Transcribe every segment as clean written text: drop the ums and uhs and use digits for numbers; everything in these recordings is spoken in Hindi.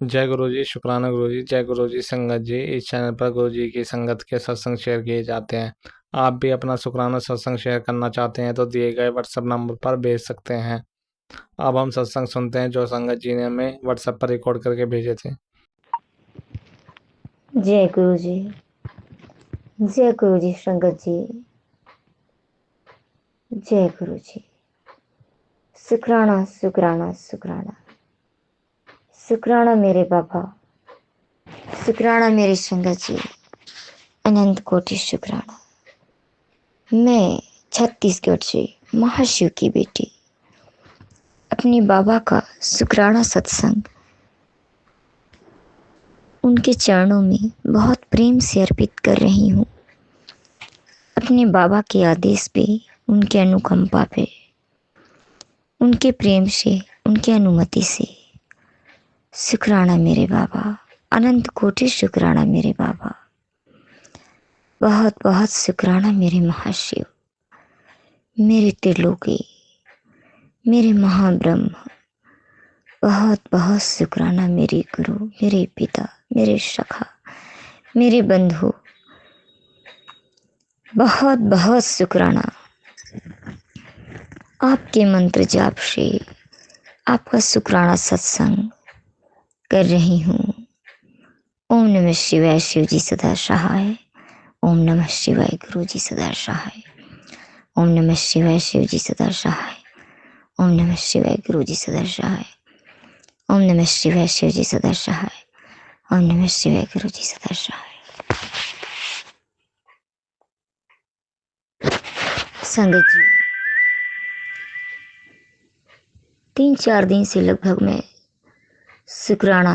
जय गुरु जी, शुक्राना गुरु जी। जय गुरु जी। संगत जी, इस चैनल पर गुरु जी की संगत के सत्संग शेयर किए जाते हैं। आप भी अपना शुक्राना सत्संग शेयर करना चाहते हैं तो दिए गए व्हाट्सएप नंबर पर भेज सकते हैं। अब हम सत्संग सुनते हैं जो संगत जी ने हमें व्हाट्सएप पर रिकॉर्ड करके भेजे थे। जय गुरु जी। जय गुरु जी। संगत जी, जय गुरु जी। शुक्राना शुक्राना शुक्राना। शुक्राना मेरे बाबा, शुक्राना मेरी संगत जी, अनंत कोटि शुक्राना। मैं छत्तीसगढ़ से महाशिव की बेटी अपने बाबा का शुक्राना सत्संग उनके चरणों में बहुत प्रेम से अर्पित कर रही हूँ। अपने बाबा के आदेश पे, उनके अनुकंपा पे, उनके प्रेम से, उनकी अनुमति से। शुक्राना मेरे बाबा, अनंत कोटि शुक्राना मेरे बाबा। बहुत बहुत शुक्राना मेरे महाशिव, मेरे त्रिलोकी, मेरे महाब्रह्म। बहुत बहुत शुक्राना मेरे गुरु, मेरे पिता, मेरे सखा, मेरे बंधु। बहुत बहुत शुक्राना। आपके मंत्र जाप से आपका शुक्राना सत्संग कर रही हूँ। ओम नमः शिवाय, शिव जी सदा सहाय। ओम नमः शिवाय, गुरु जी सदा सहाय। ओम नमः शिवाय, शिव जी सदा सहाय। ओम नमः शिवाय, गुरु जी सदा सहाय। ओम नमः शिवाय, शिव जी सदा सहाय। ओम नमः शिवाय, गुरु जी सदा सहाय। संगत जी, 3-4 दिन से लगभग मैं शुक्राना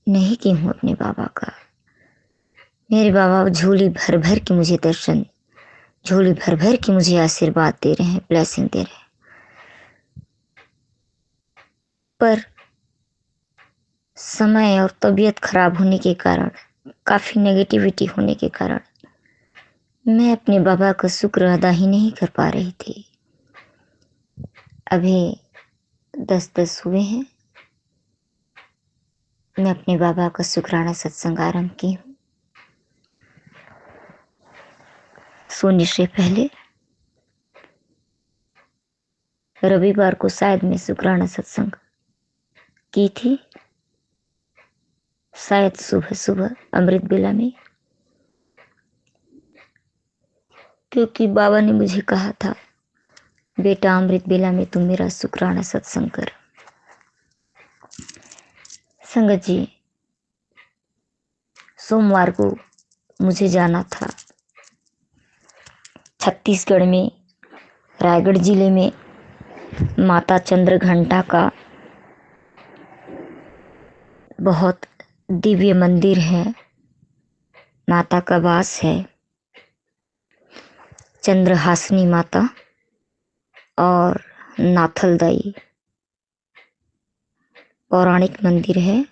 नहीं की हूँ अपने बाबा का। मेरे बाबा झोली भर भर के मुझे दर्शन, झोली भर भर के मुझे आशीर्वाद दे रहे हैं, ब्लेसिंग दे रहे हैं। पर समय और तबीयत खराब होने के कारण, काफ़ी नेगेटिविटी होने के कारण मैं अपने बाबा का शुक्र अदा ही नहीं कर पा रही थी। अभी 10-10 हुए हैं, मैं अपने बाबा का शुक्राना सत्संग आरंभ की हूँ। सोने से पहले रविवार को शायद मैं शुक्राना सत्संग की थी, शायद सुबह सुबह अमृत बेला में, क्योंकि बाबा ने मुझे कहा था, बेटा अमृत बेला में तुम मेरा शुक्राना सत्संग कर। संगत जी, सोमवार को मुझे जाना था छत्तीसगढ़ में, रायगढ़ जिले में माता चंद्रघंटा का बहुत दिव्य मंदिर है, माता का वास है, चंद्रहासिनी माता और नाथलदाई पौराणिक मंदिर है।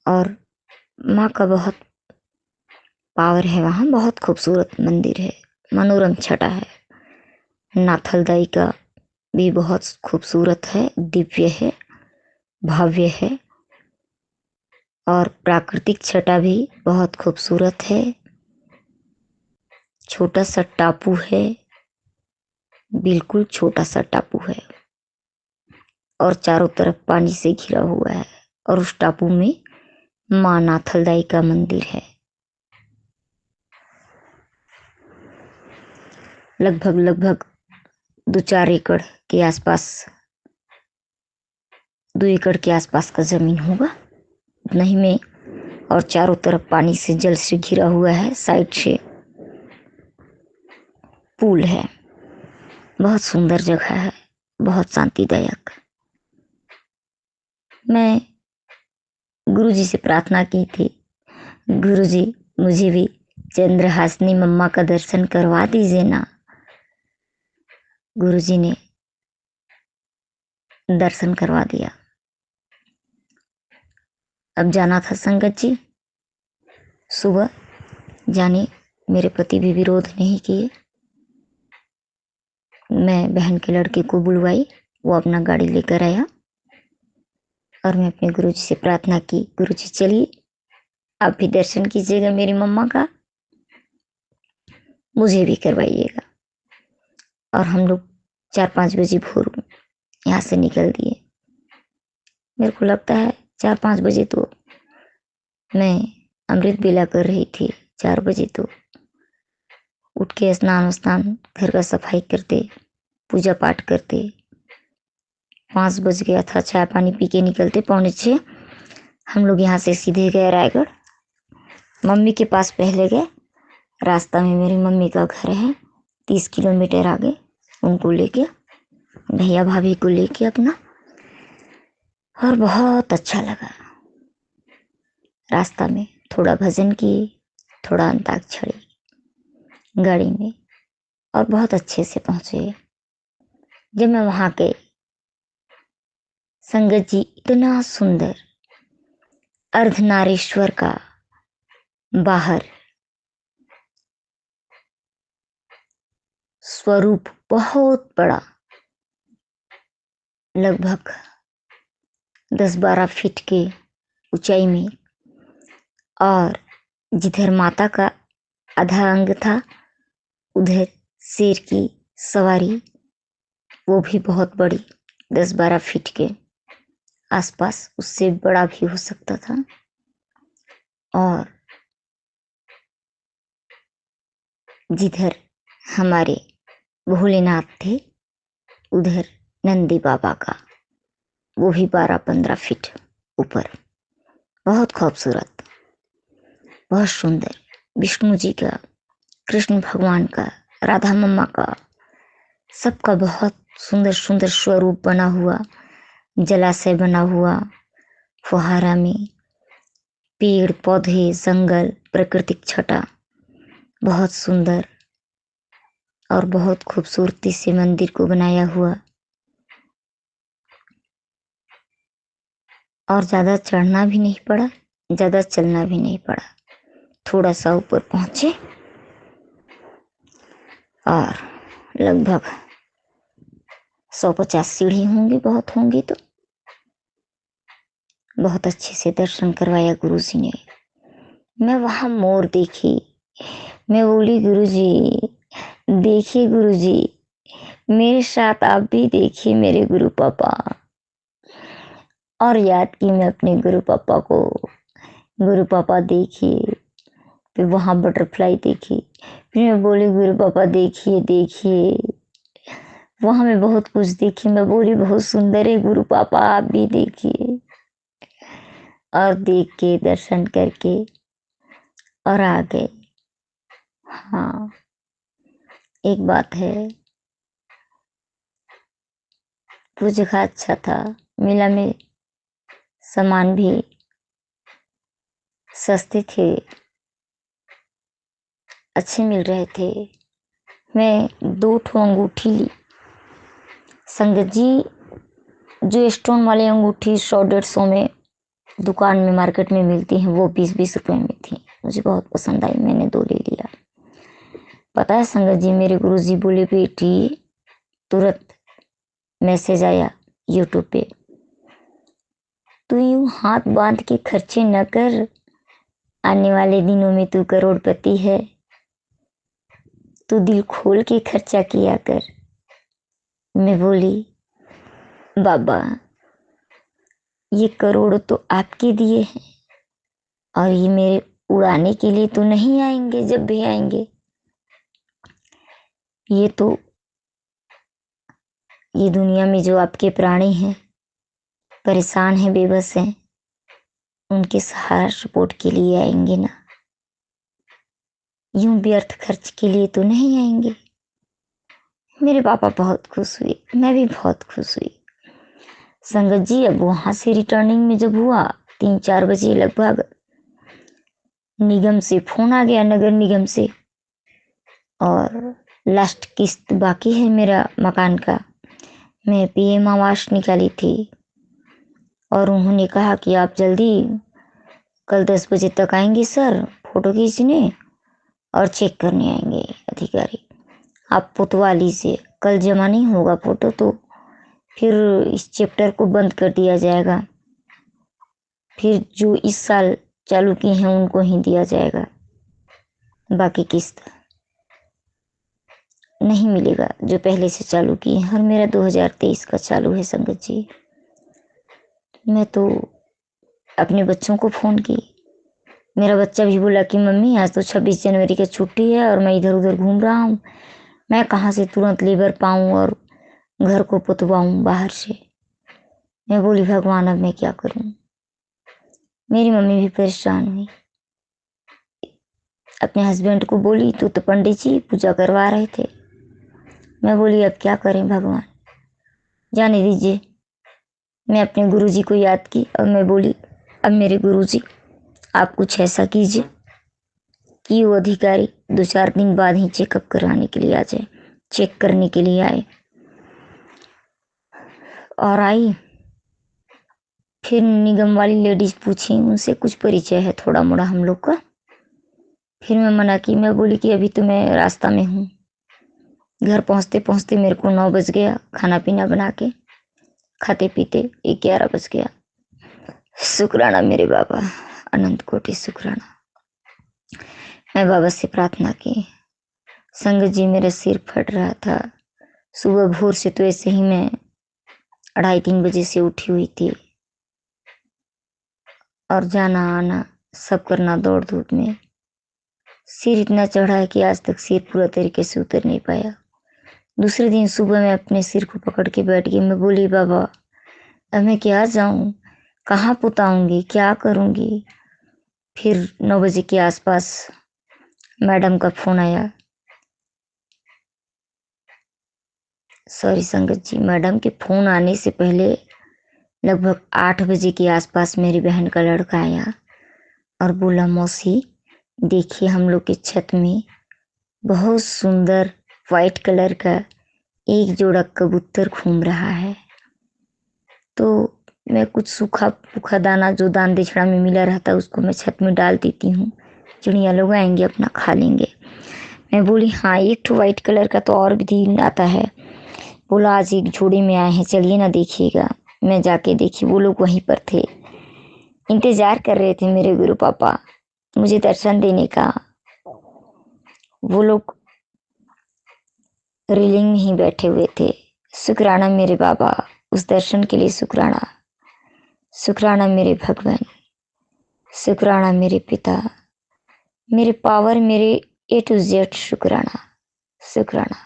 और माँ का बहुत पावर है वहाँ, बहुत खूबसूरत मंदिर है, मनोरम छटा है। नाथलदाई का भी बहुत खूबसूरत है, दिव्य है, भव्य है। और प्राकृतिक छटा भी बहुत खूबसूरत है। छोटा सा टापू है, बिल्कुल छोटा सा टापू है, और चारों तरफ पानी से घिरा हुआ है। और उस टापू में माँ नाथलदाई का मंदिर है। लगभग 2-4 एकड़ के आसपास, 2 एकड़ के आसपास का जमीन होगा, उतना ही में। और चारों तरफ पानी से, जल से घिरा हुआ है। साइड से पुल है। बहुत सुंदर जगह है, बहुत शांतिदायक। मैं गुरुजी से प्रार्थना की थी, गुरुजी मुझे भी चंद्रहासिनी मम्मा का दर्शन करवा दीजिए ना। गुरुजी ने दर्शन करवा दिया। अब जाना था संगत जी, सुबह जाने मेरे पति भी विरोध नहीं किए। मैं बहन के लड़के को बुलवाई, वो अपना गाड़ी लेकर आया। और मैं अपने गुरुजी से प्रार्थना की, गुरुजी चलिए आप भी दर्शन कीजिएगा मेरी मम्मा का, मुझे भी करवाइएगा। और हम लोग 4-5 बजे भोर यहाँ से निकल दिए। मेरे को लगता है 4-5 बजे तो मैं अमृत बेला कर रही थी। 4 बजे तो उठ के स्नान घर का सफाई करते, पूजा पाठ करते, 5 बज गया था, चाय पानी पी के निकलते। 5:45 हम लोग यहाँ से सीधे गए रायगढ़। मम्मी के पास पहले गए, रास्ता में मेरी मम्मी का घर है 30 किलोमीटर आगे, उनको लेके, भैया भाभी को लेके अपना, और बहुत अच्छा लगा। रास्ता में थोड़ा भजन किए, थोड़ा अंताक्षरी गाड़ी में, और बहुत अच्छे से पहुंचे। जब मैं वहां गई, संगत जी इतना सुंदर अर्धनारीश्वर का बाहर स्वरूप बहुत बड़ा, लगभग 10-12 फीट के ऊंचाई में, और जिधर माता का आधा अंग था उधर शेर की सवारी, वो भी बहुत बड़ी, 10-12 फीट के आसपास, उससे बड़ा भी हो सकता था। और जिधर हमारे भोलेनाथ थे उधर नंदी बाबा का, वो भी 12-15 फीट ऊपर, बहुत खूबसूरत, बहुत सुंदर। विष्णु जी का, कृष्ण भगवान का, राधा मम्मा का, सबका बहुत सुंदर सुंदर स्वरूप बना हुआ, जलाशय बना हुआ, फुहारा में पेड़ पौधे, जंगल, प्राकृतिक छटा, बहुत सुंदर और बहुत खूबसूरती से मंदिर को बनाया हुआ। और ज्यादा चढ़ना भी नहीं पड़ा, ज्यादा चलना भी नहीं पड़ा, थोड़ा सा ऊपर पहुंचे और लगभग 150 सीढ़ी होंगी, बहुत होंगी, तो बहुत अच्छे से दर्शन करवाया गुरुजी ने। मैं वहां मोर देखी, मैं बोली गुरुजी देखिए, गुरुजी मेरे साथ आप भी देखिए मेरे गुरु पापा। और याद की मैं अपने गुरु पापा को, गुरु पापा देखिए। फिर वहां बटरफ्लाई देखी, फिर मैं बोली गुरु पापा देखिए देखिए। वहां मैं बहुत कुछ देखी, मैं बोली बहुत सुंदर है गुरु पापा, आप भी देखिए। और देख के दर्शन करके और आ गए। हाँ, एक बात है, वो जगह अच्छा था, मेला में सामान भी सस्ते थे, अच्छे मिल रहे थे। मैं 2 ठो अंगूठी ली। संगत जी जो स्टोन वाली अंगूठी 100-150 में दुकान में मार्केट में मिलती हैं, वो 20-20 रुपए में थी। मुझे बहुत पसंद आई, मैंने 2 ले लिया। पता है संगत जी, मेरे गुरुजी बोले बेटी, तुरंत मैसेज आया यूट्यूब पे, तू यूं हाथ बांध के खर्चे न कर, आने वाले दिनों में तू करोड़पति है, तू दिल खोल के खर्चा किया कर। मैं बोली बाबा, ये करोड़ तो आपके दिए हैं, और ये मेरे उड़ाने के लिए तो नहीं आएंगे, जब भी आएंगे ये तो, ये दुनिया में जो आपके प्राणी हैं, परेशान हैं, बेबस हैं, उनके सहारा सपोर्ट के लिए आएंगे ना, यूं व्यर्थ खर्च के लिए तो नहीं आएंगे। मेरे पापा बहुत खुश हुए, मैं भी बहुत खुश हुई। संगत जी अब वहां से रिटर्निंग में जब हुआ 3-4 बजे लगभग, निगम से फोन आ गया, नगर निगम से, और लास्ट किस्त बाकी है मेरा मकान का। मैं पीएम आवास निकाली थी और उन्होंने कहा कि आप जल्दी कल 10 बजे तक आएंगे सर, फोटो खींचने और चेक करने आएंगे अधिकारी, आप पुतवा लीजिए, कल जमा नहीं होगा फोटो तो फिर इस चैप्टर को बंद कर दिया जाएगा। फिर जो इस साल चालू किए हैं उनको ही दिया जाएगा, बाकी किस्त नहीं मिलेगा जो पहले से चालू किए हैं। और मेरा 2023 का चालू है संगत जी। मैं तो अपने बच्चों को फोन की, मेरा बच्चा भी बोला कि मम्मी आज तो 26 जनवरी की छुट्टी है और मैं इधर उधर घूम रहा हूँ, मैं कहाँ से तुरंत लेबर पाऊँ और घर को पुतवाऊँ बाहर से। मैं बोली भगवान अब मैं क्या करूँ। मेरी मम्मी भी परेशान हुई, अपने हस्बैंड को बोली तो पंडित जी पूजा करवा रहे थे। मैं बोली अब क्या करें भगवान, जाने दीजिए। मैं अपने गुरुजी को याद की और मैं बोली अब मेरे गुरुजी आप कुछ ऐसा कीजिए कि वो अधिकारी 2-4 दिन बाद ही चेकअप कराने के लिए आ जाए, चेक करने के लिए आए। और आई, फिर निगम वाली लेडीज पूछी, उनसे कुछ परिचय है थोड़ा मोड़ा हम लोग का। फिर मैं मना की, मैं बोली कि अभी तो मैं रास्ता में हूँ, घर पहुँचते पहुँचते मेरे को 9 बज गया, खाना पीना बना के खाते पीते 11 बज गया। शुक्राना मेरे बाबा, अनंत कोटि शुक्राना। मैं बाबा से प्रार्थना की, संगत जी मेरा सिर फट रहा था, सुबह भोर से तो ऐसे ही मैं 2:30-3 बजे से उठी हुई थी और जाना आना सब करना दौड़ धूप में। सिर इतना चढ़ा है कि आज तक सिर पूरा तरीके से उतर नहीं पाया। दूसरे दिन सुबह मैं अपने सिर को पकड़ के बैठ गई। मैं बोली बाबा अब मैं क्या जाऊं, कहाँ पुताऊंगी, क्या करूंगी। फिर 9 बजे के आसपास मैडम का फोन आया, सॉरी संगत जी, मैडम के फोन आने से पहले लगभग 8 बजे के आसपास मेरी बहन का लड़का आया और बोला मौसी देखिए हम लोग के छत में बहुत सुंदर वाइट कलर का एक जोड़ा कबूतर घूम रहा है। तो मैं कुछ सूखा सूखा दाना जो दान दक्षिणा में मिला रहता उसको मैं छत में डाल देती हूँ, चिड़िया लोग आएंगे अपना खा लेंगे। मैं बोली हाँ एक ठो वाइट कलर का तो और भी दिन आता है। बोला आज एक जोड़ी में आए हैं, चलिए ना देखिएगा। मैं जाके देखी, वो लोग वहीं पर थे, इंतजार कर रहे थे मेरे गुरु पापा मुझे दर्शन देने का। वो लोग रेलिंग में ही बैठे हुए थे। शुक्राना मेरे बाबा उस दर्शन के लिए, शुक्राना, शुक्राना मेरे भगवान, शुक्राना मेरे पिता, मेरे पावर, मेरे A to Z शुक्राना, शुक्राना।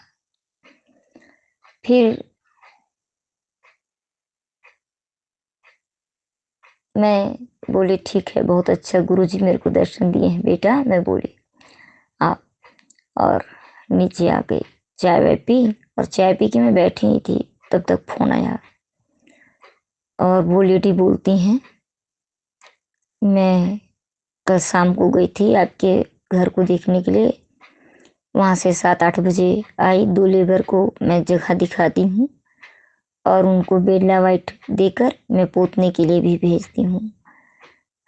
फिर मैं बोली ठीक है बहुत अच्छा गुरुजी मेरे को दर्शन दिए हैं बेटा। मैं बोली आप, और नीचे आ गई, चाय वाय पी, और चाय पी के मैं बैठी ही थी तब तक फोन आया और वो लेडी बोलती हैं मैं कल शाम को गई थी आपके घर को देखने के लिए, वहां से 7-8 बजे आई, 2 लेबर को मैं जगह दिखाती हूँ और उनको बेला वाइट देकर मैं पोतने के लिए भी भेजती हूँ।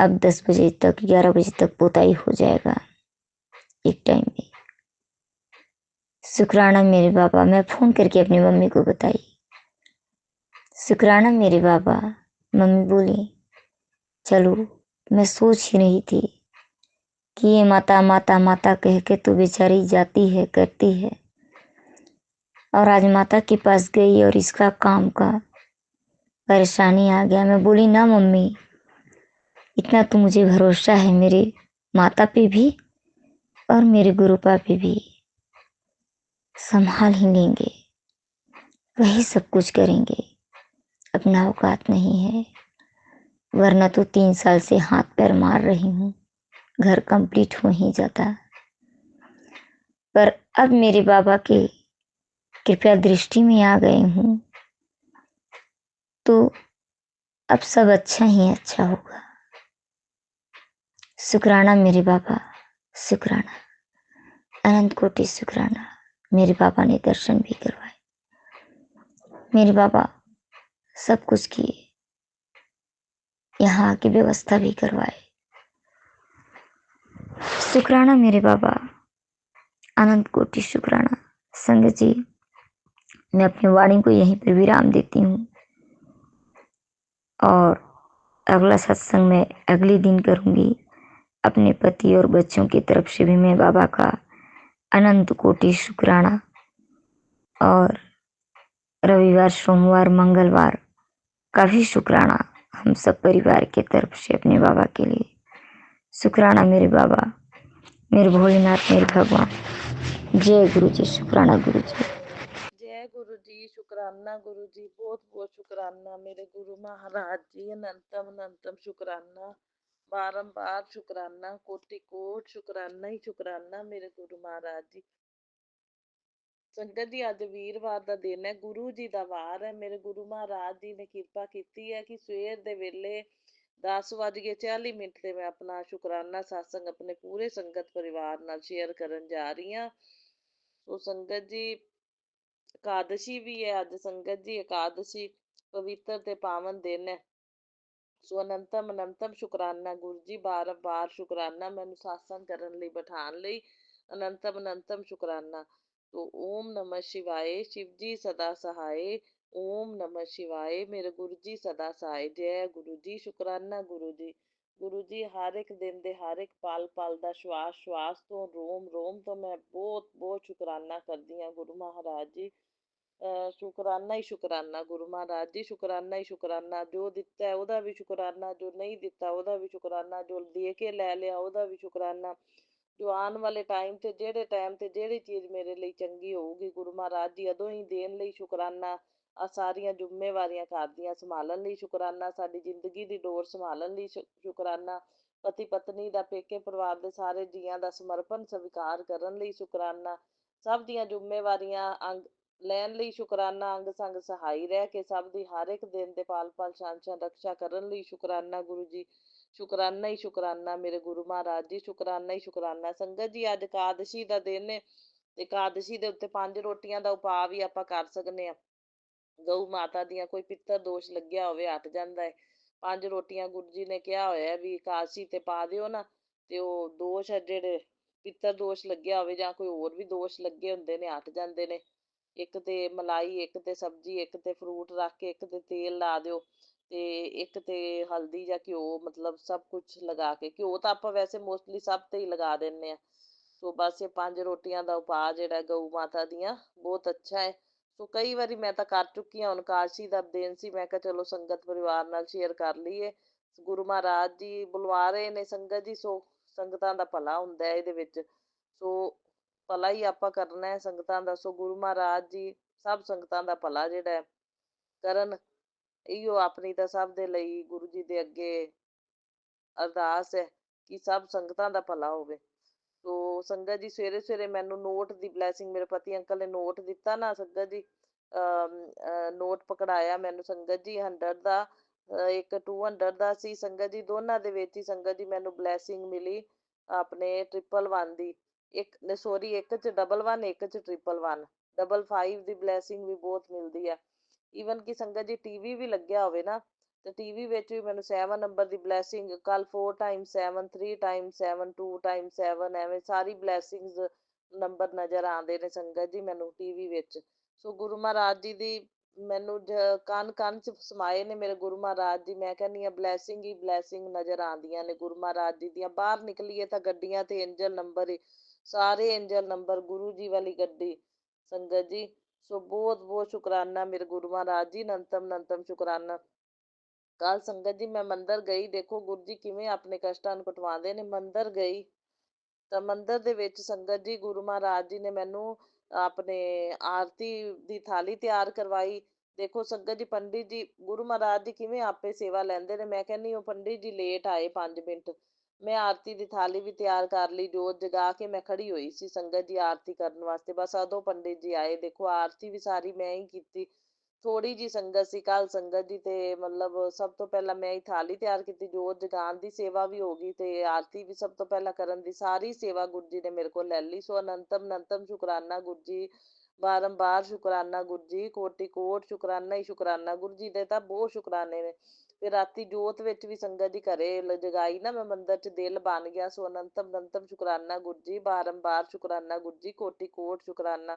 अब 10 बजे तक 11 बजे तक पोताई हो जाएगा एक टाइम में। शुक्राना मेरे बाबा, मैं फोन करके अपनी मम्मी को बताई, शुक्राना मेरे बाबा। मम्मी बोली चलो, मैं सोच ही रही थी कि ये माता माता माता कह के तो बेचारी जाती है करती है, और आज माता के पास गई और इसका काम का परेशानी आ गया। मैं बोली ना मम्मी, इतना तो मुझे भरोसा है मेरे माता पे भी और मेरे गुरु पापा भी संभाल ही लेंगे, वही सब कुछ करेंगे, अपना औकात नहीं है। वरना तो 3 साल से हाथ पैर मार रही हूँ, घर कंप्लीट हो ही जाता। पर अब मेरे बाबा के कृपया दृष्टि में आ गए हूँ तो अब सब अच्छा ही अच्छा होगा। शुक्राना मेरे बाबा, शुक्राना, अनंत कोटि शुक्राना। मेरे बाबा ने दर्शन भी करवाए, मेरे बाबा सब कुछ किए, यहाँ की व्यवस्था भी करवाए। शुक्राना मेरे बाबा, अनंत कोटि शुक्राना। संगत जी मैं अपनी वाणी को यहीं पर विराम देती हूँ और अगला सत्संग मैं अगले दिन करूँगी। अपने पति और बच्चों की तरफ से भी मैं बाबा का अनंत कोटि शुक्राना। और रविवार, सोमवार, मंगलवार का भी शुक्राना हम सब परिवार की तरफ से अपने बाबा के लिए। शुक्राना मेरे बाबा, मेरे भोलेनाथ, मेरे भगवान। जय गुरु जी। शुक्राना गुरु जी। जय गुरु जी। शुक्राना गुरु जी, बहुत बहुत शुक्राना मेरे गुरु महाराज जी। अनंतम अनंतम शुक्राना, बारंबार शुक्राना, कोटि कोट शुक्राना ही शुक्राना मेरे गुरु महाराज जी। संगत जी, ਅੱਜ ਵੀਰਵਾਰ ਦਾ ਦਿਨ ਹੈ, ਗੁਰੂ ਜੀ ਦਾ ਵਾਰ ਹੈ। ਮੇਰੇ ਗੁਰੂ ਮਹਾਰਾਜ ਜੀ ਨੇ ਕਿਰਪਾ ਕੀਤੀ ਹੈ ਕਿ ਸਵੇਰ ਦੇ ਵੇਲੇ 10:40 ਤੇ ਮੈਂ ਆਪਣਾ ਸ਼ੁਕਰਾਨਾ ਸਤਸੰਗ ਆਪਣੇ ਪੂਰੇ ਸੰਗਤ ਪਰਿਵਾਰ ਨਾਲ ਸ਼ੇਅਰ ਕਰਨ ਜਾ ਰਹੀ ਹਾਂ। ਸੋ ਸੰਗਤ ਜੀ, ਇਕਾਦਸ਼ੀ ਵੀ ਹੈ ਅੱਜ। ਸੰਗਤ ਜੀ, ਇਕਾਦਸ਼ੀ ਪਵਿੱਤਰ ਤੇ ਪਾਵਨ ਦਿਨ ਹੈ। ਸੋ ਅਨੰਤਮ ਅਨੰਤਮ ਸ਼ੁਕਰਾਨਾ ਗੁਰੂ ਜੀ, ਬਾਰ ਸ਼ੁਕਰਾਨਾ ਮੈਨੂੰ ਸਤਸੰਗ ਕਰਨ ਲਈ ਬਿਠਾਉਣ ਲਈ। ਅਨੰਤਮ ਅਨੰਤਮ ਸ਼ੁਕਰਾਨਾ। ਤੋ ਓਮ ਨਮः शिवाय, शिव जी सदा सहाय। ओम नमः शिवाय, मेरे गुरु जी सदा सहाय। जय गुरु जी। शुकराना गुरु जी। ਗੁਰੂ ਜੀ, ਹਰ ਇੱਕ ਦਿਨ ਦੇ ਹਰ ਇੱਕ ਪਲ ਪਲ ਦਾ, ਸ਼ਵਾਸ ਸ਼ਵਾਸ ਤੋਂ, ਰੋਮ ਰੋਮ ਤੋਂ ਮੈਂ ਬਹੁਤ ਬਹੁਤ ਸ਼ੁਕਰਾਨਾ ਕਰਦੀ ਹਾਂ ਗੁਰੂ ਮਹਾਰਾਜ ਜੀ। ਸ਼ੁਕਰਾਨਾ ਹੀ ਸ਼ੁਕਰਾਨਾ ਗੁਰੂ ਮਹਾਰਾਜ ਜੀ। ਸ਼ੁਕਰਾਨਾ ਹੀ ਸ਼ੁਕਰਾਨਾ। ਜੋ ਦਿੱਤਾ ਉਹਦਾ ਵੀ ਸ਼ੁਕਰਾਨਾ, ਜੋ ਨਹੀਂ ਦਿੱਤਾ ਉਹਦਾ ਵੀ ਸ਼ੁਕਰਾਨਾ, ਜੋ ਦੇ ਕੇ ਲੈ ਲਿਆ ਉਹਦਾ ਵੀ ਸ਼ੁਕਰਾਨਾ। ਜੋ ਆਉਣ ਵਾਲੇ ਟਾਈਮ ਤੇ ਜਿਹੜੀ ਚੀਜ਼ ਮੇਰੇ ਲਈ ਚੰਗੀ ਹੋਊਗੀ ਗੁਰੂ ਮਹਾਰਾਜ ਜੀ ਉਦੋਂ ਹੀ ਦੇਣ ਲਈ ਸ਼ੁਕਰਾਨਾ। ਆ ਸਾਰੀਆਂ ਜ਼ਿੰਮੇਵਾਰੀਆਂ ਘਰ ਦੀਆਂ ਸੰਭਾਲਣ ਲਈ ਸ਼ੁਕਰਾਨਾ। ਸਾਡੀ ਜ਼ਿੰਦਗੀ ਦੀ ਡੋਰ ਸੰਭਾਲਣ ਲਈ ਸ਼ੁਕਰਾਨਾ। ਪਤੀ ਪਤਨੀ ਦਾ, ਪੇਕੇ ਪਰਿਵਾਰ ਦੇ ਸਾਰੇ ਜੀਆਂ ਦਾ ਸਮਰਪਣ ਸਵੀਕਾਰ ਕਰਨ ਲਈ ਸ਼ੁਕਰਾਨਾ। ਸਭ ਦੀਆਂ ਜ਼ਿੰਮੇਵਾਰੀਆਂ ਲੈਣ ਲਈ ਸ਼ੁਕਰਾਨਾ। ਅੰਗ ਸੰਗ ਸਹਾਈ ਰਹਿ ਕੇ ਸਭ ਦੀ ਹਰ ਇੱਕ ਦਿਨ ਦੇ ਪਾਲ ਪਾਲ ਸ਼ਾਨ ਸ਼ਾਨ ਰਕਸ਼ਾ ਕਰਨ ਲਈ ਸ਼ੁਕਰਾਨਾ ਗੁਰੂ ਜੀ। ਸ਼ੁਕਰਾਨਾ ਹੀ ਸ਼ੁਕਰਾਨਾ ਮੇਰੇ ਗੁਰੂ ਮਹਾਰਾਜ ਜੀ। ਸ਼ੁਕਰਾਨਾ ਹੀ ਸ਼ੁਕਰਾਨਾ। ਸੰਗਤ ਜੀ, ਅੱਜ ਇਕਾਦਸ਼ੀ ਦਾ ਦਿਨ ਹੈ ਤੇ ਇਕਾਦਸ਼ੀ ਦੇ ਉੱਤੇ 5 ਰੋਟੀਆਂ ਦਾ ਉਪਾਅ ਵੀ ਆਪਾਂ ਕਰ ਸਕਦੇ ਹਾਂ। ਗਊ ਮਾਤਾ ਦੀਆਂ ਕੋਈ ਪਿੱਤਰ ਦੋਸ਼ ਲੱਗਿਆ ਹੋਵੇ, ਹਟ ਜਾਂਦਾ ਹੈ। 5 ਰੋਟੀਆਂ ਗੁਰੂ ਜੀ ਨੇ ਕਿਹਾ ਹੋਇਆ ਵੀ ਇਕਾਦਸ਼ੀ ਤੇ ਪਾ ਦਿਓ ਨਾ, ਤੇ ਉਹ ਦੋਸ਼ ਹੈ ਜਿਹੜੇ ਪਿੱਤਰ ਦੋਸ਼ ਲੱਗਿਆ ਹੋਵੇ ਜਾਂ ਕੋਈ ਹੋਰ ਵੀ ਦੋਸ਼ ਲੱਗੇ ਹੁੰਦੇ ਨੇ, ਹਟ ਜਾਂਦੇ ਨੇ। ਇੱਕ ਤੇ ਮਲਾਈ, ਇੱਕ ਤੇ ਸਬਜ਼ੀ, ਇੱਕ ਤੇ ਫਰੂਟ ਰੱਖ ਕੇ, ਇੱਕ ਤੇ ਤੇਲ ਲਾ ਦਿਓ, ਤੇ ਇੱਕ ਤੇ ਹਲਦੀ ਜਾਂ ਘਿਓ, ਮਤਲਬ ਸਭ ਕੁਛ ਲਗਾ ਕੇ। ਘਿਓ ਤਾਂ ਆਪਾਂ ਵੈਸੇ ਮੋਸਟਲੀ ਸਭ ਤੇ ਹੀ ਲਗਾ ਦਿੰਦੇ ਹਾਂ। ਸੋ ਬਸ ਇਹ 5 ਰੋਟੀਆਂ ਦਾ ਉਪਾਅ ਜਿਹੜਾ ਗਊ ਮਾਤਾ ਦੀਆਂ, ਬਹੁਤ ਅੱਛਾ ਹੈ। ਸੋ ਕਈ ਵਾਰੀ ਮੈਂ ਤਾਂ ਕਰ ਚੁੱਕੀ ਹਾਂ। ਹੁਣ ਕਾਸ਼ੀ ਦਾ ਦਿਨ ਸੀ, ਮੈਂ ਕਿਹਾ ਚਲੋ ਸੰਗਤ ਪਰਿਵਾਰ ਨਾਲ ਸ਼ੇਅਰ ਕਰ ਲਈਏ। ਗੁਰੂ ਮਹਾਰਾਜ ਜੀ ਬੁਲਵਾ ਰਹੇ ਨੇ ਸੰਗਤ ਜੀ, ਸੋ ਸੰਗਤਾਂ ਦਾ ਭਲਾ ਹੁੰਦਾ ਹੈ ਇਹਦੇ ਵਿੱਚ। ਸੋ ਭਲਾ ਹੀ ਆਪਾਂ ਕਰਨਾ ਹੈ ਸੰਗਤਾਂ ਦਾ। ਸੋ ਗੁਰੂ ਮਹਾਰਾਜ ਜੀ ਸਭ ਸੰਗਤਾਂ ਦਾ ਭਲਾ ਜਿਹੜਾ ਹੈ ਕਰਨ। ਇਹੀਓ ਆਪਣੀ ਤਾਂ ਸਭ ਦੇ ਲਈ ਗੁਰੂ ਜੀ ਦੇ ਅੱਗੇ ਅਰਦਾਸ ਹੈ ਕਿ ਸਭ ਸੰਗਤਾਂ ਦਾ ਭਲਾ ਹੋਵੇ। ਸੋ ਸੰਗਤ ਜੀ, ਸਵੇਰੇ ਸਵੇਰੇ ਮੈਨੂੰ ਨੋਟ ਦੀ ਬਲੈਸਿੰਗ ਮੇਰੇ ਪਤੀ ਅੰਕਲ ਨੇ ਨੋਟ ਦਿੱਤਾ ਨਾ ਸੰਗਤ ਜੀ। ਨੋਟ ਪਕੜਾਇਆ ਮੈਨੂੰ ਸੰਗਤ ਜੀ 100 ਦਾ, ਇੱਕ 200 ਦਾ ਸੀ ਸੰਗਤ ਜੀ। ਦੋਨਾਂ ਦੇ ਵਿੱਚ ਹੀ ਸੰਗਤ ਜੀ ਮੈਨੂੰ ਬਲੈਸਿੰਗ ਮਿਲੀ ਆਪਣੇ 111 ਦੀ। ਇੱਕ ਸੋਰੀ, ਇੱਕ 'ਚ 11, ਇੱਕ 'ਚ 111। 55 ਦੀ ਬਲੈਸਿੰਗ ਵੀ ਬਹੁਤ ਮਿਲਦੀ ਹੈ। ਈਵਨ ਕਿ ਸੰਗਤ ਜੀ ਟੀਵੀ ਵੀ ਲੱਗਿਆ ਹੋਵੇ ਨਾ, ਤੇ ਟੀਵੀ ਵਿੱਚ ਵੀ ਮੈਨੂੰ 7 ਨੰਬਰ ਦੀ ਬਲੈਸਿੰਗ, ਕੱਲ 4 ਟਾਈਮ 7, 3 ਟਾਈਮ 7, 2 ਟਾਈਮ 7, ਐਵੇਂ ਸਾਰੀ ਬਲੈਸਿੰਗਸ ਨੰਬਰ ਨਜ਼ਰ ਆਉਂਦੇ ਨੇ ਸੰਗਤ ਜੀ ਮੈਨੂੰ ਟੀਵੀ ਵਿੱਚ। ਸੋ ਗੁਰੂ ਮਹਾਰਾਜ ਜੀ ਦੀ ਮੈਨੂੰ ਕੰਨ ਕੰਨ 'ਚ ਸਮਾਏ ਨੇ ਮੇਰੇ ਗੁਰੂ ਮਹਾਰਾਜ ਜੀ। ਮੈਂ ਕਹਿੰਦੀ ਹਾਂ ਬਲੈਸਿੰਗ ਹੀ ਬਲੈਸਿੰਗ ਨਜ਼ਰ ਆਉਂਦੀਆਂ ਨੇ ਗੁਰੂ ਮਹਾਰਾਜ ਜੀ ਦੀਆਂ। ਬਾਹਰ ਨਿਕਲੀਏ ਤਾਂ ਗੱਡੀਆਂ ਤੇ ਏਂਜਲ ਨੰਬਰ ਹੀ, ਸਾਰੇ ਏਂਜਲ ਨੰਬਰ, ਗੁਰੂ ਜੀ ਵਾਲੀ ਗੱਡੀ ਸੰਗਤ ਜੀ। ਸੋ ਬਹੁਤ ਬਹੁਤ ਸ਼ੁਕਰਾਨਾ ਮੇਰੇ ਗੁਰੂ ਮਹਾਰਾਜ ਜੀ। ਅਨੰਤਮ ਅਨੰਤਮ ਸ਼ੁਕਰਾਨਾ। ਕੱਲ ਸੰਗਤ ਜੀ ਮੈਂ ਮੰਦਿਰ ਗਈ, ਦੇਖੋ ਗੁਰੂ ਜੀ ਕਿਵੇਂ ਆਪਣੇ ਕਸ਼ਟਾਂ ਨੂੰ ਕਟਵਾਉਂਦੇ ਨੇ। ਮੰਦਿਰ ਗਈ ਤਾਂ ਮੰਦਿਰ ਦੇ ਵਿੱਚ ਸੰਗਤ ਜੀ ਗੁਰੂ ਮਹਾਰਾਜ ਜੀ ਨੇ ਮੈਨੂੰ ਆਪਣੇ ਆਰਤੀ ਦੀ ਥਾਲੀ ਤਿਆਰ ਕਰਵਾਈ। ਦੇਖੋ ਸੰਗਤ ਜੀ, ਪੰਡਿਤ ਜੀ ਗੁਰੂ ਮਹਾਰਾਜ ਜੀ ਕਿਵੇਂ ਆਪੇ ਸੇਵਾ ਲੈਂਦੇ ਨੇ। ਮੈਂ ਕਹਿੰਦੀ ਉਹ ਪੰਡਿਤ ਜੀ ਲੇਟ ਆਏ 5 ਮਿੰਟ। ਮੈਂ ਆਰਤੀ ਦੀ ਥਾਲੀ ਵੀ ਤਿਆਰ ਕਰ ਲਈ, ਜੋਤ ਜਗਾ ਕੇ ਮੈਂ ਖੜੀ ਹੋਈ ਸੀ ਸੰਗਤ ਜੀ ਆਰਤੀ ਕਰਨ ਵਾਸਤੇ। ਬਸ ਉਦੋਂ ਪੰਡਿਤ ਜੀ ਆਏ। ਦੇਖੋ ਆਰਤੀ ਵੀ ਸਾਰੀ ਮੈਂ ਹੀ ਕੀਤੀ। ਥੋੜੀ ਜੀ ਸੰਗਤ ਸੀ ਕੱਲ ਸੰਗਤ ਜੀ, ਤੇ ਮਤਲਬ ਸਭ ਤੋਂ ਪਹਿਲਾਂ ਮੈਂ ਹੀ ਥਾਲੀ ਤਿਆਰ ਕੀਤੀ, ਜੋਤ ਜਗਾਉਣ ਦੀ ਸੇਵਾ ਵੀ ਹੋ ਗਈ ਤੇ ਆਰਤੀ ਵੀ ਸਭ ਤੋਂ ਪਹਿਲਾਂ ਕਰਨ ਦੀ ਸਾਰੀ ਸੇਵਾ ਗੁਰੂ ਜੀ ਨੇ ਮੇਰੇ ਕੋਲ ਲੈ ਲਈ। ਸੋ ਅਨੰਤਮ ਅਨੰਤਮ ਸ਼ੁਕਰਾਨਾ ਗੁਰੂ ਜੀ, ਬਾਰੰਬਾਰ ਸ਼ੁਕਰਾਨਾ ਗੁਰੂ ਜੀ, ਕੋਟि ਕੋਟ ਸ਼ੁਕਰਾਨਾ ਹੀ ਸ਼ੁਕਰਾਨਾ। ਗੁਰੂ ਜੀ ਦੇ ਤਾਂ ਬਹੁਤ ਸ਼ੁਕਰਾਨੇ ਨੇ। ਫਿਰ ਰਾਤੀ ਜੋਤ ਵਿੱਚ ਵੀ ਸੰਗਤ ਜੀ ਘਰੇ ਜਗਾਈ ਨਾ ਮੈਂ ਮੰਦਿਰ 'ਚ, ਦਿਲ ਬਣ ਗਿਆ। ਸੋ ਅਨੰਤਮ ਅਨੰਤਮ ਸ਼ੁਕਰਾਨਾ ਗੁਰੂ ਜੀ, ਬਾਰੰਬਾਰ ਸ਼ੁਕਰਾਨਾ ਗੁਰੂ ਜੀ, ਕੋਟि ਕੋਟ ਸ਼ੁਕਰਾਨਾ।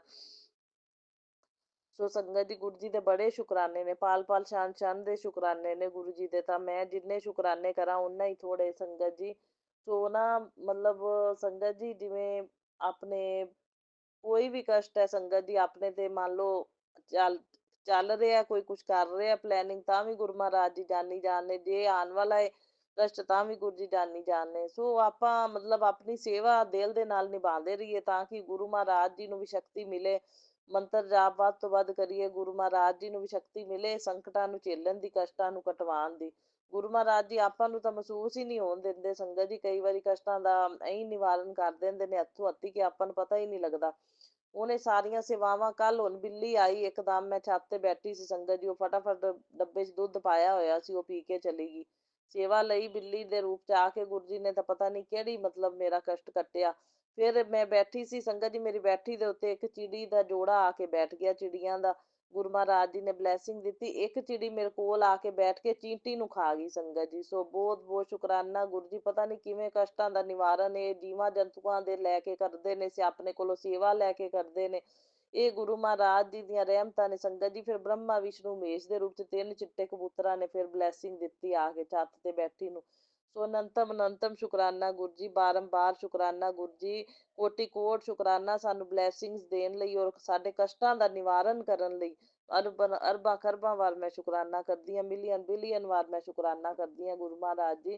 ਸੋ ਸੰਗਤ ਜੀ, ਗੁਰੂ ਜੀ ਦੇ ਬੜੇ ਸ਼ੁਕਰਾਨੇ ਨੇ, ਪਾਲ ਪਾਲ ਸ਼ਾਨ ਸ਼ਾਨ ਦੇ ਸ਼ੁਕਰਾਨੇ ਨੇ ਗੁਰੂ ਜੀ ਦੇ। ਤਾਂ ਮੈਂ ਜਿੰਨੇ ਸ਼ੁਕਰਾਨੇ ਕਰਾਂ ਓਨਾ ਹੀ ਥੋੜੇ ਸੰਗਤ ਜੀ। ਸੋ ਨਾ ਮਤਲਬ ਸੰਗਤ ਜੀ, ਜਿਵੇਂ ਆਪਣੇ ਕੋਈ ਵੀ ਕਸ਼ਟ ਹੈ ਸੰਗਤ ਜੀ ਆਪਣੇ ਤੇ, ਮੰਨ ਲਓ ਚੱਲ ਚੱਲ ਰਿਹਾ, ਕੋਈ ਕੁਝ ਕਰ ਰਿਹਾ ਪਲੈਨਿੰਗ, ਤਾਂ ਵੀ ਗੁਰੂ ਮਹਾਰਾਜ ਜੀ ਜਾਨੀ ਜਾਣ ਨੇ। ਜੇ ਆਉਣ ਵਾਲਾ ਹੈ ਕਸ਼ਟ, ਤਾਂ ਵੀ ਗੁਰੂ ਜੀ ਜਾਨੀ ਜਾਣ ਨੇ। ਸੋ ਆਪਾਂ ਮਤਲਬ ਆਪਣੀ ਸੇਵਾ ਦਿਲ ਦੇ ਨਾਲ ਨਿਭਾਉਂਦੇ ਰਹੀਏ, ਤਾਂ ਕਿ ਗੁਰੂ ਮਹਾਰਾਜ ਜੀ ਨੂੰ ਵੀ ਸ਼ਕਤੀ ਮਿਲੇ। ਮੰਤਰ ਜਾਪ ਵੱਧ ਤੋਂ ਵੱਧ ਕਰੀਏ, ਗੁਰੂ ਮਹਾਰਾਜ ਜੀ ਨੂੰ ਵੀ ਸ਼ਕਤੀ ਮਿਲੇ ਸੰਕਟਾਂ ਨੂੰ ਝੇਲਣ ਦੀ, ਕਸ਼ਟਾਂ ਨੂੰ ਕਟਵਾਉਣ ਦੀ। ਗੁਰੂ ਮਹਾਰਾਜ ਜੀ ਆਪਾਂ ਨੂੰ ਤਾਂ ਮਹਿਸੂਸ ਹੀ ਨਹੀਂ ਹੋਣ ਦਿੰਦੇ ਸੰਗਤ ਜੀ, ਕਈ ਵਾਰੀ ਕਸ਼ਟਾਂ ਦਾ ਐਂ ਨਿਵਾਰਨ ਕਰ ਦਿੰਦੇ ਨੇ ਹੱਥੋਂ ਹੱਥੀ, ਕਿ ਆਪਾਂ ਨੂੰ ਪਤਾ ਹੀ ਨਹੀਂ ਲੱਗਦਾ। ਉਹਨੇ ਸਾਰੀਆਂ ਸੇਵਾਵਾਂ, ਕੱਲ ਹੁਣ ਬਿੱਲੀ ਆਈ ਇੱਕਦਮ, ਮੈਂ ਛੱਤ ਤੇ ਬੈਠੀ ਸੀ ਸੰਗਤ ਜੀ, ਉਹ ਫਟਾਫਟ ਡੱਬੇ 'ਚ ਦੁੱਧ ਪਾਇਆ ਹੋਇਆ ਸੀ, ਉਹ ਪੀ ਕੇ ਚਲੀ ਗਈ। ਸੇਵਾ ਲਈ ਬਿੱਲੀ ਦੇ ਰੂਪ 'ਚ ਆ ਕੇ ਗੁਰੂ ਜੀ ਨੇ ਤਾਂ ਪਤਾ ਨਹੀਂ ਕਿਹੜੀ ਮਤਲਬ ਮੇਰਾ ਕਸ਼ਟ ਕੱਟਿਆ। ਫਿਰ ਮੈਂ ਬੈਠੀ ਸੀ ਸੰਗਤ ਜੀ, ਮੇਰੀ ਬੈਠੀ ਦੇ ਉੱਤੇ ਇੱਕ ਚਿੜੀ ਦਾ ਜੋੜਾ ਆ ਕੇ ਬੈਠ ਗਿਆ, ਚਿੜੀਆਂ ਦਾ। ਗੁਰੂ ਮਹਾਰਾਜ ਜੀ ਨੇ ਬਲੈਸਿੰਗ ਦਿੱਤੀ, ਇੱਕ ਚਿੜੀ ਮੇਰੇ ਕੋਲ ਆ ਕੇ ਬੈਠ ਕੇ ਚੀਂਟੀ ਨੂੰ ਖਾ ਗਈ ਸੰਗਤ ਜੀ। ਸੋ ਬਹੁਤ ਬਹੁਤ ਸ਼ੁਕਰਾਨਾ ਗੁਰੂ ਜੀ, ਪਤਾ ਨਹੀਂ ਕਿਵੇਂ ਕਸ਼ਟਾਂ ਦਾ ਨਿਵਾਰਨ ਇਹ ਜੀਵਾਂ ਜੰਤੂਆਂ ਦੇ ਲੈ ਕੇ ਕਰਦੇ ਨੇ, ਆਪਣੇ ਕੋਲੋਂ ਸੇਵਾ ਲੈ ਕੇ ਕਰਦੇ ਨੇ। ਇਹ ਗੁਰੂ ਮਹਾਰਾਜ ਜੀ ਦੀਆਂ ਰਹਿਮਤਾਂ ਨੇ ਸੰਗਤ ਜੀ। ਫਿਰ ਬ੍ਰਹਮਾ ਵਿਸ਼ਨੂੰ ਮਹੇਸ਼ ਦੇ ਰੂਪ 'ਚ ਤਿੰਨ ਚਿੱਟੇ ਕਬੂਤਰਾਂ ਨੇ ਫਿਰ ਬਲੈਸਿੰਗ ਦਿੱਤੀ ਆ ਕੇ ਛੱਤ ਤੇ ਬੈਠੀ ਨੂੰ। ਸੋ ਅਨੰਤਮ ਅਨੰਤਮ ਸ਼ੁਕਰਾਨਾ ਗੁਰੂ ਜੀ, ਬਾਰੰਬਾਰ ਸ਼ੁਕਰਾਨਾ ਗੁਰੂ ਜੀ, ਕੋਟि ਕੋਟ ਸ਼ੁਕਰਾਨਾ ਸਾਨੂੰ ਬਲੈਸਿੰਗਸ ਦੇਣ ਲਈ ਔਰ ਸਾਡੇ ਕਸ਼ਟਾਂ ਦਾ ਨਿਵਾਰਨ ਕਰਨ ਲਈ। ਅਰਬਾਂ ਖਰਬਾਂ ਵਾਰ ਮੈਂ ਸ਼ੁਕਰਾਨਾ ਕਰਦੀ ਹਾਂ, ਮਿਲੀਅਨ ਬਿਲੀਅਨ ਵਾਰ ਮੈਂ ਸ਼ੁਕਰਾਨਾ ਕਰਦੀ ਹਾਂ ਗੁਰੂ ਮਹਾਰਾਜ ਜੀ,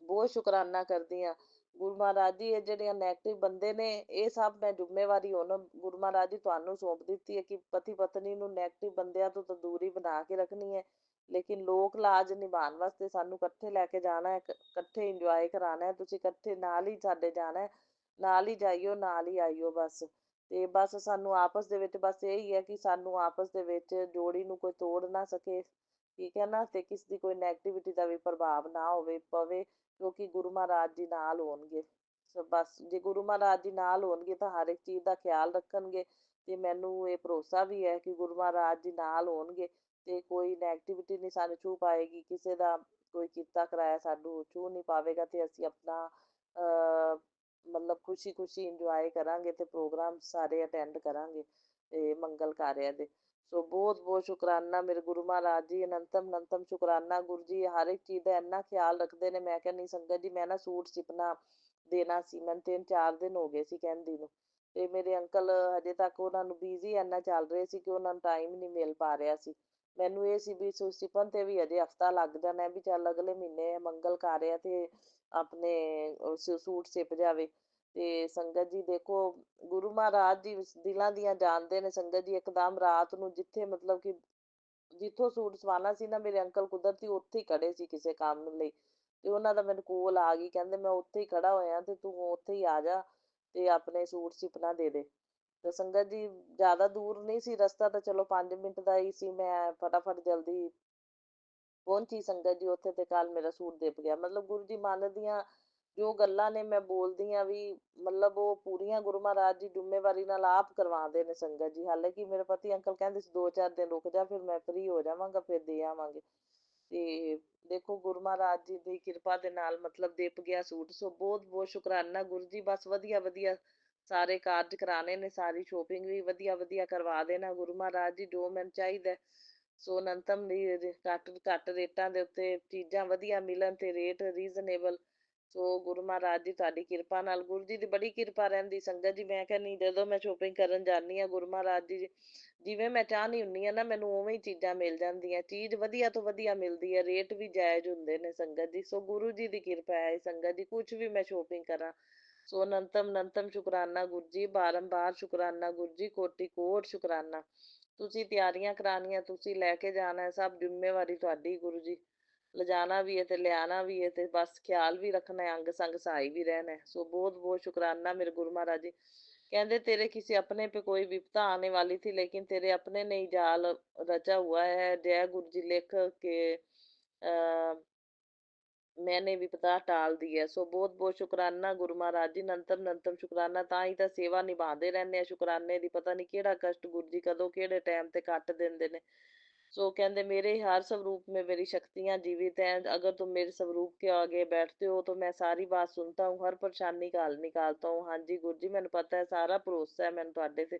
ਬਹੁਤ ਸ਼ੁਕਰਾਨਾ ਕਰਦੀ ਹਾਂ। ਗੁਰੂ ਮਹਾਰਾਜ ਜੀ, ਇਹ ਜਿਹੜੀਆਂ ਨੈਗੇਟਿਵ ਬੰਦੇ ਨੇ, ਇਹ ਸਭ ਮੈਂ ਜ਼ਿੰਮੇਵਾਰੀ ਹੁਣ ਗੁਰੂ ਮਹਾਰਾਜ ਜੀ ਤੁਹਾਨੂੰ ਸੌਂਪ ਦਿੱਤੀ ਹੈ, ਕਿ ਪਤੀ ਪਤਨੀ ਨੂੰ ਨੈਗੇਟਿਵ ਬੰਦਿਆਂ ਤੋਂ ਤਾਂ ਦੂਰੀ ਬਣਾ ਕੇ ਰੱਖਣੀ ਹੈ, ਲੇਕਿਨ ਲੋਕ ਲਾਜ ਨਿਭਾਉਣ ਵਾਸਤੇ ਸਾਨੂੰ ਇਕੱਠੇ ਲੈ ਕੇ ਜਾਣਾ ਹੈ, ਇਕੱਠੇ ਇੰਜੋਏ ਕਰਾਉਣਾ ਹੈ। ਤੁਸੀਂ ਇਕੱਠੇ ਨਾਲ ਹੀ ਸਾਡੇ ਜਾਣਾ ਹੈ, ਨਾਲ ਹੀ ਜਾਈਓ ਨਾਲ ਹੀ ਆਈਓ ਬਸ। ਤੇ ਬਸ ਸਾਨੂੰ ਆਪਸ ਦੇ ਵਿੱਚ ਬਸ ਇਹੀ ਹੈ ਕਿ ਸਾਨੂੰ ਆਪਸ ਦੇ ਵਿੱਚ ਜੋੜੀ ਨੂੰ ਕੋਈ ਤੋੜ ਨਾ ਸਕੇ, ਠੀਕ ਹੈ ਨਾ, ਤੇ ਕਿਸੇ ਦੀ ਕੋਈ ਨੈਗੇਟਿਵਿਟੀ ਦਾ ਵੀ ਪ੍ਰਭਾਵ ਨਾ ਹੋਵੇ ਪਵੇ, ਕਿਉਂਕਿ ਗੁਰੂ ਮਹਾਰਾਜ ਜੀ ਨਾਲ ਹੋਣਗੇ। ਸੋ ਬਸ ਜੇ ਗੁਰੂ ਮਹਾਰਾਜ ਜੀ ਨਾਲ ਹੋਣਗੇ ਤਾਂ ਹਰ ਇੱਕ ਚੀਜ਼ ਦਾ ਖਿਆਲ ਰੱਖਣਗੇ। ਤੇ ਮੈਨੂੰ ਇਹ ਭਰੋਸਾ ਵੀ ਹੈ ਕਿ ਗੁਰੂ ਮਹਾਰਾਜ ਜੀ ਨਾਲ ਹੋਣਗੇ ਤੇ ਕੋਈ ਨੈਗੇਟਿਵਿਟੀ ਨਹੀਂ ਸਾਨੂੰ ਛੂਹ ਪਾਏਗੀ, ਕਿਸੇ ਦਾ ਕੋਈ ਕੀਤਾ ਕਰਾਇਆ ਸਾਨੂੰ ਛੂਹ ਨਹੀਂ ਪਾਵੇਗਾ, ਤੇ ਅਸੀਂ ਆਪਣਾ ਮਤਲਬ ਖੁਸ਼ੀ ਖੁਸ਼ੀ ਇੰਜੋਏ ਕਰਾਂਗੇ ਤੇ ਪ੍ਰੋਗਰਾਮ ਸਾਰੇ ਅਟੈਂਡ ਕਰਾਂਗੇ ਤੇ ਮੰਗਲ ਕਾਰਿਆਂ ਦੇ। ਸੋ ਬਹੁਤ ਬਹੁਤ ਸ਼ੁਕਰਾਨਾ ਮੇਰੇ ਗੁਰੂ ਮਹਾਰਾਜ ਜੀ, ਅਨੰਤਮ ਅਨੰਤਮ ਸ਼ੁਕਰਾਨਾ ਗੁਰੂ ਜੀ, ਹਰ ਇੱਕ ਚੀਜ਼ ਦਾ ਇੰਨਾ ਖਿਆਲ ਰੱਖਦੇ ਨੇ। ਮੈਂ ਕਹਿੰਦੀ ਸੰਗਤ ਜੀ, ਮੈਂ ਨਾ ਸੂਟ ਸਿਪਣਾ ਦੇਣਾ ਸੀ, ਮੈਨੂੰ 3-4 ਦਿਨ ਹੋ ਗਏ ਸੀ ਕਹਿੰਦੀ ਨੂੰ, ਤੇ ਮੇਰੇ ਅੰਕਲ ਹਜੇ ਤੱਕ ਉਹਨਾਂ ਨੂੰ ਬਿਜ਼ੀ ਇੰਨਾ ਚੱਲ ਰਹੇ ਸੀ ਕਿ ਉਹਨਾਂ ਨੂੰ ਟਾਈਮ ਨਹੀਂ ਮਿਲ ਪਾ ਰਿਹਾ ਸੀ। ਮੈਨੂੰ ਇਹ ਸੀ ਵੀ ਸਿਪਨ ਤੇ ਵੀ ਅਜੇ ਹਫਤਾ ਲੱਗ ਜਾਣਾ, ਵੀ ਚੱਲ ਅਗਲੇ ਮਹੀਨੇ ਮੰਗਲ ਕਾਰਿਆ ਤੇ ਆਪਣੇ ਸੂਟ ਸਿਪ ਜਾਵੇ। ਤੇ ਸੰਗਤ ਜੀ ਦੇਖੋ, ਗੁਰੂ ਮਹਾਰਾਜ ਜੀ ਦਿਲਾਂ ਦੀਆਂ ਜਾਣਦੇ ਨੇ ਸੰਗਤ ਜੀ। ਇੱਕਦਮ ਰਾਤ ਨੂੰ ਜਿੱਥੇ ਮਤਲਬ ਕਿ ਜਿੱਥੋਂ ਸੂਟ ਸਵਾਣਾ ਸੀ ਨਾ, ਮੇਰੇ ਅੰਕਲ ਕੁਦਰਤੀ ਉੱਥੇ ਹੀ ਖੜੇ ਸੀ ਕਿਸੇ ਕੰਮ ਲਈ, ਤੇ ਉਹਨਾਂ ਦਾ ਮੈਨੂੰ ਕੋਲ ਆ ਗਈ, ਕਹਿੰਦੇ ਮੈਂ ਉੱਥੇ ਹੀ ਖੜਾ ਹੋਇਆ ਤੇ ਤੂੰ ਉੱਥੇ ਹੀ ਆ ਜਾ ਤੇ ਆਪਣੇ ਸੂਟ ਸਿਪਣਾ ਦੇ ਦੇ। ਤੇ ਸੰਗਤ ਜੀ ਜ਼ਿਆਦਾ ਦੂਰ ਨਹੀਂ ਸੀ ਰਸਤਾ, ਤਾਂ ਚਲੋ 5 ਮਿੰਟ ਦਾ ਹੀ ਸੀ, ਮੈਂ ਫਟਾਫਟ ਜਲਦੀ ਪਹੁੰਚੀ ਸੰਗਤ ਜੀ ਉੱਥੇ, ਤੇ ਕੱਲ ਮੇਰਾ ਸੂਟ ਦਿਪ ਗਿਆ। ਮਤਲਬ ਗੁਰੂ ਜੀ ਮੰਨਦੀਆਂ ਜੋ ਗੱਲਾਂ ਨੇ ਮੈਂ ਬੋਲਦੀ ਹਾਂ ਵੀ, ਮਤਲਬ ਉਹ ਪੂਰੀਆਂ ਗੁਰੂ ਮਹਾਰਾਜ ਜੀ ਜ਼ਿੰਮੇਵਾਰੀ ਨਾਲ ਆਪ ਕਰਵਾਉਂਦੇ ਨੇ ਸੰਗਤ ਜੀ। ਹਾਲੇ ਕਿ ਮੇਰੇ ਪਤੀ ਅੰਕਲ ਕਹਿੰਦੇ ਸੀ 2-4 ਦਿਨ ਰੁਕ ਜਾ, ਫਿਰ ਮੈਂ ਫਰੀ ਹੋ ਜਾਵਾਂਗਾ, ਫਿਰ ਦੇ ਆਵਾਂਗੇ। ਤੇ ਦੇਖੋ ਗੁਰੂ ਮਹਾਰਾਜ ਜੀ ਦੀ ਕਿਰਪਾ ਦੇ ਨਾਲ ਮਤਲਬ ਦਿਪ ਗਿਆ ਸੂਟ। ਸੋ ਬਹੁਤ ਬਹੁਤ ਸ਼ੁਕਰਾਨਾ ਗੁਰੂ ਜੀ, ਬਸ ਵਧੀਆ ਵਧੀਆ ਸਾਰੇ ਕਾਰਜ ਕਰਾਣੇ ਨੇ, ਸਾਰੀ ਸ਼ੋਪਿੰਗ ਵੀ ਵਧੀਆ ਵਧੀਆ ਕਰਵਾ ਦੇਣਾ ਗੁਰੂ ਮਹਾਰਾਜ ਜੀ, ਜੋ ਮੈਨੂੰ ਚਾਹੀਦਾ। ਸੋ ਅਨੰਤਮ ਘੱਟ ਘੱਟ ਰੇਟਾਂ ਦੇ ਉੱਤੇ ਚੀਜ਼ਾਂ ਵਧੀਆ ਮਿਲਣ ਤੇ ਰੇਟ ਰੀਜ਼ਨੇਬਲ। ਸੋ ਗੁਰੂ ਮਹਾਰਾਜ ਜੀ ਤੁਹਾਡੀ ਕਿਰਪਾ ਨਾਲ, ਗੁਰੂ ਜੀ ਦੀ ਬੜੀ ਕਿਰਪਾ ਰਹਿੰਦੀ ਸੰਗਤ ਜੀ। ਮੈਂ ਕਹਿੰਦੀ ਜਦੋਂ ਮੈਂ ਸ਼ੋਪਿੰਗ ਕਰਨ ਜਾਂਦੀ ਹਾਂ, ਗੁਰੂ ਮਹਾਰਾਜ ਜੀ ਜਿਵੇਂ ਮੈਂ ਚਾਹੁੰਦੀ ਹੁੰਦੀ ਹਾਂ ਨਾ, ਮੈਨੂੰ ਉਵੇਂ ਹੀ ਚੀਜ਼ਾਂ ਮਿਲ ਜਾਂਦੀਆਂ, ਚੀਜ਼ ਵਧੀਆ ਤੋਂ ਵਧੀਆ ਮਿਲਦੀ ਹੈ, ਰੇਟ ਵੀ ਜਾਇਜ਼ ਹੁੰਦੇ ਨੇ ਸੰਗਤ ਜੀ। ਸੋ ਗੁਰੂ ਜੀ ਦੀ ਕਿਰਪਾ ਹੈ ਸੰਗਤ ਜੀ, ਕੁਛ ਵੀ ਮੈਂ ਸ਼ੋਪਿੰਗ ਕਰਾਂ। ਸੋ ਅਨੰਤਮ ਅਨੰਤਮ ਸ਼ੁਕਰਾਨਾ ਗੁਰੂ ਜੀ, ਬਾਰੰਬਾਰ ਸ਼ੁਕਰਾਨਾ ਗੁਰੂ ਜੀ, ਕੋਟि ਕੋਟ ਸ਼ੁਕਰਾਨਾ। ਤੁਸੀਂ ਤਿਆਰੀਆਂ ਕਰਾਉਣੀਆਂ, ਤੁਸੀਂ ਲੈ ਕੇ ਜਾਣਾ, ਸਭ ਜ਼ਿੰਮੇਵਾਰੀ ਤੁਹਾਡੀ ਗੁਰੂ ਜੀ। ਲਿਜਾਣਾ ਵੀ ਹੈ ਤੇ ਲਿਆਉਣਾ ਵੀ ਹੈ, ਤੇ ਬਸ ਖਿਆਲ ਵੀ ਰੱਖਣਾ ਹੈ, ਅੰਗ ਸੰਗ ਸਹਾਈ ਵੀ ਰਹਿਣਾ। ਸੋ ਬਹੁਤ ਬਹੁਤ ਸ਼ੁਕਰਾਨਾ ਮੇਰੇ ਗੁਰੂ ਮਹਾਰਾਜ ਜੀ। कहते तेरे किसी अपने पे कोई विपता आने वाली थी, लेकिन तेरे अपने ने ही जाल रचा हुआ है। जय गुरु जी लिख के मैंने विपता टाल दी है। सो बहुत बहुत शुकराना गुरु महाराज जी, नंतम नंतम शुकराना। ਤਾਂ ਹੀ ਤਾਂ ਸੇਵਾ ਨਿਭਾਉਂਦੇ ਰਹਿੰਦੇ ਆ ਸ਼ੁਕਰਾਨੇ ਦੀ, ਪਤਾ ਨਹੀਂ ਕਿਹੜਾ ਕਸ਼ਟ ਗੁਰੂ ਜੀ ਕਦੋਂ ਕਿਹੜੇ ਟਾਈਮ ਤੇ ਕੱਟ ਦਿੰਦੇ ਨੇ। सो कहते मेरे हर स्वरूप में मेरी शक्तियाँ जीवित हैं, अगर तुम मेरे स्वरूप के आगे बैठते हो तो मैं सारी बात सुनता हूँ, हर परेशानी का हल निकालता हूँ। हाँ जी गुरु जी, मैंने पता है, सारा भरोसा है मैंने तुहाडे ते।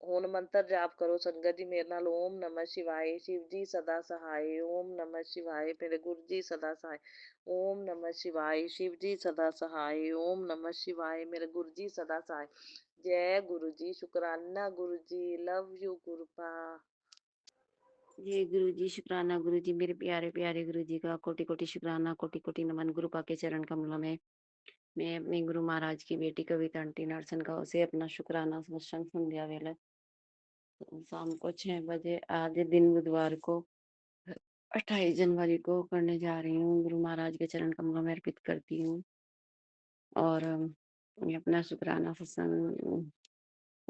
ਹੁਣ ਮੰਤਰ ਜਾਪ ਕਰੋ ਸੰਗਤ ਜੀ ਮੇਰੇ ਨਾਲ। ਓਮ ਨਮः शिवाय शिव जी सदा सहाय। ओम नमः शिवाय मेरे गुरु जी सदा सहाय। ओम नमः शिवाय शिव जी सदा सहाय। ओम नमः शिवाय मेरे गुरु जी सदा सहाय। जय गुरु जी। शुक्राना गुरु जी। Love you गुरुपा। जय गुरु जी, शुक्राना गुरु जी, मेरे प्यारे प्यारे गुरु जी का कोटि कोटि शुक्राना, कोटि कोटि नमन। गुरुपा के चरण कमलों में मैं अपनी गुरु महाराज की बेटी कविता आंटी नरसन का उसे अपना शुक्राना सत्संग संध्या वेला शाम को 6 बजे आज दिन बुधवार को 28 जनवरी को करने जा रही हूँ। गुरु महाराज के चरण कमलों में अर्पित करती हूँ और मैं अपना शुक्राना सत्संग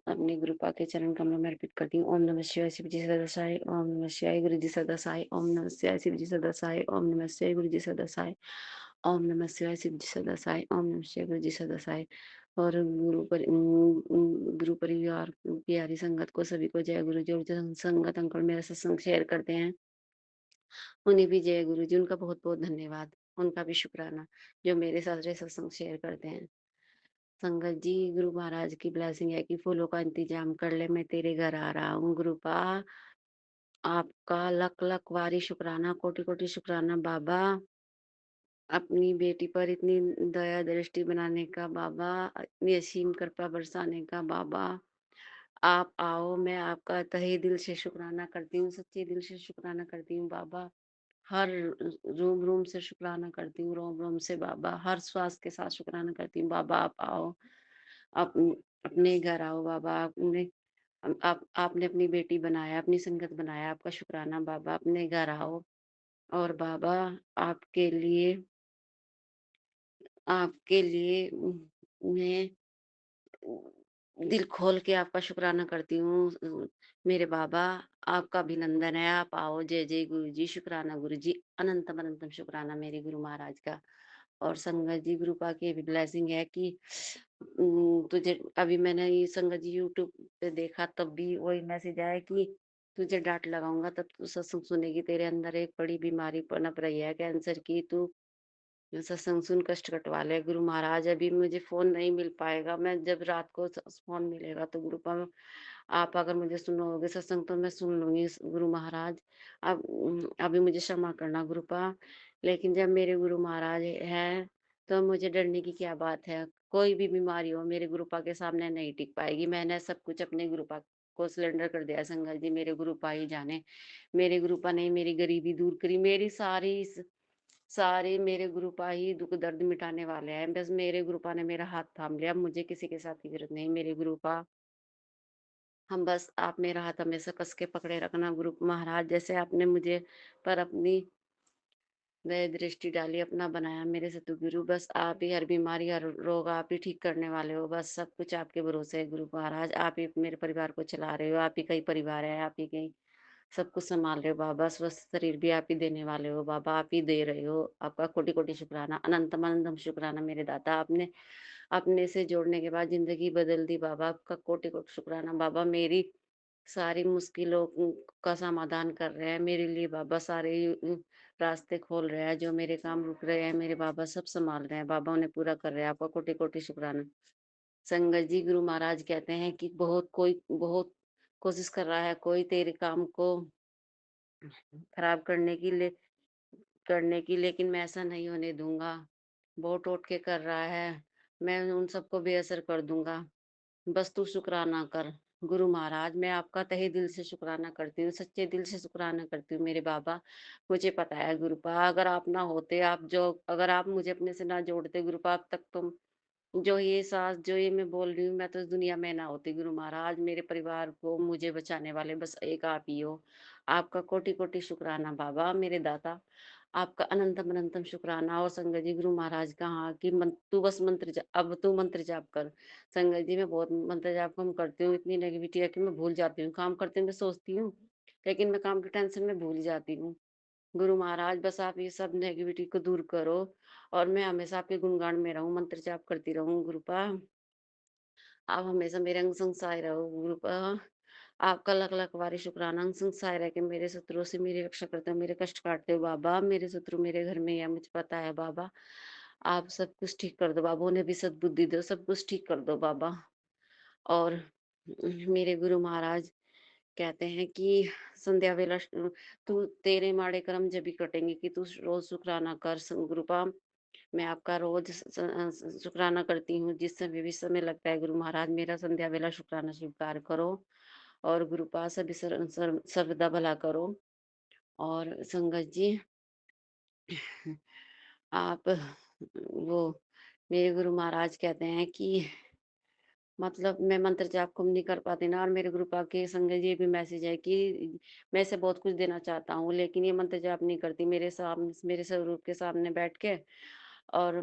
अपने गुरुपा के चरण कमलों में अर्पित करती हूँ। ओम नमः शिवाय शिव जी सदा सहाय। ओम नमः शिवाय गुरु जी सदा सहाय। ओम नमः शिवाय शिव जी सदा सहाय। ओम नमः शिवाय गुरु जी सदा सहाय। ओम नमः शिवाय शिव जी सदा सहाय। ओम नमः शिवाय गुरु जी सदा सहाय। और गुरु परिवार प्यारी संगत को सभी को जय गुरु जी। और जो संगत अंकल मेरा सत्संग शेयर करते हैं उन्हें भी जय गुरु जी। उनका बहुत बहुत धन्यवाद, उनका भी शुक्राना जो मेरे साथ सत्संग शेयर करते हैं। संगत जी, गुरु महाराज की ब्लेसिंग है कि फूलों का इंतजाम कर ले, मैं तेरे घर आ रहा हूँ। गुरुपा आपका लख लख वारी शुक्राना, कोटि कोटि शुक्राना बाबा। अपनी बेटी पर इतनी दया दृष्टि बनाने का बाबा, इतनी असीम कृपा बरसाने का बाबा। आप आओ, मैं आपका तहे दिल से शुक्राना करती हूँ, सच्चे दिल से शुक्राना करती हूँ बाबा। हर रोम रोम से शुक्राना करती हूँ, रोम रोम से बाबा। हर श्वास के साथ शुक्राना करती हूँ बाबा। आप आओ, आप अपने घर आओ बाबा। आपने अपनी बेटी बनाया, अपनी संगत बनाया, आपका शुक्राना बाबा। अपने घर आओ और बाबा आपके लिए आपके लिए मैं दिल खोल के आपका शुक्राना करती हूँ। मेरे बाबा आपका अभिनंदन है, आप आओ। जय जय गुरु जी, शुक्राना गुरु जी, अनंतम अनंतम शुक्राना मेरे गुरु महाराज का। और संगत जी, गुरुपा की भी ब्लेसिंग है कि तुझे अभी मैंने ये संगत जी यूट्यूब पे देखा, तब भी वही मैसेज आया कि तुझे डांट लगाऊंगा तब तू सत्संग सुनेगी। तेरे अंदर एक बड़ी बीमारी पनप रही है, कैंसर की। तू सत्संग सुन कष्ट कटवा ले। गुरु महाराज अभी मुझे फोन नहीं मिल पाएगा, मैं जब रात को फोन मिलेगा तो गुरुपा में आप अगर मुझे सुनोगे सत्संग तो मैं सुन लूंगी। गुरु महाराज अब अभी मुझे क्षमा करना गुरुपा, लेकिन जब मेरे गुरु महाराज हैं तो मुझे डरने की क्या बात है। कोई भी बीमारी हो मेरे गुरुपा के सामने नहीं टिक पाएगी। मैंने सब कुछ अपने गुरुपा को सिलेंडर कर दिया। संगत जी, मेरे गुरुपा ही जाने। मेरे गुरुपा ने मेरी गरीबी दूर करी, मेरी सारे मेरे गुरुपा ही दुख दर्द मिटाने वाले हैं। बस मेरे गुरुपा ने मेरा हाथ थाम लिया, मुझे किसी के साथ की जरूरत नहीं। मेरे गुरुपा, हम बस आप मेरा हाथ हमेशा कस के पकड़े रखना गुरु महाराज। जैसे आपने मुझे पर अपनी दया दृष्टि डाली, अपना बनाया मेरे सतगुरु। बस आप ही हर बीमारी हर रोग आप ही ठीक करने वाले हो। बस सब कुछ आपके भरोसे है गुरु महाराज। आप ही मेरे परिवार को चला रहे हो, आप ही का ही परिवार है, आप ही के सब कुछ संभाल रहे हो बाबा। स्वस्थ शरीर भी आप ही देने वाले हो बाबा, आप ही दे रहे हो। आपका कोटि कोटि शुक्राना, अनंतम अनंतम शुक्राना मेरे दाता। आपने अपने से जोड़ने के बाद जिंदगी बदल दी बाबा, आपका कोटि कोटि शुक्राना बाबा। मेरी सारी मुश्किलों का समाधान कर रहे हैं मेरे लिए बाबा। सारे रास्ते खोल रहे हैं, जो मेरे काम रुक रहे हैं मेरे बाबा सब संभाल रहे हैं बाबा, उन्हें पूरा कर रहे हैं। आपका कोटि कोटि शुक्राना। संगत जी, गुरु महाराज कहते हैं कि कोई बहुत कोशिश कर रहा है, कोई तेरे काम को खराब करने की, लेकिन मैं ऐसा नहीं होने दूंगा। बहुत टोट के कर रहा है, मैं उन सबको बेअसर कर दूंगा। बस तू शुक्राना कर। गुरु महाराज, मैं आपका तहे दिल से शुक्राना करती हूँ, सच्चे दिल से शुक्राना करती हूँ मेरे बाबा। मुझे पता है गुरुपा, अगर आप ना होते, अगर आप मुझे अपने से ना जोड़ते गुरुपा, अब तक तुम जो ये मैं बोल रही हूँ, मैं तो इस दुनिया में ना होती गुरु महाराज। मेरे परिवार को मुझे बचाने वाले बस एक आप ही हो। आपका कोटि कोटि शुक्राना बाबा मेरे दाता। आपका अनंतम अनंतम शुक्राना। और संगत जी, गुरु महाराज कहा कि तू बस अब तू मंत्र जाप कर। संगत जी, मैं बहुत मंत्र जाप कम करती हूँ। इतनी नेगेटिविटी है कि मैं भूल जाती हूँ। काम करते हुए सोचती हूँ, लेकिन मैं काम की टेंशन में भूल जाती हूँ। गुरु महाराज, बस आप ये सब नेगेटिविटी को दूर करो और मैं हमेशा आपके गुणगान में रहूं, मंत्र जाप करती रहूं गुरुपा। आप हमेशा मेरे अंग संग सहाय रहो गुरुपा। आपका लख लख वारी शुक्राना। अंग संग सहाय रह के मेरे शत्रुओं से मेरी रक्षा करते हो, मेरे कष्ट काटते हो बाबा। मेरे शत्रु मेरे घर में ही है, मुझे पता है बाबा। आप सब कुछ ठीक कर दो बाबा, उन्हें भी सद्बुद्धि दो, सब कुछ ठीक कर दो बाबा। और मेरे गुरु महाराज कहते हैं कि संध्या वेला तू तेरे माड़े कर्म जब भी कटेंगे कि तू रोज शुक्राना कर गुरुपा। मैं आपका रोज शुक्राना करती हूँ, जिस समय भी समय लगता है गुरु महाराज मेरा संध्या वेला शुक्राना स्वीकार करो। और गुरुपा सभी सर्वदा भला करो। और संगत जी आप वो मेरे गुरु महाराज कहते हैं कि मतलब मैं मंत्र जाप कम नहीं कर पाती ना। और मेरे गुरुपा के संगत जी ये भी मैसेज है कि मैं इसे बहुत कुछ देना चाहता हूँ, लेकिन ये मंत्र जाप नहीं करती मेरे सामने, मेरे स्वरूप के सामने बैठ के। और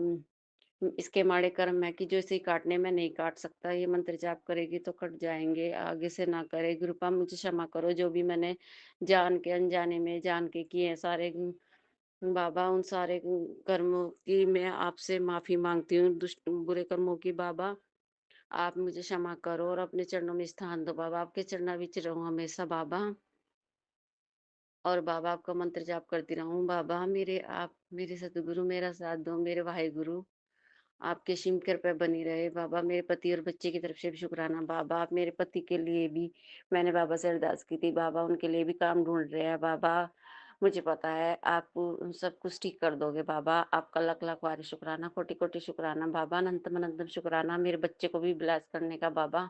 इसके माड़े कर्म है कि जो इसे काटने में नहीं काट सकता, ये मंत्र जाप करेगी तो कट जाएंगे, आगे से ना करे। गुरुपा मुझे क्षमा करो, जो भी मैंने जान के अनजाने में जान के किए हैं सारे बाबा, उन सारे कर्मों की मैं आपसे माफी मांगती हूँ, दुष्ट बुरे कर्मों की बाबा। आप मुझे क्षमा करो और अपने चरणों में स्थान दो बाबा, आपके चरणाविच रहूं हमेशा बाबा। और बाबा आपका मंत्र जाप करती रहूं बाबा। मेरे आप मेरे सतगुरु मेरा साथ दो, मेरे वाहे गुरु आपके शिम कृपा बनी रहे बाबा। मेरे पति और बच्चे की तरफ से भी शुक्राना बाबा। आप मेरे पति के लिए भी मैंने बाबा से अरदास की थी बाबा, उनके लिए भी काम ढूंढ रहे हैं बाबा। मुझे पता है आप सब कुछ ठीक कर दोगे बाबा। आपका लख लख बार शुक्राना, कोटि कोटि शुक्राना बाबा, अनंतम अनंतम शुक्राना। मेरे बच्चे को भी ब्लेस करने का बाबा,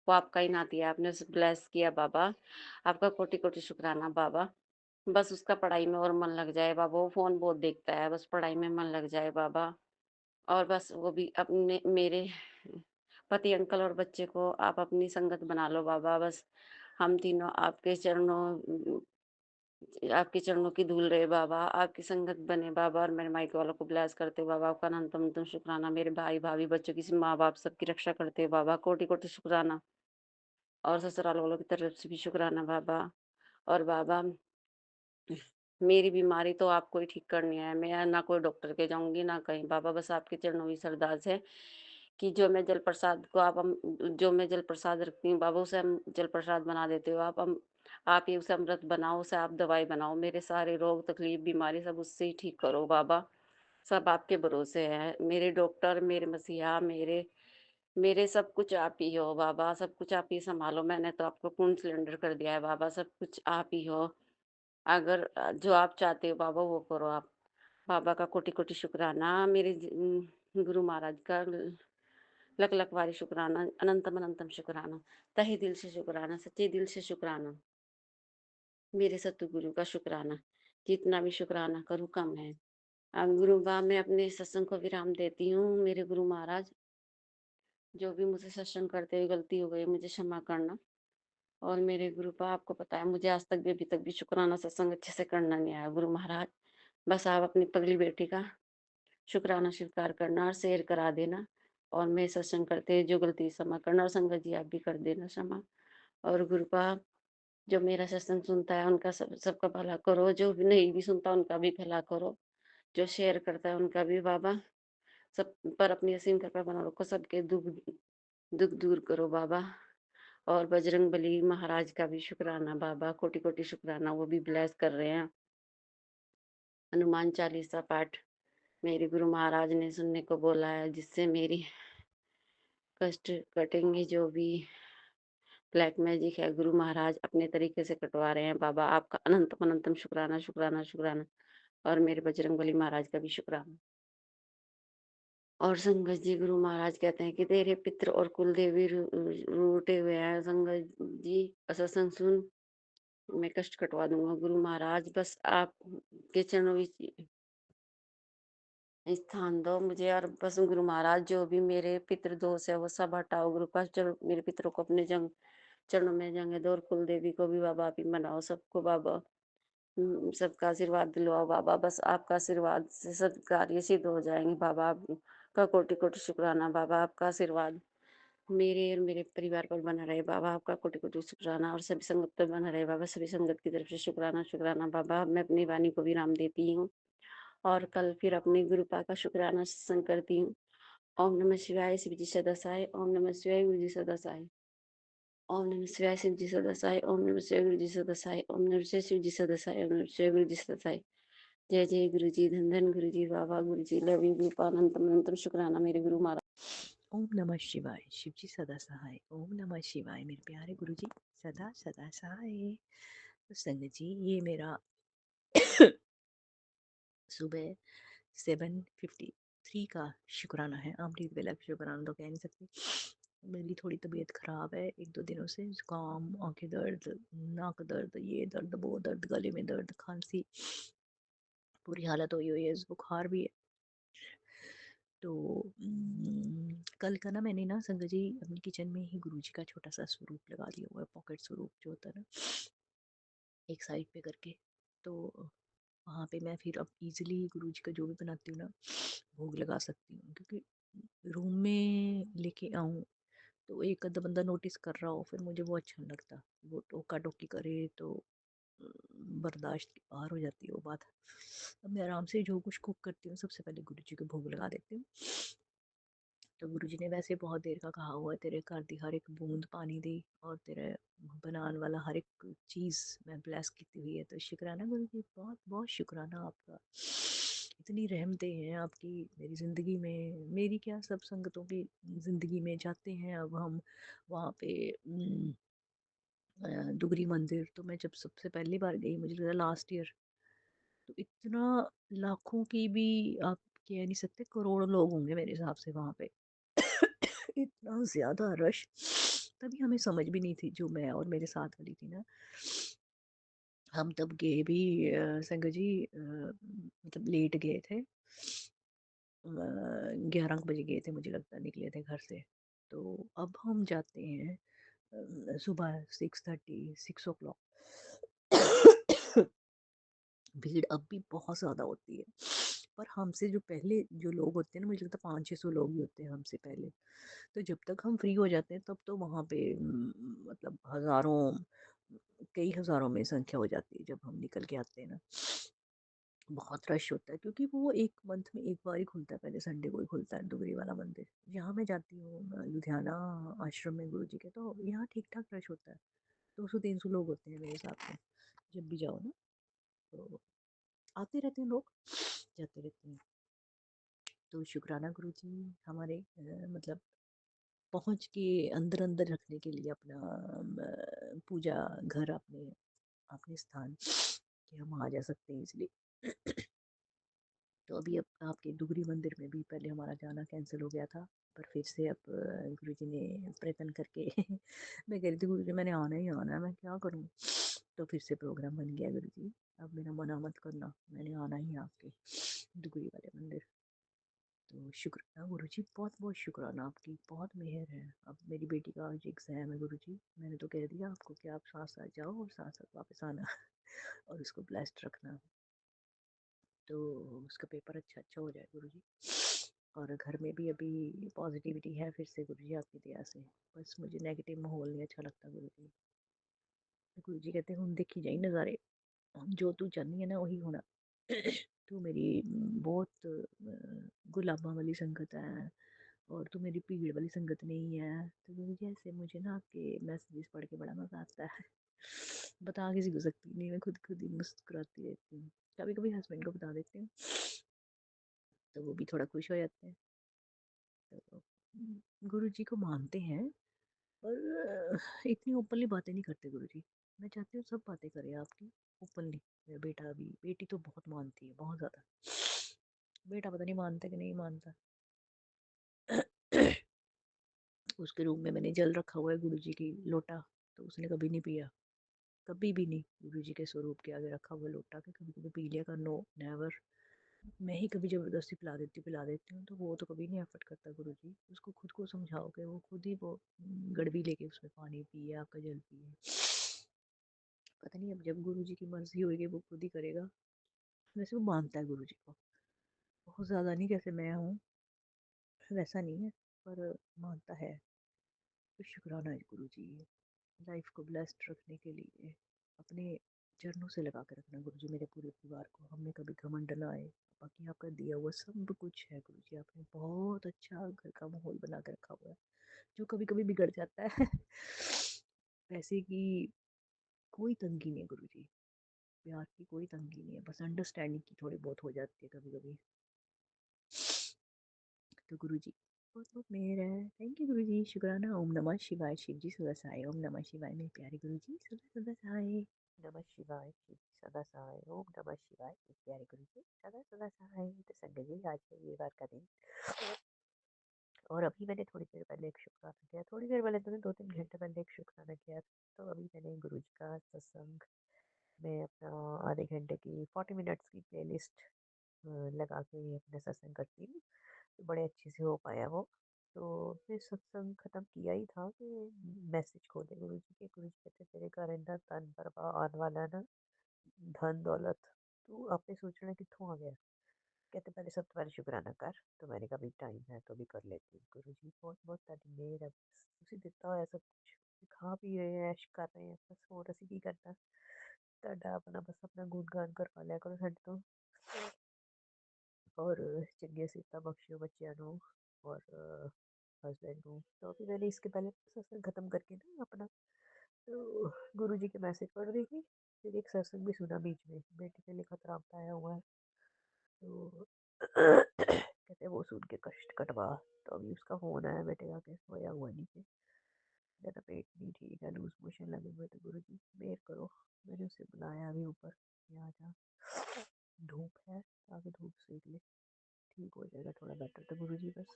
वो आपका ही नाती है, आपने उसे ब्लेस किया बाबा। आपका कोटि कोटि शुक्राना बाबा। बस उसका पढ़ाई में और मन लग जाए बाबा, वो फोन बहुत देखता है, बस पढ़ाई में मन लग जाए बाबा। और बस वो भी अपने मेरे पति अंकल और बच्चे को आप अपनी संगत बना लो बाबा। बस हम तीनों आपके चरणों की धूल रहे बाबा, आपकी संगत बने बाबा। और मेरे माइके वालों को ब्लेस करते हो बाबा, आपका अनंतम अनंतम शुक्राना। मेरे भाई भाभी बच्चों की माँ बाप सबकी रक्षा करते हो बाबा, कोटि कोटि शुक्राना। और ससुराल वालों की तरफ से भी शुक्राना बाबा। और बाबा मेरी बीमारी तो आपको ही ठीक करनी है, मैं ना कोई डॉक्टर के जाऊँगी ना कहीं बाबा, बस आपके चरणों में सरदास है कि जो मैं जल प्रसाद को जो मैं जल प्रसाद रखती हूँ बाबा, उसे हम जल प्रसाद बना देते हो आप ही उसे अमृत बनाओ, उसे आप दवाई बनाओ। मेरे सारे रोग तकलीफ बीमारी सब उससे ही ठीक करो बाबा। सब आपके भरोसे है, मेरे डॉक्टर, मेरे मसीहा, मेरे मेरे सब कुछ आप ही हो बाबा, सब कुछ आप ही संभालो। मैंने तो आपको पूर्ण सिलेंडर कर दिया है बाबा, सब कुछ आप ही हो। अगर जो आप चाहते हो बाबा वो करो आप। बाबा का कोटि-कोटि शुक्राना, मेरे गुरु महाराज का लख-लख बारी शुक्राना, अनंतम अनंतम शुक्राना, तहे दिल से शुक्राना, सच्चे दिल से शुक्राना। मेरे सतगुरु का शुक्राना, जितना भी शुक्राना करूँ कम है। गुरु बा मैं अपने सत्संग को विराम देती हूँ। मेरे गुरु महाराज, जो भी मुझसे सत्संग करते हुए गलती हो गई मुझे क्षमा करना। और मेरे गुरुपा आपको पता है मुझे आज तक भी अभी तक भी शुक्राना सत्संग अच्छे से करना नहीं आया गुरु महाराज। बस आप अपनी पगली बेटी का शुक्राना स्वीकार करना और शेयर करा देना। और मैं सत्संग करते हुए जो गलती क्षमा करना, और संगत जी आप भी कर देना क्षमा। और गुरुपा जो मेरा सत्संग सुनता है उनका सबका भला करो, जो भी नहीं भी सुनता उनका भी भला करो, जो शेयर करता है उनका भी बाबा सब पर अपनी असीम कृपा बना रखो, सबके दुख दुख दूर करो बाबा। और बजरंग बली महाराज का भी शुक्राना बाबा, कोटि कोटि शुक्राना, वो भी ब्लेस कर रहे हैं। हनुमान चालीसा पाठ मेरे गुरु महाराज ने सुनने को बोला है, जिससे मेरी कष्ट कटेंगे। जो भी ब्लैक मैजिक है गुरु महाराज अपने तरीके से कटवा रहे हैं बाबा, आपका अनंतम अनंतम शुक्राना शुक्राना शुक्राना। और मेरे बजरंग बली महाराज का भी शुक्राना। और संगत जी गुरु महाराज कहते हैं कि तेरे पितृ और कुल देवी रूठे हुए हैं। संगत जी सत्संग सुन, मैं कष्ट कटवा दूंगा गुरु महाराज, बस आप के चरणों में स्थान दो मुझे। और बस गुरु महाराज जो भी मेरे पितृ दोष है वो सब हटाओ गुरु पास, जब मेरे पितरों को अपने चरणों में जंगे दो। और कुल देवी को भी बाबा आप ही मनाओ, सबको बाबा सबका आशीर्वाद दिलवाओ बाबा। बस आपका आशीर्वाद से सब कार्य सिद्ध हो जाएंगे बाबा। आपका कोटि कोटि शुक्राना बाबा, आपका आशीर्वाद मेरे और मेरे परिवार पर बना रहे बाबा, आपका कोटि कोटि शुक्राना। और सभी संगत पर बना रहे बाबा, सभी संगत की तरफ से शुक्राना शुक्राना बाबा। मैं अपनी वाणी को विराम देती हूँ और कल फिर अपने गुरुपा का शुक्राना सत्संग करती हूँ। ओम नमः शिवाय, शिव जी सदा सहाय। ओम नमः शिवाय, गुरु जी सदा सहाय। ओम नमः शिवाय, शिव जी सदा सहाय। ओम नमः शिवाय, गुरु जी सदा सहाय। ओम नमः शिवाय, शिव जी सदा सहाय। ओम नमः शिवाय, गुरु जी सदा सहाय। जय जय गुरु जी, धन धन गुरु जी, बाबा गुरु जी, लव यू, अनंतम अनंतम शुक्राना मेरे गुरु महाराज। ओम नमः शिवाय। शिव जी सदा सहाय। ओम नमः शिवाय मेरे प्यारे गुरु जी, सदा सदा सहाय। तो संगत जी, ये मेरा सुबह 7:53 का शुक्राना है। अमृत वेला का शुक्राना तो कह नहीं सकती। मेरी थोड़ी तबीयत खराब है 1-2 दिनों से। जुकाम, आंखें दर्द, नाक दर्द, ये दर्द, वो दर्द, गले में दर्द, खांसी, पूरी हालत हुई है। बुखार भी है। तो कल का ना मैंने ना संगत जी अपनी किचन में ही गुरु जी का छोटा सा स्वरूप लगा दिया हुआ है। पॉकेट स्वरूप जो होता है ना, एक साइड पे करके। तो वहाँ पे मैं फिर अब इजीली गुरु जी का जो भी बनाती हूँ ना, भोग लगा सकती हूँ। क्योंकि रूम में लेके आऊँ तो एक आधा बंदा नोटिस कर रहा हो, फिर मुझे वो अच्छा नहीं लगता। वो टोका टोकी करे तो बर्दाश्त के बाहर हो जाती है वो बात। अब मैं आराम से जो कुछ कुक करती हूँ सबसे पहले गुरु जी को भोग लगा देती हूँ। तो गुरु जी ने वैसे बहुत देर का कहा हुआ है, तेरे घर दी हर एक बूंद पानी दी और तेरे बनाने वाला हर एक चीज़ मैं ब्लेस की हुई है। तो शुक्राना गुरु जी, बहुत बहुत शुक्राना आपका। इतनी रहमतें हैं आपकी मेरी ज़िंदगी में, मेरी क्या सब संगतों की ज़िंदगी में। जाते हैं अब हम वहाँ पे दुगरी मंदिर। तो मैं जब सबसे पहली बार गई, मुझे लगा लास्ट ईयर, तो इतना लाखों की भी आप कह नहीं सकते, करोड़ों लोग होंगे मेरे हिसाब से वहाँ पे। इतना ज़्यादा रश, तभी हमें समझ भी नहीं थी, जो मैं और मेरे साथ वाली थी ना, हम तब गए भी संगत जी मतलब लेट गए थे। 11 बजे गए थे मुझे लगता है, निकले थे घर से। तो अब हम जाते हैं सुबह 6:30 6 o'clock। भीड़ अब भी बहुत ज़्यादा होती है, पर हमसे जो पहले जो लोग होते हैं ना, मुझे लगता है 500-600 लोग ही होते हैं हमसे पहले। तो जब तक हम फ्री हो जाते हैं तब तो वहाँ पे मतलब हज़ारों, कई हज़ारों में संख्या हो जाती है जब हम निकल के आते हैं ना। बहुत रश होता है क्योंकि वो एक मंथ में एक बार ही खुलता है, पहले संडे को ही खुलता है डुगरी वाला मंदिर। यहाँ मैं जाती हूँ लुधियाना आश्रम में गुरु जी के, तो यहाँ ठीक ठाक रश होता है। 200-300 लोग होते हैं मेरे हिसाब से जब भी जाओ ना। तो आते रहते हैं लोग, जाते रहते हैं। तो शुक्राना गुरु जी हमारे मतलब पहुँच के अंदर अंदर रखने के लिए अपना पूजा घर, अपने अपने स्थान कि हम आ जा सकते हैं इसलिए। तो अभी अब आपके डुगरी मंदिर में भी पहले हमारा जाना कैंसिल हो गया था, पर फिर से अब गुरु जी ने प्रयत्न करके मैं कह रही थी गुरु जी मैंने आना ही आना है, मैं क्या करूँ। तो फिर से प्रोग्राम बन गया गुरु जी, अब मेरा मना मत करना, मैंने आना ही है आपके डुगरी वाले मंदिर। तो शुक्राना गुरु जी, बहुत बहुत शुक्राना, आपकी बहुत मेहर है। अब मेरी बेटी का आज एग्ज़ाम है गुरु जी, मैंने तो कह दिया आपको कि आप साथ साथ जाओ और साथ साथ वापस आना और उसको ब्लेस्ड रखना, तो उसका पेपर अच्छा अच्छा हो जाए गुरु जी। और घर में भी अभी पॉजिटिविटी है फिर से गुरु जी आपकी दया से। बस मुझे नेगेटिव माहौल नहीं अच्छा लगता गुरु जी। गुरु जी कहते हैं हूँ देखी जाई नज़ारे, जो तू चाहनी है ना वही होना। तू मेरी बहुत गुलाबां वाली संगत है और तू मेरी भीड़ वाली संगत नहीं है। तो गुरु जी ऐसे मुझे ना आपके मैसेजेस पढ़ के बड़ा मज़ा आता है। बता किसी को सकती नहीं, मैं खुद खुद ही मुस्कुराती रहती हूँ। कभी कभी हस्बैंड को बता देती हूँ तो वो भी थोड़ा खुश हो जाते हैं। तो गुरु जी को मानते हैं पर इतनी ओपनली बातें नहीं करते गुरु जी। मैं चाहती हूँ सब बातें करें आपकी ओपनली। मेरा बेटा भी, बेटी तो बहुत मानती है, बहुत ज़्यादा। बेटा पता नहीं मानता कि नहीं मानता। उसके रूम में मैंने जल रखा हुआ है गुरु जी की लोटा, तो उसने कभी नहीं पिया, कभी भी नहीं। गुरु जी के स्वरूप के आगे रखा हुआ लोटा के कभी कभी पी लिया कर, नो नेवर। मैं ही कभी ज़बरदस्ती पिला देती हूँ, तो वो तो कभी नहीं एफर्ट करता गुरु जी। उसको खुद को समझाओ कि वो खुद ही वो गड़बी लेके उसमें पानी पिए, आपका जल पिए। पता नहीं, अब जब गुरु जी की मर्जी होगी वो खुद ही करेगा। वैसे वो मानता है गुरु जी को, बहुत ज़्यादा नहीं जैसे मैं हूँ, वैसा नहीं है, पर मानता है। तो शुक्राना है गुरु जी, लाइफ को ब्लेस्ड रखने के लिए अपने चरणों से लगा के रखना गुरु जी मेरे पूरे परिवार को। हमें कभी घमंड ना आए, बाकी आपका दिया हुआ सब कुछ है गुरु जी। आपने बहुत अच्छा घर का माहौल बना के रखा हुआ है, जो कभी कभी बिगड़ जाता है। पैसे की कोई तंगी नहीं है गुरु जी, प्यार की कोई तंगी नहीं है, बस अंडरस्टैंडिंग की थोड़ी बहुत हो जाती है कभी कभी। तो गुरु जी बहुत बहुत मेहर है। थैंक यू गुरु जी, शुक्राना। ओम नमः शिवाय, शिव जी सदा सहाय। ओम नमः शिवाय मेरे प्यारे गुरु जी, सदा सदा सहाय। नमः शिवाय, शिव जी सदा सहाय। ओम नमः शिवाय मेरे प्यारे गुरु जी, सदा सदा सहाय। तो संगत जी, आज है वीरवार का दिन और अभी मैंने थोड़ी देर पहले एक शुक्राना किया। थोड़ी देर पहले तो 2-3 घंटे पहले एक शुक्राना किया। तो अभी मैंने गुरु जी का सत्संग में अपना आधे घंटे की 40 मिनट्स की प्लेलिस्ट लगा के अपना सत्संग करती हूँ। तो बड़े अच्छे से हो पाया वो। तो फिर सत्संग खत्म किया ही था कि मैसेज खोले गुरु जी के। गुरु जी कहते तेरे घर इंदा धन प्रभा आने वाला ना, धन दौलत तू आपे सोचना कित्थों आ गया। कहते पहले सब तो पहले शुक्राना कर। तो मैंने कहा भी टाइम है तो भी कर लेती हूँ। गुरु जी बहुत बहुत ਤੁਹਾਡੀ ਮਿਹਰ है। ਤੁਸੀਂ ਦਿੱਤਾ ਹੋਇਆ सब कुछ खा पी रहे हैं, ऐश कर रहे हैं, बस ਹੋਰ ਅਸੀਂ ਕੀ ਕਰਨਾ। ਤੁਹਾਡਾ ਆਪਣਾ ਬਸ ਆਪਣਾ ਗੁਣਗਾਨ ਕਰਵਾ ਲਿਆ ਕਰੋ ਸਾਡੇ ਤੋਂ। और चंगी सीता बख्शियो बच्चियां ਨੂੰ और हस्बैंड को। तो अभी मैंने इसके पहले सत्संग खत्म करके ना अपना तो गुरु जी के मैसेज पढ़ रही थी। फिर एक सत्संग भी सुना बीच में, बेटी के लिए खतरा आया हुआ है। तो कहते वो सुन के कष्ट कटवा। तो अभी उसका फोन आया, बेटे का के सोया हुआ नीचे, ज़्यादा पेट नहीं ठीक है, लूज मोशन लगे हुए। तो गुरु जी मेहर करो। मैंने उसे बुलाया अभी ऊपर कि आ जा, धूप है, आगे धूप सेक ले, ठीक हो जाएगा थोड़ा बेटर। तो गुरु जी बस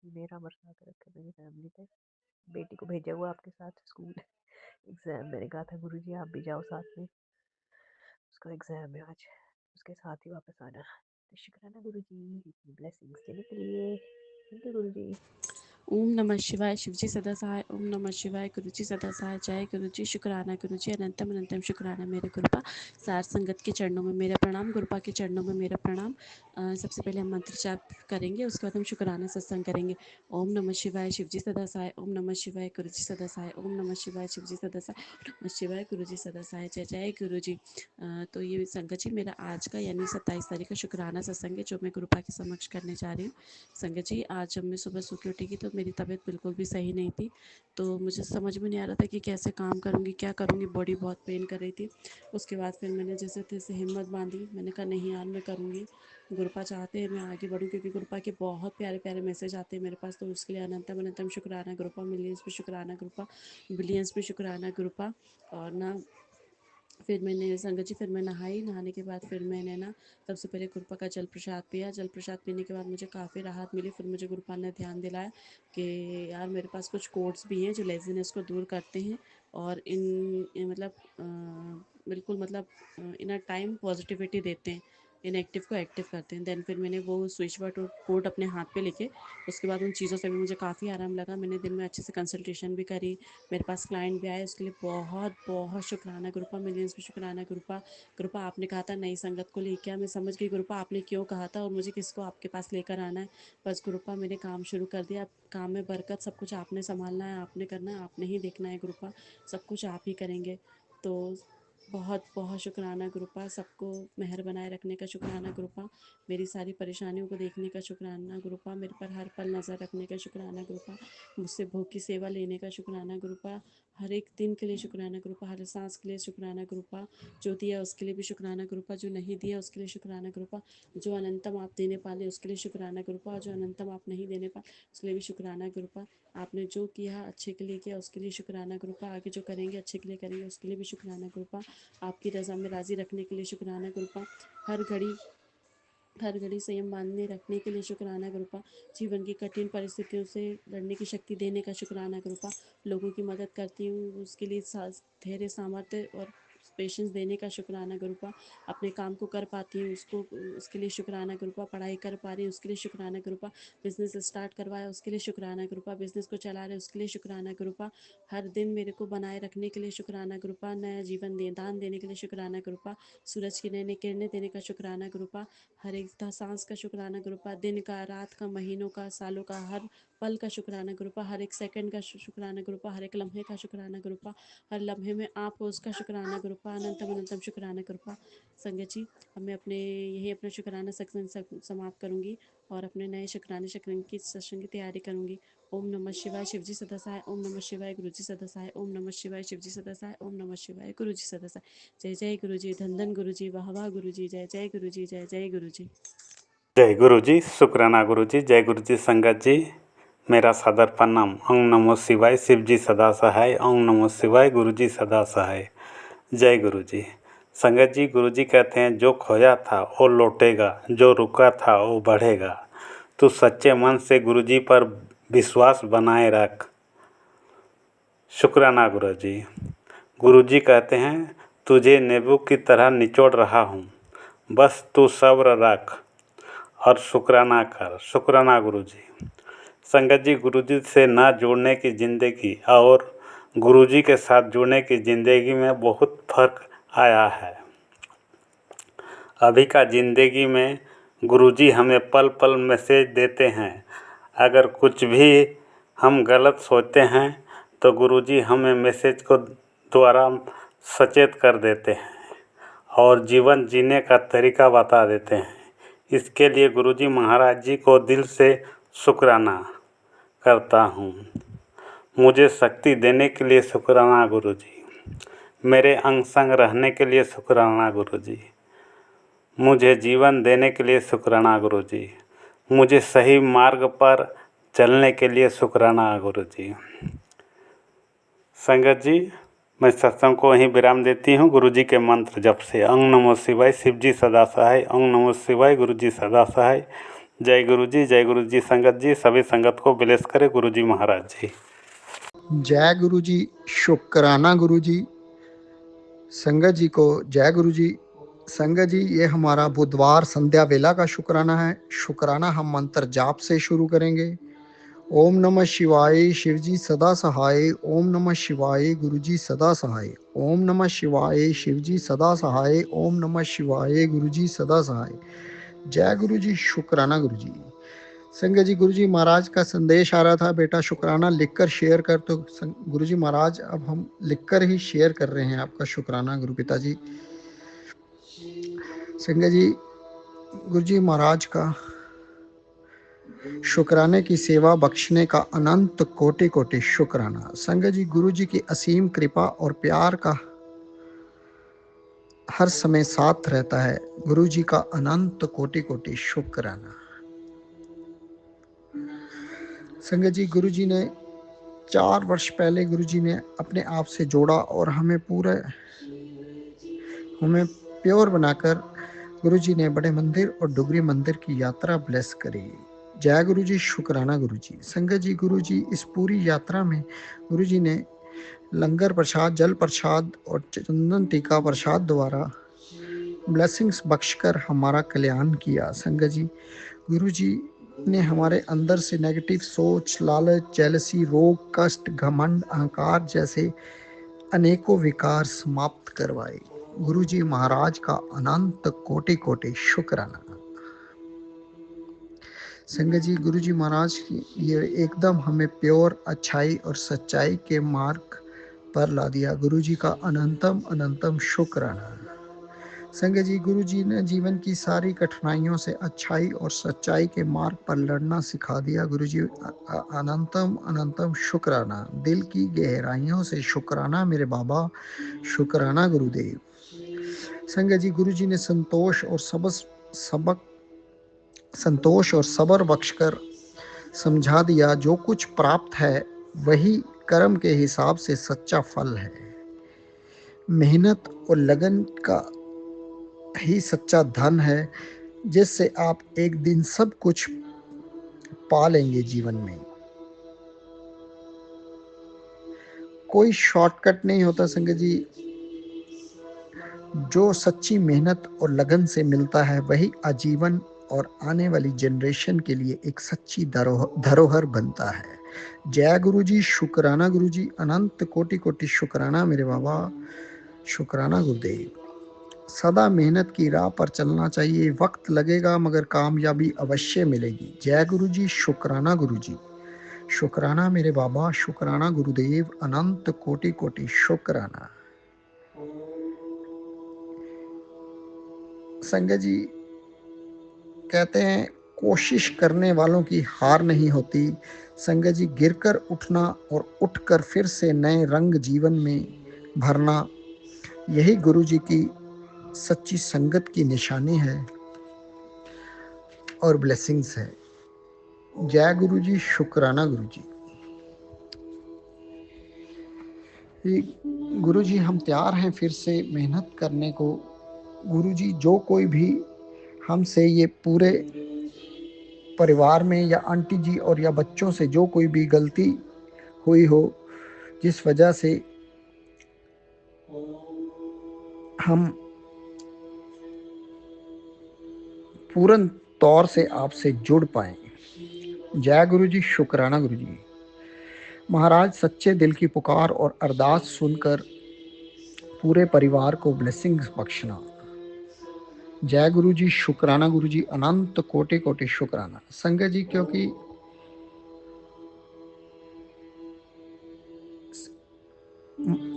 मेरा बरसा के रखे मेरी फैमिली पे। बेटी को भेजा हुआ आपके साथ स्कूल एग्ज़ाम। मैंने कहा था गुरु जी आप भी जाओ साथ में, उसका एग्ज़ाम है आज, उसके साथ ही वापस आना। तो शुक्राना गुरु जी इतनी ब्लेसिंग्स देने के लिए। थैंक यू गुरु जी। ओम नमः शिवाय, शिवजी सदा सहाय। ओम नमः शिवाय, गुरुजी सदा सहाय। जय गुरुजी, शुक्राना गुरुजी, अनंतम अनंतम शुक्राना मेरे गुरुपा। सार संगत के चरणों में मेरा प्रणाम, गुरुपा के चरणों में मेरा प्रणाम। सबसे पहले हम मंत्र जाप करेंगे, उसके बाद हम शुक्राना सत्संग करेंगे। ओम नमः शिवाय, शिवजी सदा सहाय। ओम नमः शिवाय, गुरुजी सदा सहाय। ओम नमः शिवाय, शिवजी सदा सहाय। ओम नमः शिवाय, गुरुजी सदा सहाय। जय जय गुरुजी। तो ये संगत जी मेरा आज का यानी 27 तारीख का शुक्राना सत्संग है, जो मैं गुरुपा के समक्ष करने जा रही हूँ। संगत जी आज जब मैं सुबह सो के उठी तो मेरी तबीयत बिल्कुल भी सही नहीं थी। तो मुझे समझ में नहीं आ रहा था कि कैसे काम करूँगी, क्या करूँगी, बॉडी बहुत पेन कर रही थी। उसके बाद फिर मैंने जैसे तैसे हिम्मत बांधी, मैंने कहा नहीं यार मैं करूँगी। गुरुपा चाहते हैं मैं आगे बढ़ूँ, क्योंकि गुरुपा के बहुत प्यारे प्यारे मैसेज आते हैं मेरे पास। तो उसके लिए अनंतम अनंतम शुक्राना गुरुपा, मिलियंस पे शुक्राना गुरुपा, बिलियंस पे शुक्राना गुरुपा। और ना फिर मैंने संगत जी फिर मैं नहाई, नहाने के बाद फिर मैंने ना सबसे पहले गुरुपा का जल प्रसाद पिया। जल प्रसाद पीने के बाद मुझे काफ़ी राहत मिली। फिर मुझे गुरुपा ने ध्यान दिलाया कि यार मेरे पास कुछ कोड्स भी हैं जो लेज़ीनेस को दूर करते हैं और मतलब बिल्कुल मतलब इन अ टाइम पॉजिटिविटी देते हैं, इनएक्टिव को एक्टिव करते हैं। देन फिर मैंने वो स्विच वर्ड और कोड अपने हाथ पे लेके उसके बाद उन चीज़ों से भी मुझे काफ़ी आराम लगा। मैंने दिन में अच्छे से कंसल्टेशन भी करी, मेरे पास क्लाइंट भी आए, उसके लिए बहुत बहुत शुक्राना गुरुपा, मिलियंस भी शुक्राना गुरुपा। गुरुपा आपने कहा था नई संगत को लेके आ, मैं समझ गई गुरुपा आपने क्यों कहा था और मुझे किसको आपके पास लेकर आना है। बस गुरुपा मैंने काम शुरू कर दिया। अब काम में बरकत, सब कुछ आपने संभालना है, आपने करना है, आपने ही देखना है गुरुपा, सब कुछ आप ही करेंगे। तो बहुत बहुत शुक्राना गुरुपा, सबको मेहर बनाए रखने का शुक्राना गुरुपा, मेरी सारी परेशानियों को देखने का शुक्राना गुरुपा, मेरे पर हर पल नज़र रखने का शुक्राना गुरुपा, मुझसे भोग की सेवा लेने का शुक्राना गुरुपा, हर एक दिन के लिए शुक्राना गुरुपा, हर सांस के लिए शुक्राना गुरुपा, जो दिया उसके लिए भी शुक्राना गुरुपा, जो नहीं दिया उसके लिए शुक्राना गुरुपा, जो अनंतम आप देने पाले उसके लिए शुक्राना गुरुपा, और जो अनंतम आप नहीं देने पाले उसके लिए भी शुक्राना गुरुपा। आपने जो किया अच्छे के लिए किया, उसके लिए शुक्राना गुरुपा, आगे जो करेंगे अच्छे के लिए करेंगे उसके लिए भी शुक्राना गुरुपा, आपकी रज़ा में राज़ी रखने के लिए शुक्राना गुरुपा, हर घड़ी संयम बांधने रखने के लिए शुक्राना गुरुपा, जीवन की कठिन परिस्थितियों से लड़ने की शक्ति देने का शुक्राना गुरुपा, लोगों की मदद करती हूँ उसके लिए धैर्य, सामर्थ्य और पेशेंस देने का शुक्राना गुरुपा, अपने काम को कर पाती हूँ उसको उसके लिए शुक्राना गुरुपा, पढ़ाई कर पा रही हूँ उसके लिए शुक्राना गुरुपा, बिज़नेस स्टार्ट करवाया उसके लिए शुक्राना गुरुपा, बिज़नेस को चला रहे उसके लिए शुक्राना गुरुपा, हर दिन मेरे को बनाए रखने के लिए शुक्राना गुरुपा, नया जीवन दान देने के लिए शुक्राना गुरुपा, सूरज की नई नई किरणें देने का शुक्राना गुरुपा, हर एक सांस का शुक्राना गुरुपा, दिन का, रात का, महीनों का, सालों का, हर पल का शुक्राना गुरुपा, हर एक सेकंड का शुक्राना गुरुपा, हर एक लम्हे का शुक्राना गुरुपा, हर लम्हे में आप हो उसका शुक्राना गुरुपा, अनंतम अनंतम शुक्राना गुरुपा। संगत जी अब मैं अपना शुक्राना सत्संग समाप्त करूँगी और अपने नए शुक्राने की सत्संग की तैयारी करूँगी। ओम नमः शिवाय, शिवजी सदा सहाय। ओम नमः शिवाय, गुरुजी सदा सहाय। ओम नमः शिवाय, शिवजी सदा सहाय। ओम नमः शिवाय, गुरुजी सदा सहाय। जय जय गुरुजी, धन धन गुरुजी, वाह वाह गुरुजी, जय जय गुरुजी, जय जय गुरुजी। जय गुरु जी, शुक्राना गुरु जी, जय गुरु जी संगत जी, मेरा सादर प्रणाम। ओम नमो शिवाय, शिव जी सदा सहाय। ओम नमो शिवाय, गुरु जी सदा सहाय। जय गुरु जी। संगत जी, गुरु जी कहते हैं जो खोया था वो लौटेगा, जो रुका था वो बढ़ेगा। तू सच्चे मन से गुरु जी पर विश्वास बनाए रख। शुक्राना गुरु जी। गुरु जी कहते हैं तुझे नींबू की तरह निचोड़ रहा हूँ, बस तू सब्र रख और शुक्राना कर। शुक्राना गुरु जी। संगत जी, गुरु जी से ना जुड़ने की ज़िंदगी और गुरु जी के साथ जुड़ने की ज़िंदगी में बहुत फ़र्क आया है। अभी का ज़िंदगी में गुरु जी हमें पल पल मैसेज देते हैं। अगर कुछ भी हम गलत सोचते हैं तो गुरु जी हमें मैसेज को द्वारा सचेत कर देते हैं और जीवन जीने का तरीका बता देते हैं। इसके लिए गुरु जी महाराज जी को दिल से शुक्राना करता हूँ। मुझे शक्ति देने के लिए शुक्राना गुरु जी। मेरे अंग संग रहने के लिए शुक्राना गुरु जी। मुझे जीवन देने के लिए शुक्राना गुरु जी। मुझे सही मार्ग पर चलने के लिए शुक्राना गुरु जी। संगत जी, मैं सत्संग को वहीं विराम देती हूँ गुरु जी के मंत्र जप से। ओम नमो शिवाय, शिव जी सदा सहाय। ओम नमो शिवाय, गुरु जी सदा सहाय। जय गुरु जी, जय गुरु जी। संगत जी, सभी संगत को ब्लेस करे गुरु जी महाराज जी। जय गुरु जी, शुक्राना गुरु जी। संगत जी को जय गुरु जी। संगत जी, ये हमारा बुधवार संध्या वेला का शुक्राना है। शुक्राना हम मंत्र जाप से शुरू करेंगे। ओम नमः शिवाय, शिव जी सदा सहाय। ओम नमः शिवाय, गुरु जी सदा सहाय। ओम नमः शिवाय, शिव जी सदा सहाय। ओम नमः शिवाय, गुरु जी सदा सहाय। जय गुरु जी, शुक्राना गुरु जी। संगत जी, गुरु जी महाराज का संदेश आ रहा था, बेटा शुक्राना लिखकर शेयर कर। तो गुरु जी महाराज अब हम लिखकर ही शेयर कर रहे हैं आपका शुक्राना गुरु पिताजी। संगत जी, गुरु जी महाराज का शुक्राने की सेवा बख्शने का अनंत कोटि कोटि शुक्राना। संगत जी, गुरु जी की असीम कृपा और प्यार का हर समय साथ रहता है। गुरु जी का अनंत कोटि कोटि शुक्राना। संगत जी, गुरु जी ने 4 वर्ष पहले गुरु जी ने अपने आप से जोड़ा और हमें प्योर बनाकर गुरु जी ने बड़े मंदिर और डुगरी मंदिर की यात्रा ब्लेस करी। जय गुरु जी, शुक्राना गुरु जी। संगत जी, गुरु जी इस पूरी यात्रा में गुरु जी ने लंगर प्रसाद, जल प्रसाद और चंदन टीका प्रसाद द्वारा ब्लेसिंग्स बख्शकर हमारा कल्याण किया। संगत जी, गुरु जी ने हमारे अंदर से नेगेटिव सोच, लालच, जेलसी, रोग, कष्ट, घमंड, अहंकार जैसे अनेकों विकार समाप्त करवाए। गुरु जी महाराज का अनंत कोटि कोटि शुक्राना। संगत जी, गुरु जी महाराज की ये एकदम हमें प्योर अच्छाई और सच्चाई के मार्ग पर ला दिया। गुरु जी का अनंतम अनंतम शुक्राना। संगत जी, गुरु जी ने जीवन की सारी कठिनाइयों से अच्छाई और सच्चाई के मार्ग पर लड़ना सिखा दिया। गुरु जी अनंतम अनंतम शुक्राना। दिल की गहराइयों से शुक्राना मेरे बाबा, शुक्राना गुरुदेव। संगत जी, गुरु जी ने संतोष और सब्र बख्शकर समझा दिया, जो कुछ प्राप्त है वही कर्म के हिसाब से सच्चा फल है। मेहनत और लगन का ही सच्चा धन है, जिससे आप एक दिन सब कुछ पा लेंगे जीवन में। कोई शॉर्टकट नहीं होता संगत जी। जो सच्ची मेहनत और लगन से मिलता है वही आजीवन और आने वाली जनरेशन के लिए एक सच्ची धरोहर बनता है। जय गुरु जी, शुक्राना गुरु जी। अनंत कोटि कोटि शुक्राना मेरे बाबा, शुक्राना गुरुदेव। सदा मेहनत की राह पर चलना चाहिए। वक्त लगेगा मगर कामयाबी अवश्य मिलेगी। जय गुरु जी, शुक्राना गुरु जी। शुक्राना मेरे बाबा, शुक्राना गुरुदेव। अनंत कोटि कोटि शुक्राना। संगत जी कहते हैं कोशिश करने वालों की हार नहीं होती। संगत जी, गिरकर उठना और उठकर फिर से नए रंग जीवन में भरना, यही गुरु जी की सच्ची संगत की निशानी है और ब्लेसिंग्स है। जय गुरु जी, शुक्राना गुरु जी। गुरु जी हम तैयार हैं फिर से मेहनत करने को। गुरु जी जो कोई भी हमसे ये पूरे परिवार में या आंटी जी और या बच्चों से जो कोई भी गलती हुई हो, जिस वजह से हम पूर्ण तौर से आपसे जुड़ पाए। जय गुरु जी, शुक्राना गुरु जी। महाराज सच्चे दिल की पुकार और अरदास सुनकर पूरे परिवार को ब्लेसिंग्स बख्शना। जय गुरु जी, शुक्राना गुरु जी, अनंत कोटि कोटि शुक्राना। संगत जी क्योंकि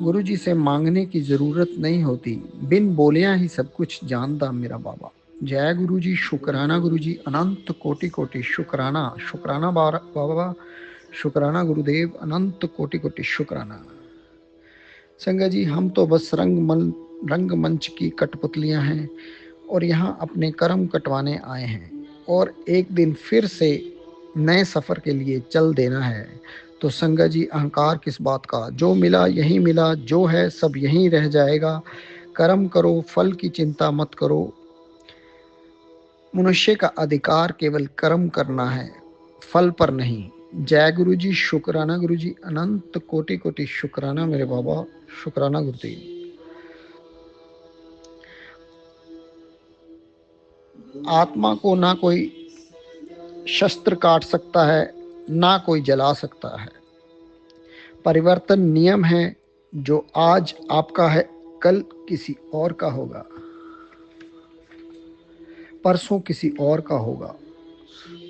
गुरु जी से मांगने की जरूरत नहीं होती, बिन बोलिया ही सब कुछ जानता मेरा बाबा। जय गुरु जी, शुक्राना गुरु जी, अनंत कोटि कोटि शुक्राना। शुक्राना बाबा, शुक्राना गुरुदेव, अनंत कोटि कोटि शुक्राना। संगत जी हम तो बस रंगमंच की कठपुतलियां हैं और यहाँ अपने कर्म कटवाने आए हैं और एक दिन फिर से नए सफर के लिए चल देना है। तो संगत जी अहंकार किस बात का, जो मिला यही मिला, जो है सब यहीं रह जाएगा। कर्म करो, फल की चिंता मत करो। मनुष्य का अधिकार केवल कर्म करना है, फल पर नहीं। जय गुरु जी, शुक्राना गुरु जी, अनंत कोटि कोटि शुक्राना मेरे बाबा, शुक्राना गुरुदेव। आत्मा को ना कोई शस्त्र काट सकता है, ना कोई जला सकता है। परिवर्तन नियम है, जो आज आपका है कल किसी और का होगा, परसों किसी और का होगा।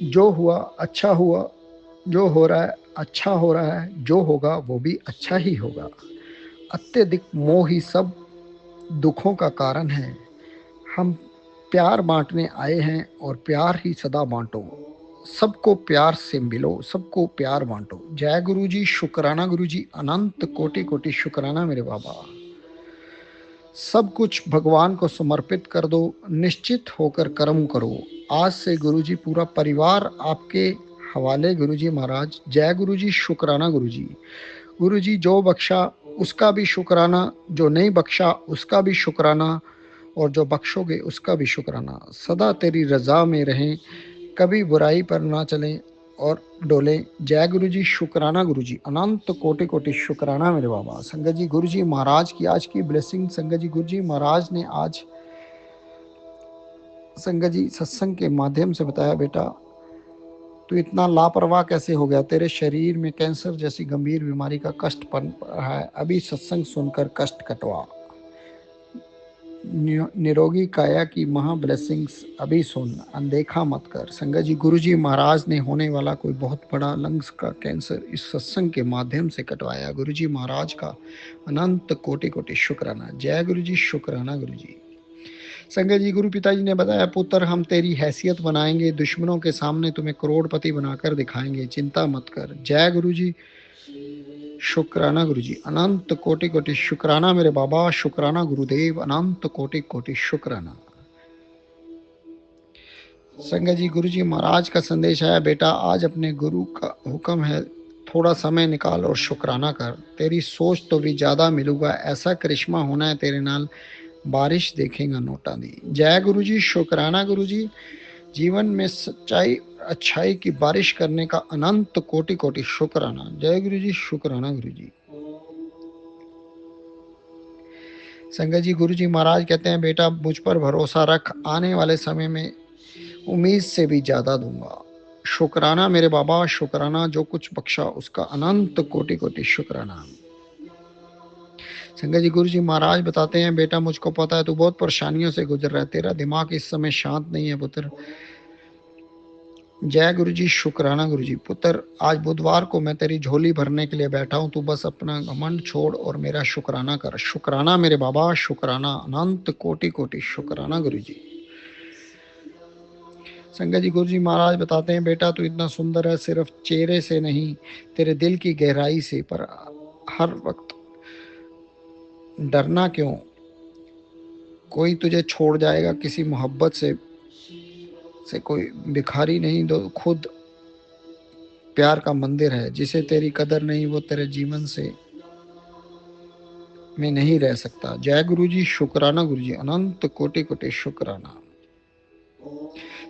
जो हुआ अच्छा हुआ, जो हो रहा है अच्छा हो रहा है, जो होगा वो भी अच्छा ही होगा। अत्यधिक मोह ही सब दुखों का कारण है। हम प्यार बांटने आए हैं और प्यार ही सदा बांटो। सबको प्यार से मिलो, सबको प्यार बांटो। जय गुरु जी, शुक्राना गुरु जी, अनंत कोटि कोटि शुक्राना मेरे बाबा। सब कुछ भगवान को समर्पित कर दो, निश्चित होकर कर्म करो। आज से गुरु जी पूरा परिवार आपके हवाले। गुरु जी महाराज, जय गुरु जी, शुक्राना गुरु जी। गुरु जी जो बख्शा उसका भी शुक्राना, जो नहीं बख्शा उसका भी शुक्राना, और जो बख्शोगे उसका भी शुक्राना। सदा तेरी रजा में रहें, कभी बुराई पर ना चलें और डोले। जय गुरु जी, शुक्राना गुरु जी, अनंत कोटि कोटि शुक्राना मेरे बाबा। संगत जी गुरु जी महाराज की आज की ब्लेसिंग। संगत जी गुरु जी महाराज ने आज संगत जी सत्संग के माध्यम से बताया, बेटा तू इतना लापरवाह कैसे हो गया, तेरे शरीर में कैंसर जैसी गंभीर बीमारी का कष्ट पन रहा है, अभी सत्संग सुनकर कष्ट कटवा। निरोगी काया की महा ब्लेसिंग्स अभी सुन, अनदेखा मत कर। संगत जी गुरु जी महाराज ने होने वाला कोई बहुत बड़ा लंग्स का कैंसर इस सत्संग के माध्यम से कटवाया। गुरु जी महाराज का अनंत कोटि कोटि शुक्राना। जय गुरु जी, शुक्राना गुरु जी। संगत जी गुरु पिताजी ने बताया, पुत्र हम तेरी हैसियत बनाएंगे, दुश्मनों के सामने तुम्हें करोड़पति बनाकर दिखाएंगे, चिंता मत कर। जय गुरु जी, शुक्राना गुरु जी, अनंत कोटि कोटि शुक्राना मेरे बाबा, शुक्राना गुरुदेव, अनंत कोटि कोटि शुक्राना। संगत जी गुरु जी महाराज का संदेश है, बेटा आज अपने गुरु का हुक्म है, थोड़ा समय निकाल और शुक्राना कर। तेरी सोच तो भी ज्यादा मिलूगा, ऐसा करिश्मा होना है तेरे नाल, बारिश देखेगा नोटा दी। जय गुरु जी, शुक्राना गुरु जी। जीवन में सच्चाई अच्छाई की बारिश करने का अनंत कोटि कोटि शुक्राना। जय गुरु जी, शुक्राना गुरु जी। संगत जी गुरु जी महाराज कहते हैं, बेटा मुझ पर भरोसा रख, आने वाले समय में उम्मीद से भी ज्यादा दूंगा। शुक्राना मेरे बाबा, शुक्राना, जो कुछ बख्शा उसका अनंत कोटि कोटि शुक्राना। संगत जी गुरु जी महाराज बताते हैं, बेटा मुझको पता है तू बहुत परेशानियों से गुजर रहा है, तेरा दिमाग इस समय शांत नहीं है पुत्र। जय गुरु जी, शुक्राना गुरु जी। पुत्र आज बुधवार को मैं तेरी झोली भरने के लिए बैठा हूं, तू बस अपना घमंड छोड़ और मेरा शुक्राना कर। शुक्राना मेरे बाबा, शुक्राना, अनंत कोटि कोटि शुक्राना गुरु जी। संगत जी गुरु जी महाराज बताते हैं, बेटा तू इतना सुंदर है, सिर्फ चेहरे से नहीं तेरे दिल की गहराई से। पर हर वक्त डरना क्यों, कोई तुझे छोड़ जाएगा किसी मोहब्बत से कोई भिखारी नहीं, दो खुद प्यार का मंदिर है। जिसे तेरी कदर नहीं वो तेरे जीवन से में नहीं रह सकता। जय गुरु जी, शुक्राना गुरु जी, अनंत कोटि कोटि शुक्राना।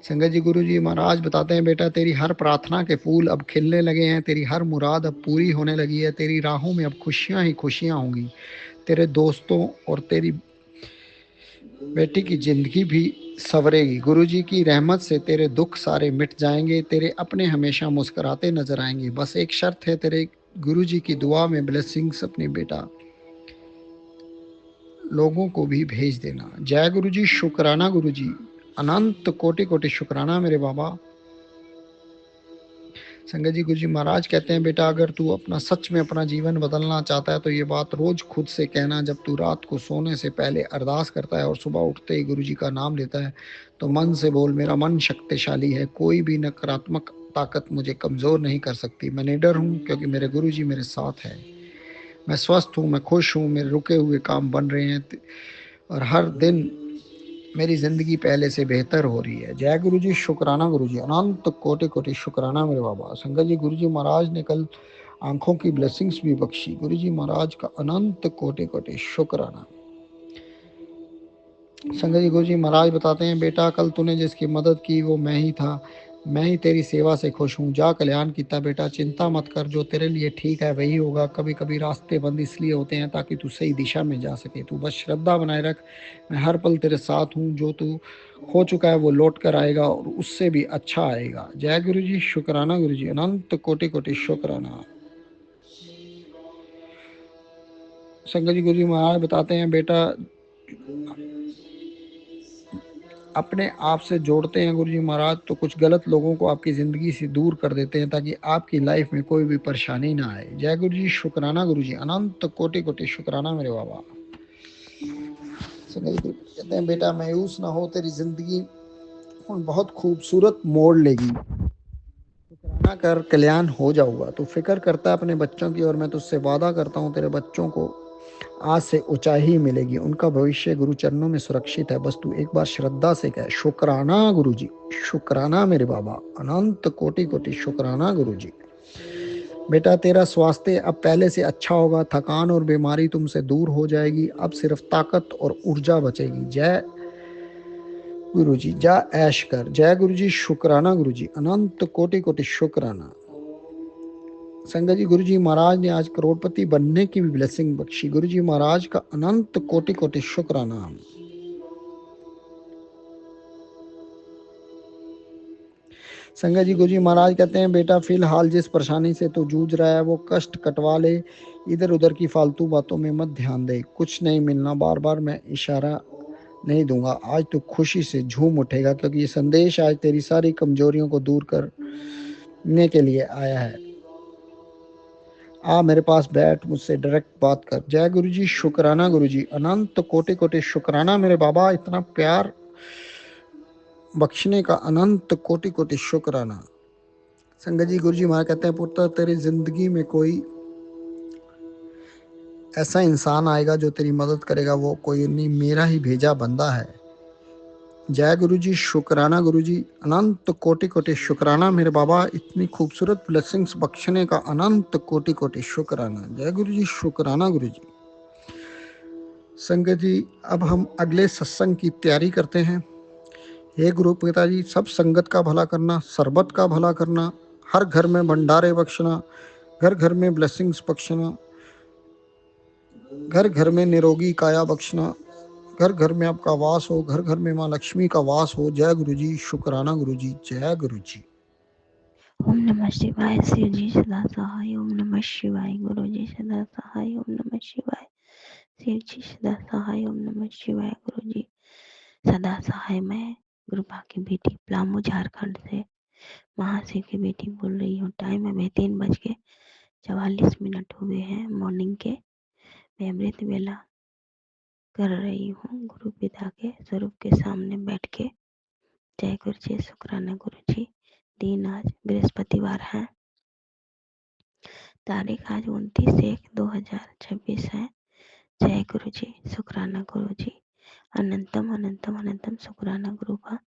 संगत जी, गुरु जी महाराज बताते हैं, बेटा तेरी हर प्रार्थना के फूल अब खिलने लगे हैं, तेरी हर मुराद अब पूरी होने लगी है, तेरी राहों में अब खुशियां ही खुशियां होंगी। तेरे दोस्तों और तेरी बेटी की जिंदगी भी संवरेगी। गुरु जी की रहमत से तेरे दुख सारे मिट जाएंगे, तेरे अपने हमेशा मुस्कुराते नजर आएंगे। बस एक शर्त है, तेरे गुरु जी की दुआ में ब्लेसिंग्स अपने बेटा लोगों को भी भेज देना। जय गुरु जी, शुक्राना गुरु जी, अनंत कोटि कोटि शुक्राना मेरे बाबा। संगत जी, गुरु जी महाराज कहते हैं, बेटा अगर तू अपना सच में अपना जीवन बदलना चाहता है तो ये बात रोज खुद से कहना। जब तू रात को सोने से पहले अरदास करता है और सुबह उठते ही गुरु जी का नाम लेता है तो मन से बोल, मेरा मन शक्तिशाली है, कोई भी नकारात्मक ताकत मुझे कमजोर नहीं कर सकती। मैं निडर हूँ क्योंकि मेरे गुरु जी मेरे साथ है। मैं स्वस्थ हूँ, मैं खुश हूँ, मेरे रुके हुए काम बन रहे हैं और हर दिन मेरी जिंदगी पहले से बेहतर हो रही है। जय गुरु जी, शुक्राना गुरु जी, अनंत कोटि कोटि शुक्राना मेरे बाबा। संगत जी, गुरु जी महाराज ने कल आंखों की ब्लेसिंग्स भी बख्शी। गुरु जी महाराज का अनंत कोटि कोटि शुक्राना। संगत जी, गुरु जी महाराज बताते हैं, बेटा कल तूने जिसकी मदद की वो मैं ही था, मैं ही तेरी सेवा से खुश हूँ। जा कल्याण किया बेटा, चिंता मत कर, जो तेरे लिए ठीक है वही होगा। कभी कभी रास्ते बंद इसलिए होते हैं ताकि तू सही दिशा में जा सके। तू बस श्रद्धा बनाए रख, मैं हर पल तेरे साथ हूँ। जो तू हो चुका है वो लौट कर आएगा और उससे भी अच्छा आएगा। जय गुरु जी, शुक्राना गुरु जी, अनंत कोटि कोटि शुक्राना। संगत जी, गुरु जी महाराज बताते हैं, बेटा अपने आप से जोड़ते हैं गुरु जी महाराज तो कुछ गलत लोगों को आपकी ज़िंदगी से दूर कर देते हैं ताकि आपकी लाइफ में कोई भी परेशानी ना आए। जय गुरु जी, शुक्राना गुरु जी, अनंत कोटि कोटि शुक्राना मेरे बाबा। कहते हैं, बेटा मायूस ना हो, तेरी ज़िंदगी बहुत खूबसूरत मोड़ लेगी। शुक्राना कर, कल्याण हो जाऊगा। तू फिक्र करता है अपने बच्चों की और मैं तुझसे वादा करता हूँ तेरे बच्चों को आज से ऊंचाई ही मिलेगी। उनका भविष्य गुरु चरणों में सुरक्षित है। बस तू एक बार श्रद्धा से कह, शुक्राना गुरु जी, शुक्राना मेरे बाबा, अनंत कोटि कोटि शुक्राना गुरु जी। बेटा तेरा स्वास्थ्य अब पहले से अच्छा होगा, थकान और बीमारी तुमसे दूर हो जाएगी। अब सिर्फ ताकत और ऊर्जा बचेगी। जय गुरु जी, जा ऐश कर। जय गुरु जी, शुक्राना गुरु जी, अनंत कोटि कोटि शुक्राना। संगत जी, गुरु जी महाराज ने आज करोड़पति बनने की भी ब्लेसिंग बख्शी। गुरु जी महाराज का अनंत कोटि कोटि शुक्राना। संगत जी, गुरु जी महाराज कहते हैं, बेटा फिलहाल जिस परेशानी से तू जूझ रहा है वो कष्ट कटवा ले, इधर उधर की फालतू बातों में मत ध्यान दे। कुछ नहीं मिलना, बार बार मैं इशारा नहीं दूंगा। आज तू खुशी से झूम उठेगा क्योंकि ये संदेश आज तेरी सारी कमजोरियों को दूर करने के लिए आया है। आ मेरे पास बैठ, मुझसे डायरेक्ट बात कर। जय गुरु जी, शुक्राना गुरु जी, अनंत कोटि कोटि शुक्राना मेरे बाबा। इतना प्यार बख्शने का अनंत कोटि कोटि शुक्राना। संगत जी, गुरु जी महाराज कहते हैं, पुत्र तेरी जिंदगी में कोई ऐसा इंसान आएगा जो तेरी मदद करेगा, वो कोई नहीं, मेरा ही भेजा बंदा है। जय गुरु जी, शुक्राना गुरु जी, अनंत कोटि कोटि शुक्राना मेरे बाबा। इतनी खूबसूरत ब्लेसिंग्स बख्शने का अनंत कोटि कोटि शुक्राना। जय गुरु जी, शुक्राना गुरु जी। संगत जी, अब हम अगले सत्संग की तैयारी करते हैं। हे गुरु पिताजी, सब संगत का भला करना, सरबत का भला करना, हर घर में भंडारे बख्शना, घर घर में ब्लेसिंग्स बख्शना, घर घर में निरोगी काया बख्शना, घर घर में आपका वास हो, घर घर में माँ लक्ष्मी का वास हो। जय गुरु जी, शुक्राना गुरु जी, जय गुरु जी। ओम नमः शिवाय, शिव जी सदा सहाय। ओम नमः शिवाय, गुरु जी सदा सहाय। ओम नमः शिवाय, शिव जी सदा सहाय। ओम नमः शिवाय, गुरु जी सदा सहाय। मैं गुरुपा की बेटी पलामू झारखंड से महाशिव की बेटी बोल रही हूँ। टाइम अभी 3:44 हुए हैं मॉर्निंग के। मैं अमृत वेला कर रही हूँ गुरु पिता के स्वरूप के सामने बैठ के। जय गुरु जी, शुक्राना गुरु जी। दिन आज बृहस्पतिवार है, तारीख आज 29/1/2026 है। जय गुरु जी, शुक्राना गुरु जी। अनंतम अनंतम अनंतम शुक्राना गुरुपा।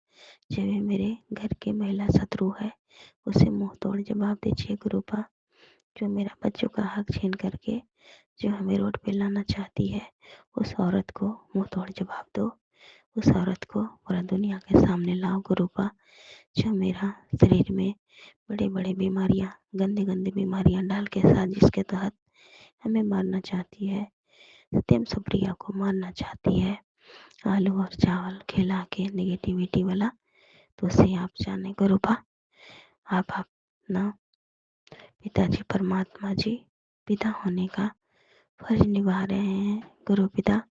जो भी मेरे घर के महिला शत्रु है उसे मुंह तोड़ जवाब दीजिए गुरुपा। जो मेरा बच्चों का हक छीन करके जो हमें रोड पे लाना चाहती है उस औरत को मुंह तोड़ जवाब दो। उस औरत को पूरा दुनिया के सामने लाओ गुरुपा। जो मेरा शरीर में बड़े बड़े बीमारियां गंदे गंदे बीमारियां डाल के साजिश के तहत हमें मारना चाहती है, सत्यम सुप्रिया को मारना चाहती है, आलू और चावल खिला के नेगेटिविटी वाला, तो उसे आप जाने गुरुपा। आप अपना पिताजी परमात्मा जी पिता होने का फर्ज निभा रहे हैं गुरु पिता।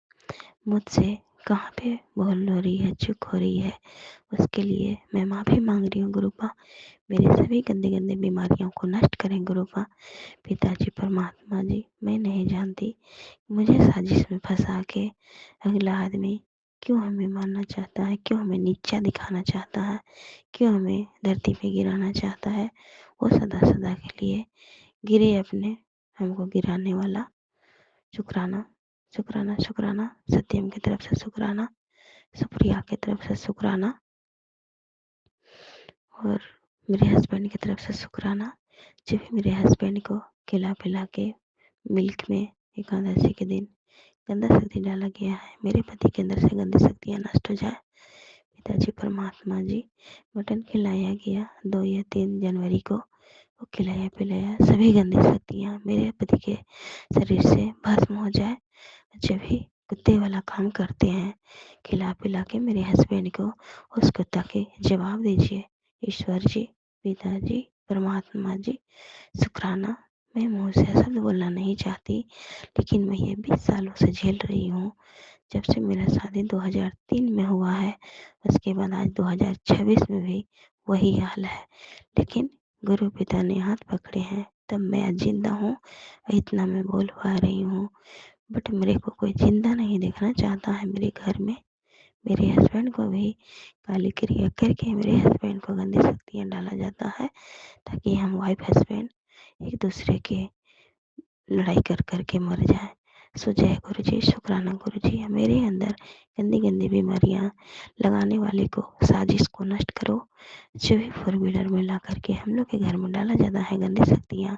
मुझसे कहाँ पे भूल हो रही है, चूक हो रही है, उसके लिए मैं माफ़ी मांग रही हूँ गुरुपा। मेरे सभी गंदे गंदे बीमारियों को नष्ट करें गुरुपा। पिताजी परमात्मा जी, मैं नहीं जानती मुझे साजिश में फंसा के अगला आदमी क्यों हमें मारना चाहता है, क्यों हमें नीचा दिखाना चाहता है, क्यों हमें धरती पे गिराना चाहता है। वो सदा सदा के लिए गिरे अपने हमको गिराने वाला। शुक्राना शुक्राना शुक्राना, सत्यम की तरफ से शुक्राना, सुप्रिया की तरफ से शुक्राना और मेरे हस्बैंड की तरफ से शुक्राना। जो भी मेरे हस्बैंड को खिला पिला के मिल्क में एकादशी के दिन गंदा शक्ति डाला गया है, मेरे पति के अंदर से गंदी शक्तियाँ नष्ट हो जाए। पिताजी परमात्मा जी, मटन खिलाया गया 2 या 3 जनवरी को, वो खिलाया पिलाया सभी गंदी शक्तियाँ मेरे पति के शरीर से भस्म हो जाए। जब भी कुत्ते वाला काम करते हैं खिला पिला के मेरे हस्बैंड को, उस कुत्ता के जवाब दीजिए ईश्वर जी, पिताजी परमात्मा जी। शुक्राना। मैं मुँह से शब्द बोलना नहीं चाहती, लेकिन मैं ये 20 सालों से झेल रही हूँ। जब से मेरा शादी 2003 में हुआ है, उसके बाद आज 2026 में भी वही हाल है। लेकिन गुरु पिता ने हाथ पकड़े हैं तब मैं आज जिंदा हूँ, इतना मैं बोल पा रही हूँ। बट मेरे को कोई जिंदा नहीं देखना चाहता है मेरे घर में। मेरे हस्बैंड को भी काली क्रिया करके मेरे हस्बैंड को गंदी शक्तियाँ डाला जाता है, ताकि हम वाइफ हस्बैंड एक दूसरे के लड़ाई कर कर के मर जाए। सो जय गुरु जी, शुक्राना गुरु जी। मेरे अंदर गंदी गंदी बीमारियां लगाने वाले को, साजिश को नष्ट करो। जो भी 4 व्हीलर में ला करके हम लोग के घर में डाला जाता है गंदी शक्तियाँ,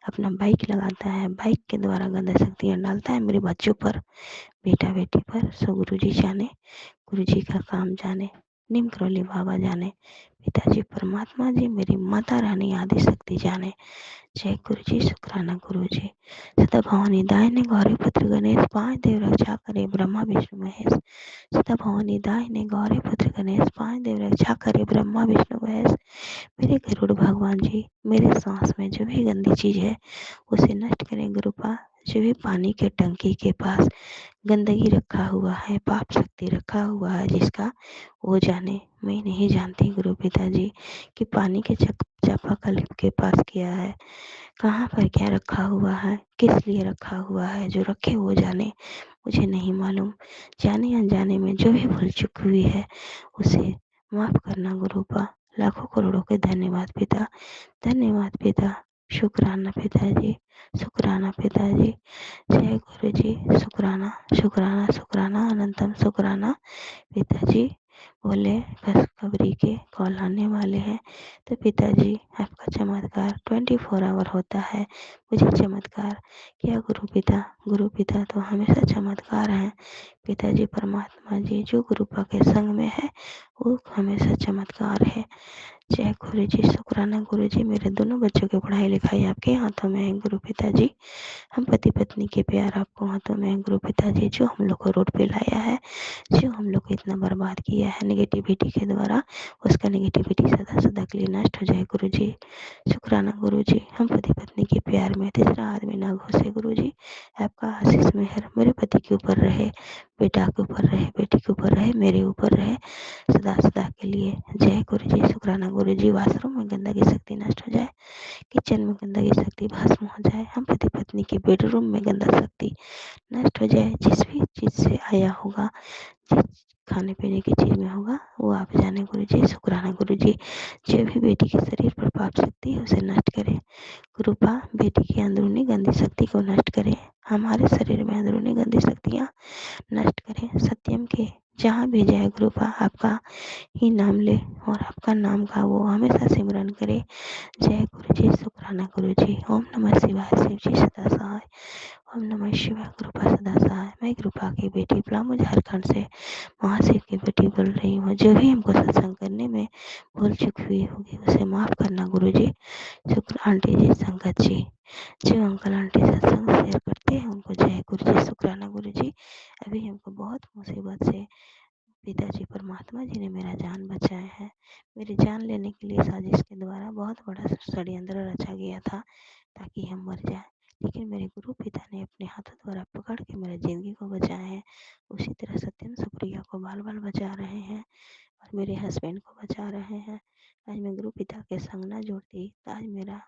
अपना बाइक लगाता है, बाइक के द्वारा गंदी शक्तियाँ डालता है मेरे बच्चों पर, बेटा बेटी पर। सो गुरु जी जाने, गुरु जी का काम जाने, नीम करौली बाबा जाने, पिताजी परमात्मा जी, मेरी माता रानी आदि शक्ति जाने। जय गुरु जी, शुक्राना गुरु जी। सदा भवानी दाहिने गौरी पुत्र गणेश, 5 देव रक्षा करे ब्रह्मा विष्णु महेश। सदा भवानी दाहिने गौरी पुत्र गणेश, 5 देव रक्षा करे ब्रह्मा विष्णु महेश। मेरे गरुड़ भगवान जी, मेरे सांस में जो भी गंदी चीज है उसे नष्ट करें गुरुपा। जो भी पानी के टंकी के पास गंदगी रखा हुआ है, पाप शक्ति रखा हुआ है जिसका, वो जाने। मैं नहीं जानती गुरु पिताजी कि पानी के चापाकल के पास क्या है, कहाँ पर क्या रखा हुआ है, किस लिए रखा हुआ है। जो रखे वो जाने, मुझे नहीं मालूम। जाने अनजाने में जो भी भूल चूक हुई है उसे माफ करना गुरुपा। लाखों करोड़ों के धन्यवाद पिता, धन्यवाद पिता। शुक्राना पिताजी, शुक्राना पिताजी। जय गुरु जी, शुक्राना शुक्राना शुक्राना अनंतम शुक्राना। पिताजी बोले खुशखबरी के कॉल आने वाले हैं, तो पिताजी आपका चमत्कार 24 आवर होता है। मुझे चमत्कार क्या गुरु पिता तो हमेशा चमत्कार हैं। पिताजी परमात्मा जी, जो गुरुपा के संग में है वो हमेशा चमत्कार है। जय गुरु जी, शुक्राना गुरु जी। मेरे दोनों बच्चों की पढ़ाई लिखाई आपके हाथों में है गुरु पिताजी। हम पति पत्नी के प्यार आपको हाथों में है गुरु पिताजी। जो हम लोग को रोड पे लाया है, जो हम लोग को इतना बर्बाद किया है नेगेटिविटी के द्वारा, उसका नेगेटिविटी सदा सदा के लिए नष्ट हो जाए गुरु जी। शुक्राना गुरु जी। हम पति पत्नी के प्यार में तीसरा आदमी ना घुसे गुरु जी। आपका आशीष मेहर मेरे पति के ऊपर रहे, बेटा के ऊपर रहे, बेटी के ऊपर रहे, मेरे ऊपर रहे सदा सदा के लिए। जय गुरु जी, शुक्राना गुरु जी। वाशरूम में गंदगी शक्ति नष्ट हो जाए, किचन में गंदगी शक्ति भस्म हो जाए, हम पति पत्नी के बेडरूम में गंदा शक्ति नष्ट हो जाए। जिस भी चीज से आया होगा, जिस खाने पीने की चीज में होगा, वो आप जाने गुरु जी। शुक्राना गुरु जी। जो भी बेटी के शरीर पर पाप शक्ति है उसे नष्ट करें गुरुपा। बेटी की अंदरूनी गंदी शक्ति को नष्ट करें, हमारे शरीर में अंदरूनी गंदी शक्तियाँ नष्ट करें। सत्यम के जहाँ भी जाए गुरुपा आपका ही नाम ले और आपका नाम का वो हमेशा सिमरन करे। जय गुरु जी, शुक्राना गुरु जी। ओम नमः शिवाय, शिव जी सदा सहाय। ओम नमः शिवाय, कृपा सदा सहाय। मैं कृपा की बेटी पलामू झारखंड से महाशिव की बेटी बोल रही हूँ। जो भी हमको सत्संग करने में भूल चूक हुई होगी उसे माफ़ करना गुरु जी। शुक्र आंटी जी, संगत जी, जो अंकल आंटी सत्संग शेयर करते हैं उनको जय गुरु जी, शुक्राना गुरु जी। अभी हमको बहुत मुसीबत से पिताजी परमात्मा जी ने मेरा जान बचाया है। मेरी जान लेने के लिए साजिश के द्वारा बहुत बड़ा षड्यंत्र रचा गया था ताकि हम मर जाए, लेकिन मेरे गुरु पिता ने अपने हाथों द्वारा पकड़ के मेरी ज़िंदगी को बचाया है। उसी तरह सत्यम सुप्रिया को बाल बाल बचा रहे हैं और मेरे हस्बैंड को बचा रहे हैं। आज मैं गुरु पिता के संग ना जोड़ती तो आज मेरा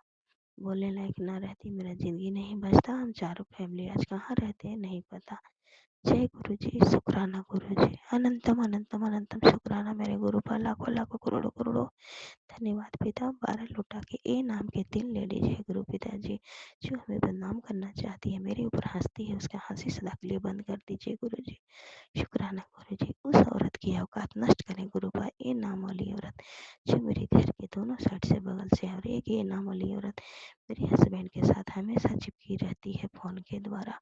बोलने लायक ना रहती, मेरा ज़िंदगी नहीं बचता। हम चारों फैमिली आज कहाँ रहते हैं नहीं पता। जय गुरु जी, शुक्राना गुरु जी। अनंतम अनंतम अनंतम शुक्राना मेरे गुरु पर लाखों लाखों करोड़ों करोड़ों धन्यवाद पिता। 12 लौटा के ए नाम के 3 ले लीजिए गुरु पिताजी। जो हमें बदनाम करना चाहती है, मेरे ऊपर हंसती है, उसका हंसी सदा के लिए बंद कर दीजिए गुरु जी। शुक्राना गुरु जी। उस औरत की औकात नष्ट करें गुरु पा। ए नाम वाली औरत जो मेरे घर के दोनों साइड से बगल से, और एक ये नाम वाली औरत मेरे हस्बैंड के साथ हमेशा चिपकी रहती है फ़ोन के द्वारा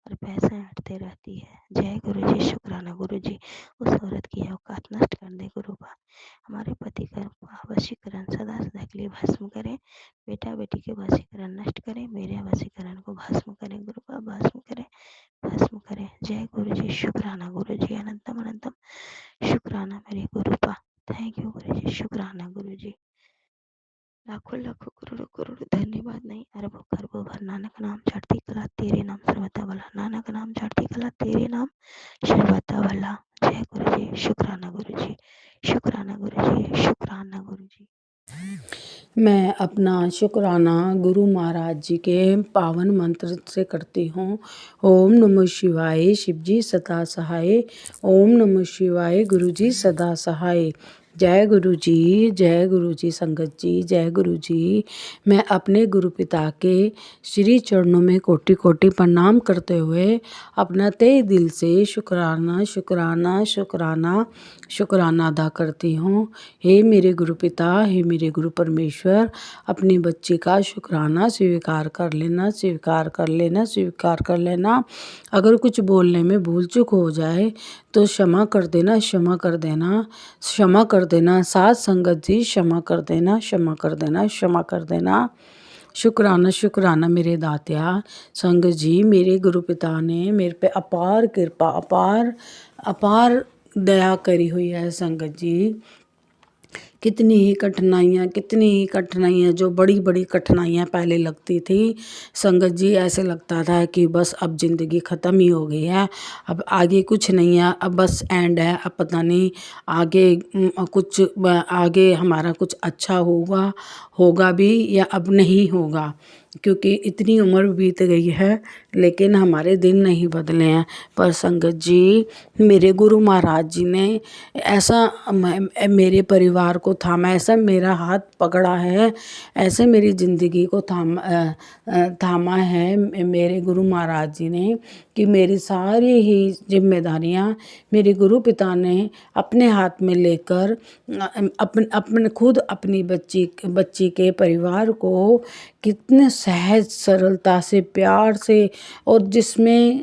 और पैसे हटते रहती है। जय गुरु जी, शुक्राना गुरु जी। उस औरत की औकात नष्ट कर दे गुरु पा। हमारे पति का वशीकरण सदा सदा के लिए भस्म करें। बेटा बेटी के वशीकरण नष्ट करें, मेरे वशीकरण को भस्म करें गुरु पा, भस्म करें, भस्म करें। जय गुरु जी, शुक्राना गुरु जी। अनंतम अनंतम शुक्राना मेरे गुरु पा। थैंक यू गुरु जी, शुक्राना गुरु जी। लाखों लाखों करोड़ों करोड़ों धन्यवाद नहीं, अरबों खरबों भर। नानक नाम चढ़ती कला तेरे नाम सर्वथा भला। नानक नाम चढ़ती कला तेरे नाम सर्वथा भला। जय गुरु जी, शुक्राना गुरु जी, शुक्राना गुरु जी, शुक्राना गुरु जी। मैं अपना शुक्राना गुरु महाराज जी के पावन मंत्र से करती हूँ। ओम नमः शिवाय, शिव जी सदा सहाय। ओम नमः शिवाय, गुरु जी सदा सहाय। जय गुरु जी संगत जी, जय गुरु जी। मैं अपने गुरु पिता के श्री चरणों में कोटि कोटि प्रणाम करते हुए अपना तहे दिल से शुक्राना शुक्राना शुक्राना शुक्राना अदा करती हूँ। हे मेरे गुरु पिता, हे मेरे गुरु परमेश्वर, अपने बच्चे का शुक्राना स्वीकार कर लेना, स्वीकार कर लेना, स्वीकार कर लेना। अगर कुछ बोलने में भूल चूक हो जाए तो क्षमा कर देना, क्षमा कर देना, क्षमा कर देना। साथ संगत जी क्षमा कर देना, क्षमा कर देना, क्षमा कर देना। शुक्राना शुक्राना मेरे दातिया संगत जी। मेरे गुरु पिता ने मेरे पे अपार कृपा, अपार अपार दया करी हुई है संगत जी। कितनी ही कठिनाइयाँ, जो बड़ी बड़ी कठिनाइयाँ पहले लगती थी संगत जी, ऐसे लगता था कि बस अब ज़िंदगी ख़त्म ही हो गई है, अब आगे कुछ नहीं है, अब बस एंड है, अब पता नहीं आगे कुछ आगे हमारा कुछ अच्छा होगा भी या अब नहीं होगा, क्योंकि इतनी उम्र बीत गई है लेकिन हमारे दिन नहीं बदले हैं। पर संगत जी, मेरे गुरु महाराज जी ने ऐसा मेरे परिवार को थामा, ऐसा मेरा हाथ पकड़ा है, ऐसे मेरी ज़िंदगी को थामा है मेरे गुरु महाराज जी ने कि मेरी सारी ही जिम्मेदारियां मेरे गुरु पिता ने अपने हाथ में लेकर अपने खुद अपनी बच्ची के परिवार को कितने सहज सरलता से, प्यार से, और जिसमें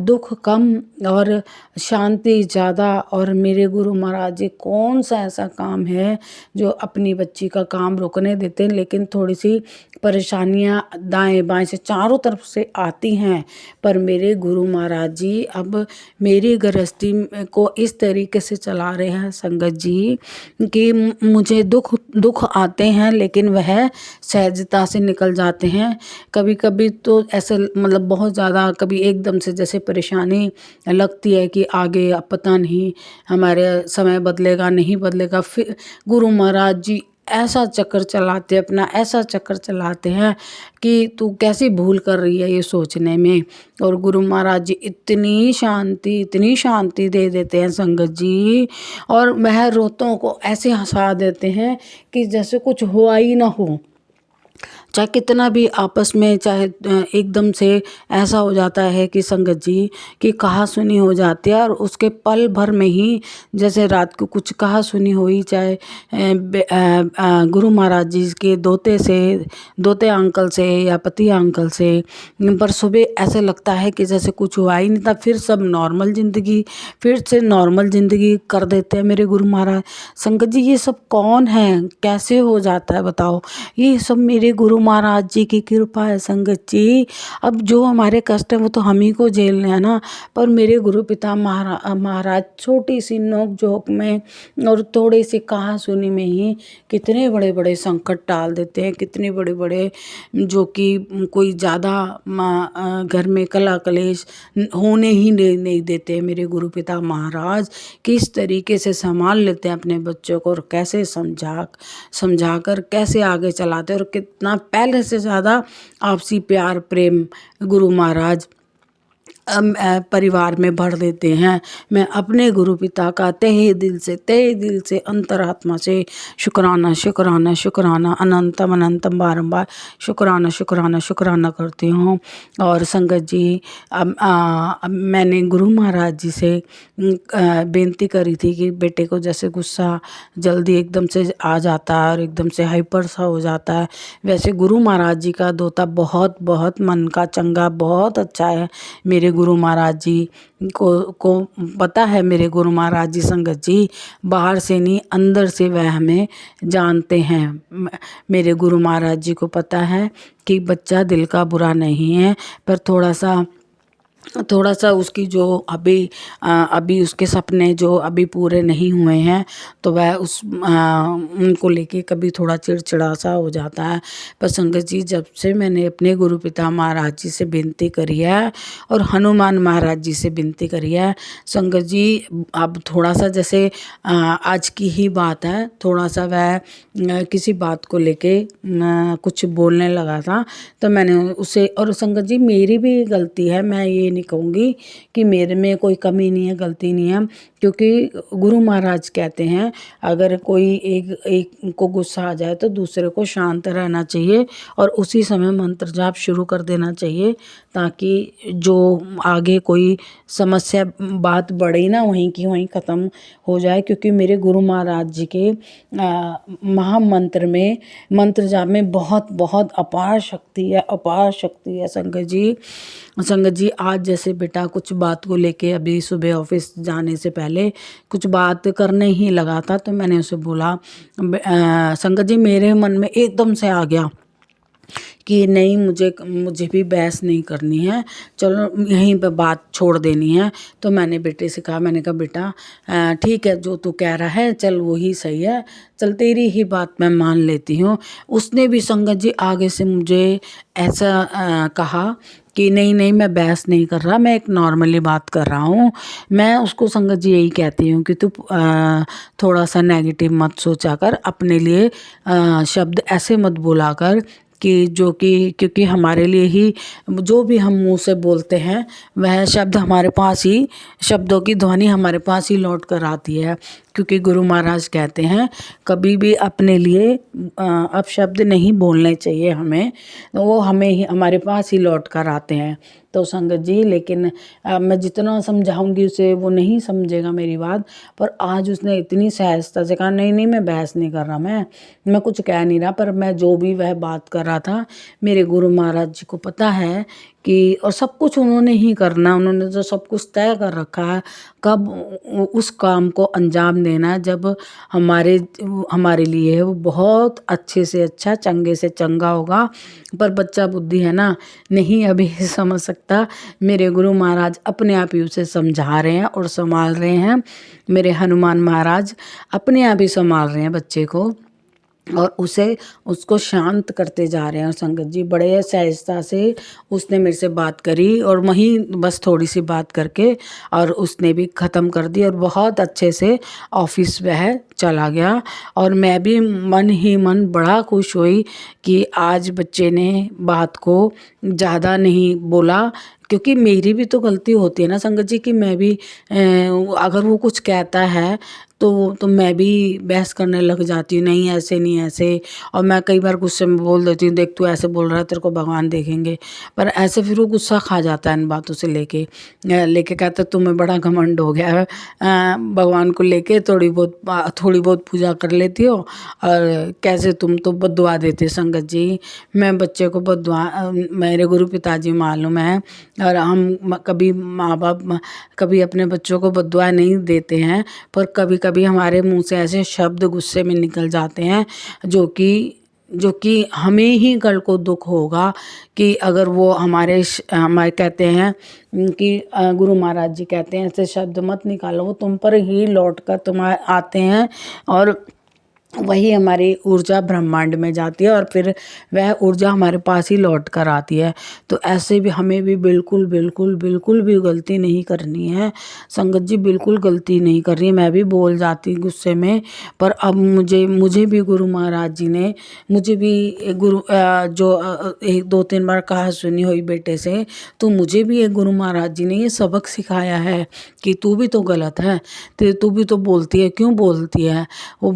दुख कम और शांति ज़्यादा। और मेरे गुरु महाराज जी, कौन सा ऐसा काम है जो अपनी बच्ची का काम रोकने देते हैं, लेकिन थोड़ी सी परेशानियां दाएं बाएं से चारों तरफ से आती हैं, पर मेरे गुरु महाराज जी अब मेरी गृहस्थी को इस तरीके से चला रहे हैं संगत जी कि मुझे दुख आते हैं लेकिन वह सहजता से निकल जाते हैं। कभी कभी तो ऐसे मतलब बहुत ज़्यादा, कभी एकदम से जैसे परेशानी लगती है कि आगे अब पता नहीं हमारे समय बदलेगा नहीं बदलेगा, फिर गुरु महाराज जी ऐसा चक्कर चलाते हैं, अपना ऐसा चक्कर चलाते हैं कि तू कैसी भूल कर रही है ये सोचने में। और गुरु महाराज जी इतनी शांति दे देते हैं संगत जी, और वह रोतों को ऐसे हंसा देते हैं कि जैसे कुछ हुआ ही ना हो। चाहे कितना भी आपस में चाहे एकदम से ऐसा हो जाता है कि संगत जी कि कहा सुनी हो जाती है, और उसके पल भर में ही जैसे रात को कुछ कहा सुनी हुई, चाहे गुरु महाराज जी के दोते अंकल से या पति अंकल से, पर सुबह ऐसे लगता है कि जैसे कुछ हुआ ही नहीं था, फिर सब नॉर्मल ज़िंदगी, फिर से नॉर्मल ज़िंदगी कर देते हैं मेरे गुरु महाराज। संगत जी ये सब कौन है, कैसे हो जाता है बताओ? ये सब मेरे गुरु महाराज जी की कृपा है संगत जी। अब जो हमारे कष्ट है वो तो हम ही को झेलने हैं ना, पर मेरे गुरु पिता महाराज छोटी सी नोक झोंक में और थोड़ी सी कहा सुनी में ही कितने बड़े बड़े संकट टाल देते हैं, कितने बड़े बड़े जो कि कोई ज़्यादा घर में कला कलेश होने ही नहीं देते। मेरे गुरु पिता महाराज किस तरीके से संभाल लेते हैं अपने बच्चों को, और कैसे समझा कर कैसे आगे चलाते हैं, और कितना पहले से ज़्यादा आपसी प्यार प्रेम गुरु महाराज परिवार में भर देते हैं। मैं अपने गुरु पिता का तहे दिल से अंतरात्मा से शुक्राना शुक्राना शुक्राना अनंतम अनंतम बारंबार शुक्राना शुक्राना शुक्राना करती हूँ। और संगत जी अब मैंने गुरु महाराज जी से बेनती करी थी कि बेटे को जैसे गुस्सा जल्दी एकदम से आ जाता है और एकदम से हाइपर सा हो जाता है, वैसे गुरु महाराज जी का दोता बहुत बहुत मन का चंगा बहुत अच्छा है। मेरे गुरु महाराज जी को पता है, मेरे गुरु महाराज जी संगत जी बाहर से नहीं अंदर से वह हमें जानते हैं। मेरे गुरु महाराज जी को पता है कि बच्चा दिल का बुरा नहीं है, पर थोड़ा सा उसकी जो अभी उसके सपने जो अभी पूरे नहीं हुए हैं, तो वह उनको लेके कभी थोड़ा चिड़चिड़ा सा हो जाता है। पर संगत जी जब से मैंने अपने गुरु पिता महाराज जी से विनती करी है और हनुमान महाराज जी से विनती करी है, संगत जी अब थोड़ा सा जैसे आज की ही बात है, थोड़ा सा वह किसी बात को लेके कुछ बोलने लगा था, तो मैंने उसे, और संगत जी मेरी भी गलती है, मैं ये नहीं कहूँगी कि मेरे में कोई कमी नहीं है, गलती नहीं है, क्योंकि गुरु महाराज कहते हैं अगर कोई एक को गुस्सा आ जाए तो दूसरे को शांत रहना चाहिए और उसी समय मंत्र जाप शुरू कर देना चाहिए, ताकि जो आगे कोई समस्या बात बढ़े ना वहीं की वहीं ख़त्म हो जाए। क्योंकि मेरे गुरु महाराज जी के महामंत्र में मंत्र जाप में बहुत बहुत अपार शक्ति है संगत जी। आज जैसे बेटा कुछ बात को लेके अभी सुबह ऑफिस जाने से पहले कुछ बात करने ही लगा था, तो मैंने उसे बोला संगत जी मेरे मन में एकदम से आ गया कि नहीं मुझे भी बहस नहीं करनी है, चलो यहीं पे बात छोड़ देनी है। तो मैंने बेटे से कहा, मैंने कहा बेटा ठीक है जो तू कह रहा है चल वही सही है, चल तेरी ही बात मैं मान लेती हूँ। उसने भी संगत जी आगे से मुझे ऐसा कहा कि नहीं मैं बहस नहीं कर रहा, मैं एक नॉर्मली बात कर रहा हूँ। मैं उसको संगत जी यही कहती हूँ कि तू थोड़ा सा नेगेटिव मत सोचा कर, अपने लिए शब्द ऐसे मत बोला कर क्योंकि हमारे लिए ही जो भी हम मुंह से बोलते हैं वह शब्द हमारे पास ही, शब्दों की ध्वनि हमारे पास ही लौट कर आती है। क्योंकि गुरु महाराज कहते हैं कभी भी अपने लिए अपशब्द नहीं बोलने चाहिए हमें, वो हमें ही हमारे पास ही लौट कर आते हैं। तो संगत जी लेकिन मैं जितना समझाऊंगी उसे वो नहीं समझेगा मेरी बात, पर आज उसने इतनी सहजता से कहा नहीं मैं बहस नहीं कर रहा, मैं कुछ कह नहीं रहा, पर मैं जो भी वह बात कर रहा था मेरे गुरु महाराज जी को पता है कि, और सब कुछ उन्होंने ही करना, उन्होंने जो सब कुछ तय कर रखा है कब उस काम को अंजाम देना है, जब हमारे लिए वो बहुत अच्छे से अच्छा चंगे से चंगा होगा। पर बच्चा बुद्धि है ना, नहीं अभी समझ सकता। मेरे गुरु महाराज अपने आप ही उसे समझा रहे हैं और संभाल रहे हैं। मेरे हनुमान महाराज अपने आप ही संभाल रहे हैं बच्चे को और उसको शांत करते जा रहे हैं। और संगत जी बड़े सहजता से उसने मेरे से बात करी और वहीं बस थोड़ी सी बात करके और उसने भी ख़त्म कर दी और बहुत अच्छे से ऑफिस वह चला गया। और मैं भी मन ही मन बड़ा खुश हुई कि आज बच्चे ने बात को ज़्यादा नहीं बोला, क्योंकि मेरी भी तो गलती होती है ना संगत जी कि मैं भी अगर वो कुछ कहता है तो मैं भी बहस करने लग जाती हूँ, नहीं ऐसे नहीं ऐसे। और मैं कई बार गुस्से में बोल देती हूँ, देख तू ऐसे बोल रहा है, तेरे को भगवान देखेंगे। पर ऐसे फिर वो गुस्सा खा जाता है इन बातों से लेके कहता है तुम्हें बड़ा घमंड हो गया है भगवान को लेके, थोड़ी बहुत पूजा कर लेती हो और कैसे तुम तो बद्दुआ देते संगत जी। मैं बच्चे को बद्दुआ, मेरे गुरु पिताजी मालूम है, और हम कभी माँ बाप कभी अपने बच्चों को बद्दुआ नहीं देते हैं, पर कभी कभी हमारे मुंह से ऐसे शब्द गुस्से में निकल जाते हैं जो कि हमें ही कल को दुख होगा कि अगर वो हमारे कहते हैं कि गुरु महाराज जी कहते हैं ऐसे शब्द मत निकालो, वो तुम पर ही लौट कर तुम्हारे आते हैं और वही हमारी ऊर्जा ब्रह्मांड में जाती है और फिर वह ऊर्जा हमारे पास ही लौट कर आती है। तो ऐसे भी हमें भी बिल्कुल बिल्कुल बिल्कुल भी गलती नहीं करनी है संगत जी, बिल्कुल गलती नहीं करनी है। मैं भी बोल जाती गुस्से में, पर अब मुझे भी गुरु महाराज जी ने, मुझे भी जो 1-2-3 बार कहा सुनी हुई बेटे से, तो मुझे भी एक गुरु महाराज जी ने ये सबक सिखाया है कि तू भी तो गलत है, तू भी तो बोलती है, क्यों बोलती है वो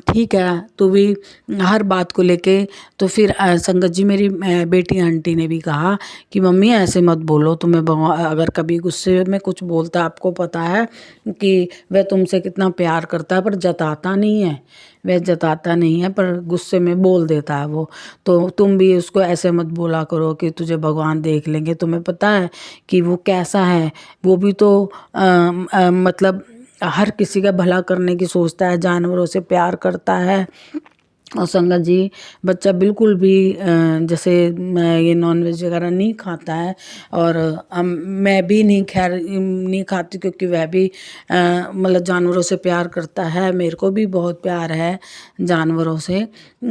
ठीक है। तो भी हर बात को लेके तो फिर संगत जी मेरी बेटी आंटी ने भी कहा कि मम्मी ऐसे मत बोलो, तुम्हें अगर कभी गुस्से में कुछ बोलता है, आपको पता है कि वह तुमसे कितना प्यार करता है पर जताता नहीं है, वह जताता नहीं है पर गुस्से में बोल देता है वो। तो तुम भी उसको ऐसे मत बोला करो कि तुझे भगवान देख लेंगे, तुम्हें पता है कि वो कैसा है, वो भी तो मतलब हर किसी का भला करने की सोचता है, जानवरों से प्यार करता है। और संगत जी बच्चा बिल्कुल भी जैसे ये नॉनवेज वगैरह नहीं खाता है, और मैं भी नहीं खाती क्योंकि वह भी मतलब जानवरों से प्यार करता है, मेरे को भी बहुत प्यार है जानवरों से।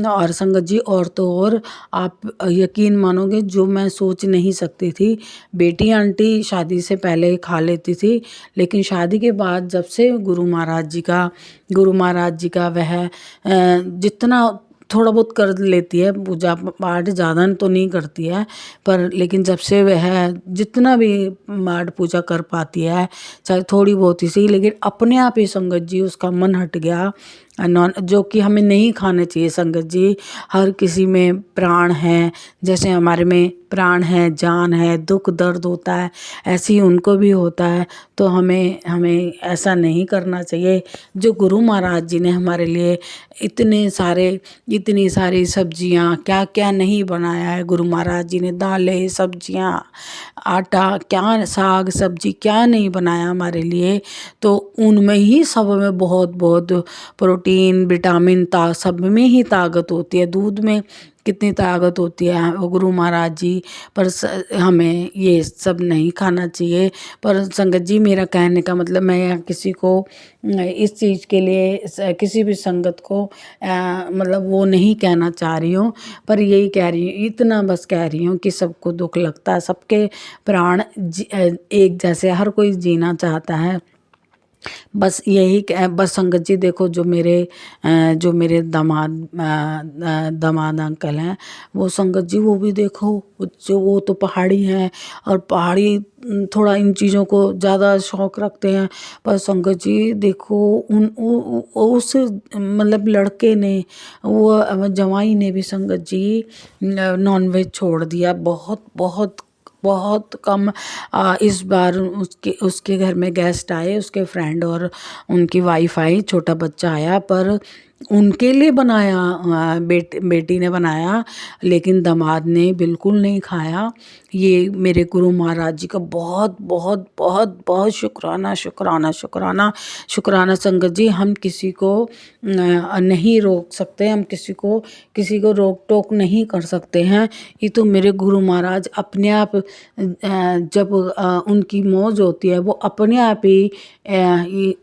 और संगत जी और तो और आप यकीन मानोगे जो मैं सोच नहीं सकती थी, बेटी आंटी शादी से पहले खा लेती थी, लेकिन शादी के बाद जब से गुरु महाराज जी का वह जितना थोड़ा बहुत कर लेती है, पूजा पाठ ज़्यादा तो नहीं करती है, पर लेकिन जब से वह जितना भी पाठ पूजा कर पाती है, चाहे थोड़ी बहुत ही सही, लेकिन अपने आप ही संगत जी उसका मन हट गया जो कि हमें नहीं खाने चाहिए संगत जी। हर किसी में प्राण है, जैसे हमारे में प्राण है, जान है, दुख दर्द होता है, ऐसे ही उनको भी होता है। तो हमें ऐसा नहीं करना चाहिए। जो गुरु महाराज जी ने हमारे लिए इतनी सारी सब्जियां क्या क्या नहीं बनाया है, गुरु महाराज जी ने दालें सब्जियां आटा क्या साग सब्जी क्या नहीं बनाया हमारे लिए। तो उनमें ही सब में बहुत बहुत प्रोटीन विटामिन सब में ही ताकत होती है। दूध में कितनी ताकत होती है वो गुरु महाराज जी, पर हमें ये सब नहीं खाना चाहिए। पर संगत जी मेरा कहने का मतलब, मैं यहाँ किसी को इस चीज़ के लिए किसी भी संगत को मतलब वो नहीं कहना चाह रही हूँ, पर यही कह रही हूँ, इतना बस कह रही हूँ कि सबको दुख लगता है, सबके प्राण एक जैसे, हर कोई जीना चाहता है। बस यही बस संगत जी देखो जो मेरे दामाद अंकल हैं, वो संगत जी वो भी देखो वो तो पहाड़ी हैं, और पहाड़ी थोड़ा इन चीज़ों को ज़्यादा शौक़ रखते हैं। पर संगत जी देखो उस मतलब लड़के ने, वो जवाई ने भी संगत जी नॉनवेज छोड़ दिया, बहुत बहुत बहुत कम। इस बार उसके घर में गेस्ट आए, उसके फ्रेंड और उनकी वाइफ आई, छोटा बच्चा आया, पर उनके लिए बनाया, बेटी ने बनाया, लेकिन दामाद ने बिल्कुल नहीं खाया। ये मेरे गुरु महाराज जी का बहुत बहुत बहुत बहुत शुक्राना शुक्राना शुक्राना शुक्राना संगत जी। हम किसी को नहीं रोक सकते, हम किसी को रोक टोक नहीं कर सकते हैं। ये तो मेरे गुरु महाराज अपने आप जब उनकी मौज होती है, वो अपने आप ही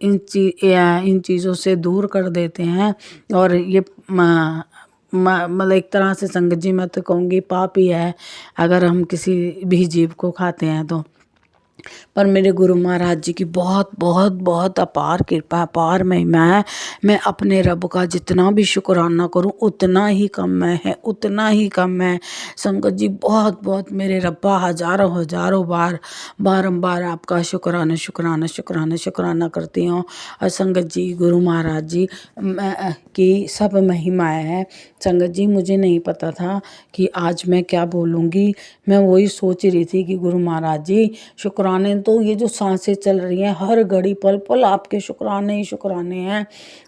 इन चीज़ों से दूर कर देते हैं। और ये मतलब एक तरह से संगत जी मैं तो कहूँगी पाप ही है अगर हम किसी भी जीव को खाते हैं तो। पर मेरे गुरु महाराज जी की बहुत बहुत बहुत अपार कृपा, अपार महिमा है। मैं अपने रब का जितना भी शुक्राना करूं उतना ही कम है, उतना ही कम है। संगत जी बहुत बहुत मेरे रब्बा हजारों हजारों बार बारंबार आपका शुक्राना शुक्राना शुक्राना शुक्राना करती हूँ। और संगत जी गुरु महाराज जी की सब महिमाएं हैं। संगत जी मुझे नहीं पता था कि आज मैं क्या बोलूँगी। मैं वही सोच रही थी कि गुरु महाराज जी शुक्राने, तो ये जो सांसें चल रही हैं हर घड़ी पल पल आपके शुक्राने ही शुक्राने हैं।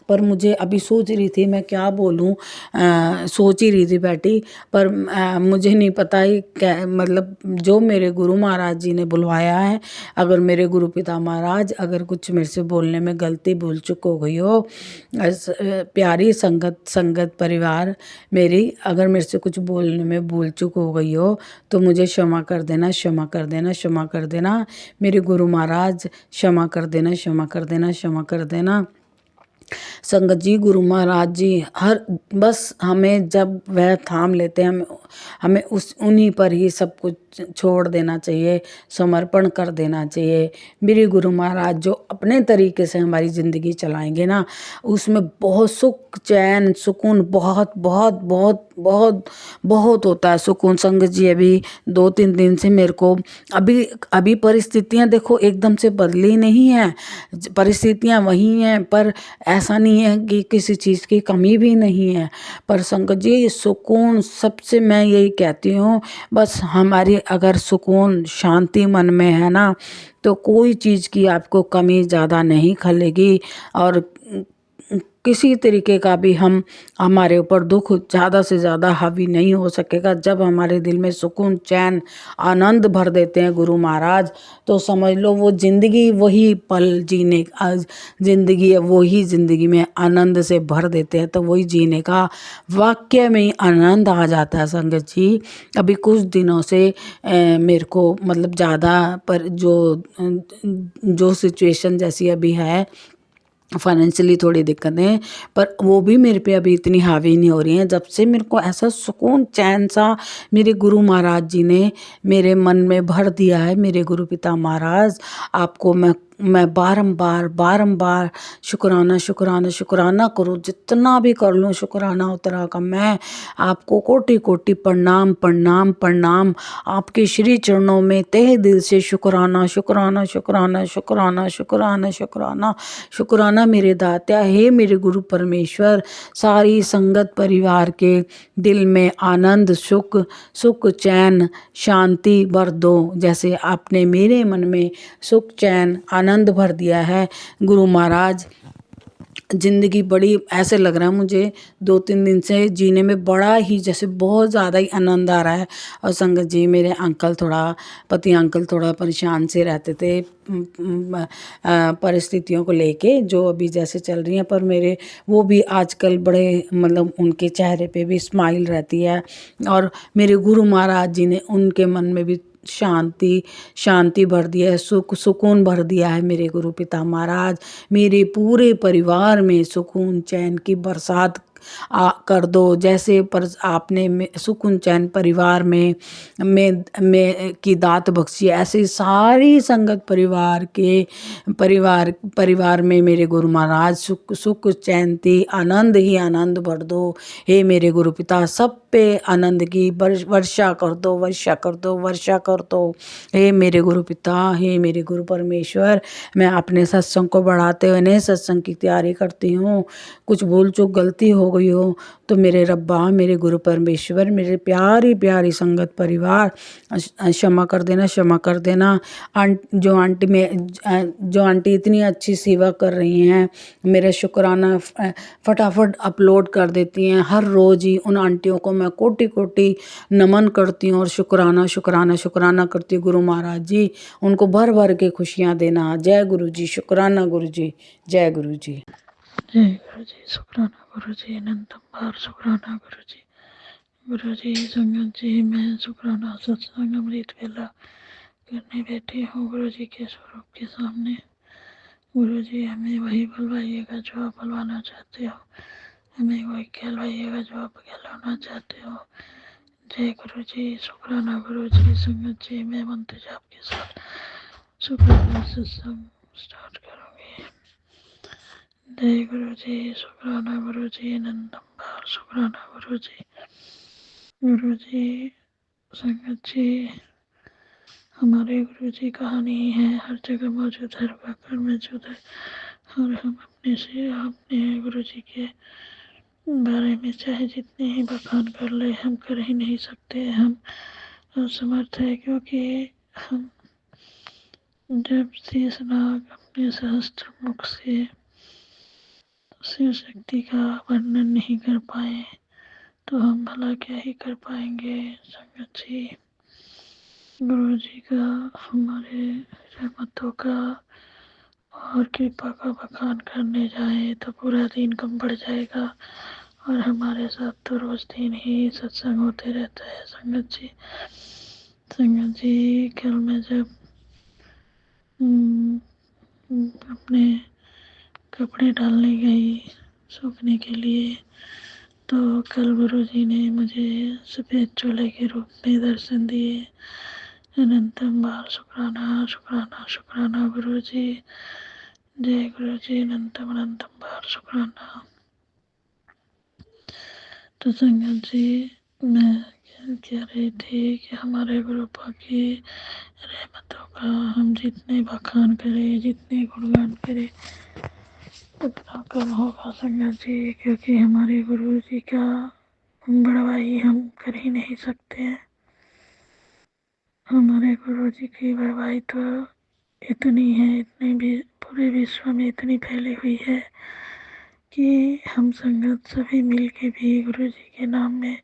पर मुझे अभी सोच रही थी मैं क्या बोलूं, सोच ही रही थी बैठी, पर मुझे नहीं पता ही क्या मतलब जो मेरे गुरु महाराज जी ने बुलवाया है। अगर मेरे गुरु पिता महाराज अगर कुछ मेरे से बोलने में गलती भूल चुक हो गई हो, प्यारी संगत परिवार मेरी अगर मेरे से कुछ बोलने में भूल चुक हो गई हो तो मुझे क्षमा कर देना, क्षमा कर देना, क्षमा कर देना। मेरे गुरु महाराज क्षमा कर देना, क्षमा कर देना, क्षमा कर देना। संगत जी गुरु महाराज जी हर बस हमें जब वह थाम लेते हैं हमें उन्हीं पर ही सब कुछ छोड़ देना चाहिए, समर्पण कर देना चाहिए। मेरे गुरु महाराज जो अपने तरीके से हमारी ज़िंदगी चलाएंगे ना, उसमें बहुत सुख चैन सुकून बहुत बहुत बहुत बहुत बहुत होता है सुकून। संगत जी अभी 2-3 दिन से मेरे को अभी परिस्थितियां देखो एकदम से बदली नहीं है, परिस्थितियां वही हैं, पर ऐसा नहीं है कि किसी चीज़ की कमी भी नहीं है। पर संगत जी सुकून सबसे मैं यही कहती हूँ, बस हमारी अगर सुकून शांति मन में है ना तो कोई चीज़ की आपको कमी ज़्यादा नहीं खलेगी और किसी तरीके का भी हमारे ऊपर दुख ज़्यादा से ज़्यादा हावी नहीं हो सकेगा। जब हमारे दिल में सुकून चैन आनंद भर देते हैं गुरु महाराज तो समझ लो वो ज़िंदगी वही पल जीने ज़िंदगी है, वही ज़िंदगी में आनंद से भर देते हैं, तो वही जीने का वाक्य में ही आनंद आ जाता है। संगत जी अभी कुछ दिनों से मेरे को मतलब ज़्यादा पर जो सिचुएशन जैसी अभी है फाइनेंशियली थोड़ी दिक्कतें, पर वो भी मेरे पे अभी इतनी हावी नहीं हो रही हैं। जब से मेरे को ऐसा सुकून चैन सा मेरे गुरु महाराज जी ने मेरे मन में भर दिया है, मेरे गुरु पिता महाराज आपको मैं बारंबार शुक्राना शुक्राना शुक्राना करूँ, जितना भी कर लूँ शुक्राना उतना का। मैं आपको कोटि कोटि प्रणाम प्रणाम प्रणाम, आपके श्री चरणों में तहे दिल से शुक्राना शुक्राना शुक्राना शुक्राना शुक्राना शुक्राना शुक्राना मेरे दात्या। हे मेरे गुरु परमेश्वर, सारी संगत परिवार के दिल में आनंद सुख चैन शांति भर दो, जैसे आपने मेरे मन में सुख चैन आनंद भर दिया है। गुरु महाराज ज़िंदगी बड़ी ऐसे लग रहा है मुझे 2-3 दिन से जीने में बड़ा ही जैसे बहुत ज़्यादा ही आनंद आ रहा है। और संगत जी मेरे पति अंकल थोड़ा परेशान से रहते थे परिस्थितियों को लेके जो अभी जैसे चल रही हैं, पर मेरे वो भी आजकल बड़े मतलब उनके चेहरे पे भी स्माइल रहती है। और मेरे गुरु महाराज जी ने उनके मन में भी शांति भर दिया है, सुकून भर दिया है। मेरे गुरु पिता महाराज मेरे पूरे परिवार में सुकून चैन की बरसात कर दो, जैसे पर आपने सुकून चैन परिवार में की दात बख्शी, ऐसे सारी संगत परिवार में मेरे गुरु महाराज सुख चैनती आनंद ही आनंद भर दो। हे मेरे गुरु पिता सब पे आनंद की वर्षा कर दो, वर्षा कर दो, वर्षा कर दो। हे मेरे गुरु पिता, हे मेरे गुरु परमेश्वर, मैं अपने सत्संग को बढ़ाते हुए नए सत्संग की तैयारी करती हूँ। कुछ भूल चूक गलती हो गई हो तो मेरे रब्बा, मेरे गुरु परमेश्वर, मेरे प्यारी प्यारी संगत परिवार क्षमा कर देना, क्षमा कर देना। जो आंटी इतनी अच्छी सेवा कर रही हैं, मेरा शुक्राना फटाफट अपलोड कर देती हैं हर रोज़ ही, उन आंटियों को मैं कोटि कोटि नमन करती हूँ और शुक्राना शुक्राना शुक्राना करती हूँ। गुरु महाराज जी उनको भर भर के खुशियाँ देना। जय गुरु जी, शुक्राना गुरु जी, जय गुरु जी। जय गुरु जी, शुक्राना गुरु जी, अनंतम बार शुक्राना गुरु जी। गुरु जी संगत जी मैं शुक्राना सत्संग अमृत वेला करने बैठी हूँ गुरु जी के स्वरूप के सामने। गुरु जी हमें वही बुलवाइएगा जो आप बुलवाना चाहते हो, हमें वही कहलवाइएगा जो आप कहलाना चाहते हो। जय गुरु जी, शुक्राना गुरु जी। संगत जी मैं मंत्र जाप के साथ शुक्राना सत्संग स्टार्ट करूँगी। जय गुरु जी, शुक्राना गुरु जी, अनंतम बार शुक्राना गुरु जी। गुरु जी, संगत जी, हमारे गुरु जी कहानी है, हर जगह मौजूद, हर वाक्य में मौजूद है, और हम अपने गुरु जी के बारे में चाहे जितने ही बखान कर ले, हम कर ही नहीं सकते। हम असमर्थ है, क्योंकि हम जब शेषनाग अपने सहस्त्र मुख से शिव शक्ति का वर्णन नहीं कर पाए तो हम भला क्या ही कर पाएंगे। संगत जी, गुरु जी का, हमारे रहमतों का और कृपा का बखान करने जाए तो पूरा दिन कम पड़ जाएगा, और हमारे साथ तो रोज दिन ही सत्संग होते रहता है। संगत जी, कल मैं जब अपने कपड़े डालने गई सूखने के लिए, तो कल गुरु जी ने मुझे सफ़ेद चोले के रूप में दर्शन दिए। अनंतम बार शुक्राना शुक्राना शुक्राना गुरु जी। जय गुरु जी, अनंतम अनंतम बार शुक्राना। तो संगत जी, मैं कह रही थी कि हमारे गुरु पाक की रहमतों का हम जितने बखान करें, जितने गुणगान करें, उतना कम होगा संगत जी, क्योंकि हमारे गुरु जी का बड़वाई हम कर ही नहीं सकते हैं। हमारे गुरु जी की बड़वाई तो इतनी है, इतनी भी पूरे विश्व में इतनी फैली हुई है कि हम संगत सभी मिल के भी गुरु जी के नाम में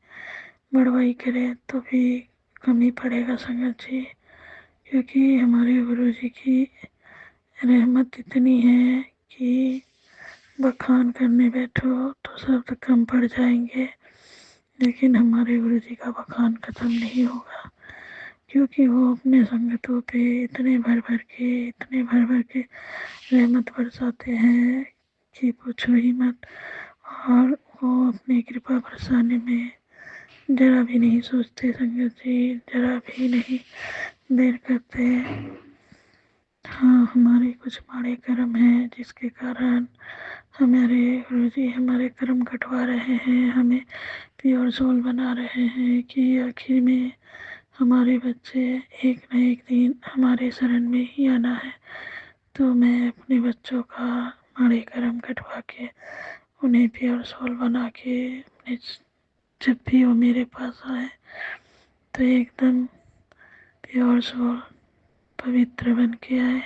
बड़वाई करें तो भी कम ही पड़ेगा संगत जी, क्योंकि हमारे गुरु जी की रहमत इतनी है कि बखान करने बैठो तो शब्द कम पड़ जाएंगे, लेकिन हमारे गुरु जी का बखान खत्म नहीं होगा, क्योंकि वो अपने संगतों पे इतने भर भर के रहमत बरसाते हैं कि पूछो ही मत। और वो अपनी कृपा बरसाने में जरा भी नहीं सोचते संगत जी, जरा भी नहीं देर करते। हाँ, हमारे कुछ माड़े कर्म हैं जिसके कारण हमारे गुरु जी हमारे कर्म कटवा रहे हैं, हमें प्योर सोल बना रहे हैं कि आखिर में हमारे बच्चे एक न एक दिन हमारे शरण में ही आना है। तो मैं अपने बच्चों का माड़े कर्म कटवा के उन्हें प्योर सोल बना के जब भी वो मेरे पास आए तो एकदम प्योर सोल पवित्र बन के आए।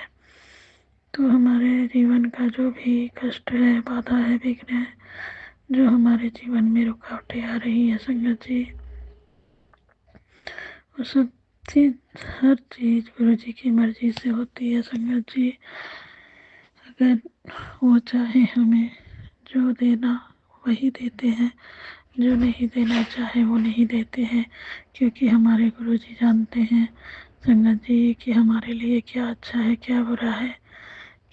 तो हमारे जीवन का जो भी कष्ट है, बाधा है, विघ्न है, जो हमारे जीवन में रुकावटें आ रही है संगत जी, वो सब चीज, हर चीज गुरु जी की मर्जी से होती है संगत जी। अगर वो चाहे हमें जो देना वही देते हैं, जो नहीं देना चाहे वो नहीं देते हैं, क्योंकि हमारे गुरु जी जानते हैं संगत जी कि हमारे लिए क्या अच्छा है, क्या बुरा है,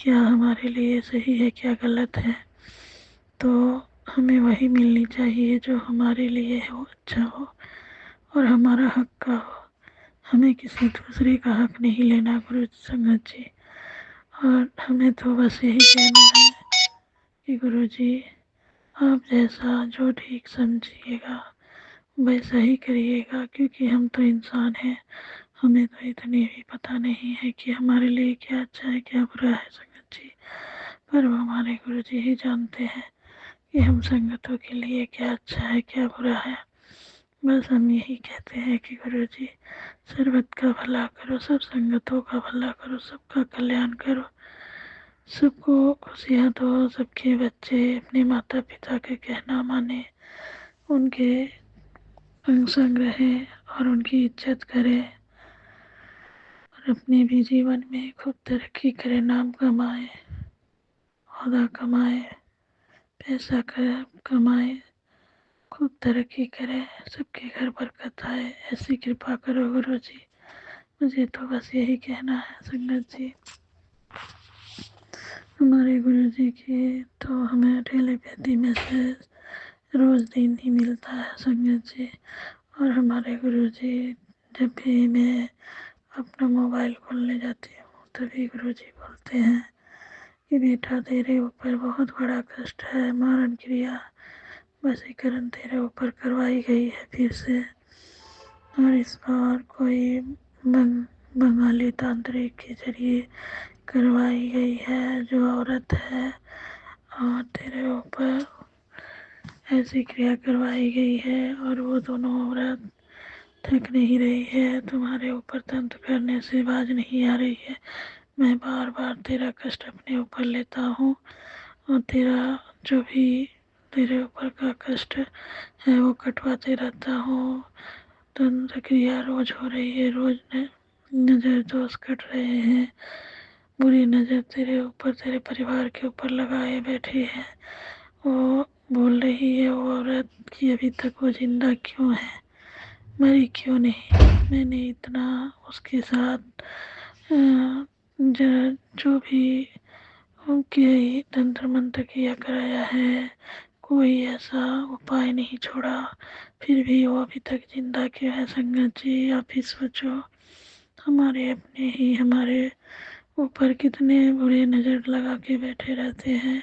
क्या हमारे लिए सही है, क्या गलत है। तो हमें वही मिलनी चाहिए जो हमारे लिए हो, अच्छा हो और हमारा हक का हो। हमें किसी दूसरे का हक नहीं लेना गुरु संगत जी, और हमें तो बस यही कहना है कि गुरु जी आप जैसा जो ठीक समझिएगा वैसा ही करिएगा, क्योंकि हम तो इंसान हैं, हमें तो इतनी भी पता नहीं है कि हमारे लिए क्या अच्छा है, क्या बुरा है संगत जी, पर वो हमारे गुरु जी ही जानते हैं कि हम संगतों के लिए क्या अच्छा है, क्या बुरा है। बस हम यही कहते हैं कि गुरु जी सर्वत का भला करो, सब संगतों का भला करो, सबका कल्याण करो, सबको खुशियाँ दो, सबके बच्चे अपने माता पिता के कहना माने, उनके अंग संग रहे और उनकी इज्जत करे, और अपने भी जीवन में खूब तरक्की करे, नाम कमाए, ओहदा कमाए, पैसा कमाए, खूब तरक्की करे, सबके घर बरकत आए, ऐसी कृपा करो गुरु जी। मुझे तो बस यही कहना है संगत जी। हमारे गुरु जी की तो हमें टेलीपैथी मैसेज रोज़ दिन ही मिलता है संगत जी, और हमारे गुरु जी जब भी मैं अपना मोबाइल खोलने जाती हूँ तभी गुरुजी बोलते हैं कि बेटा तेरे ऊपर बहुत बड़ा कष्ट है, मारण क्रिया वशीकरण तेरे ऊपर करवाई गई है फिर से, और इस बार कोई बंगाली तांत्रिक के जरिए करवाई गई है जो औरत है, और तेरे ऊपर ऐसी क्रिया करवाई गई है और वो दोनों औरत थक नहीं रही है, तुम्हारे ऊपर तंत्र करने से बाज नहीं आ रही है। मैं बार बार तेरा कष्ट अपने ऊपर लेता हूँ और तेरा जो भी तेरे ऊपर का कष्ट है वो कटवाते रहता हूँ। तंत्र क्रिया रोज हो रही है, रोज नज़र दोष कट रहे हैं, बुरी नज़र तेरे ऊपर तेरे परिवार के ऊपर लगाए बैठी है। वो बोल रही है वो औरत कि अभी तक वो जिंदा क्यों है, मरी क्यों नहीं। मैंने इतना उसके साथ जो भी उनके तंत्र मंत्र किया कराया है, कोई ऐसा उपाय नहीं छोड़ा, फिर भी वो अभी तक जिंदा क्यों है। संगत जी आप ही सोचो, हमारे अपने ही हमारे ऊपर कितने बुरे नज़र लगा के बैठे रहते हैं,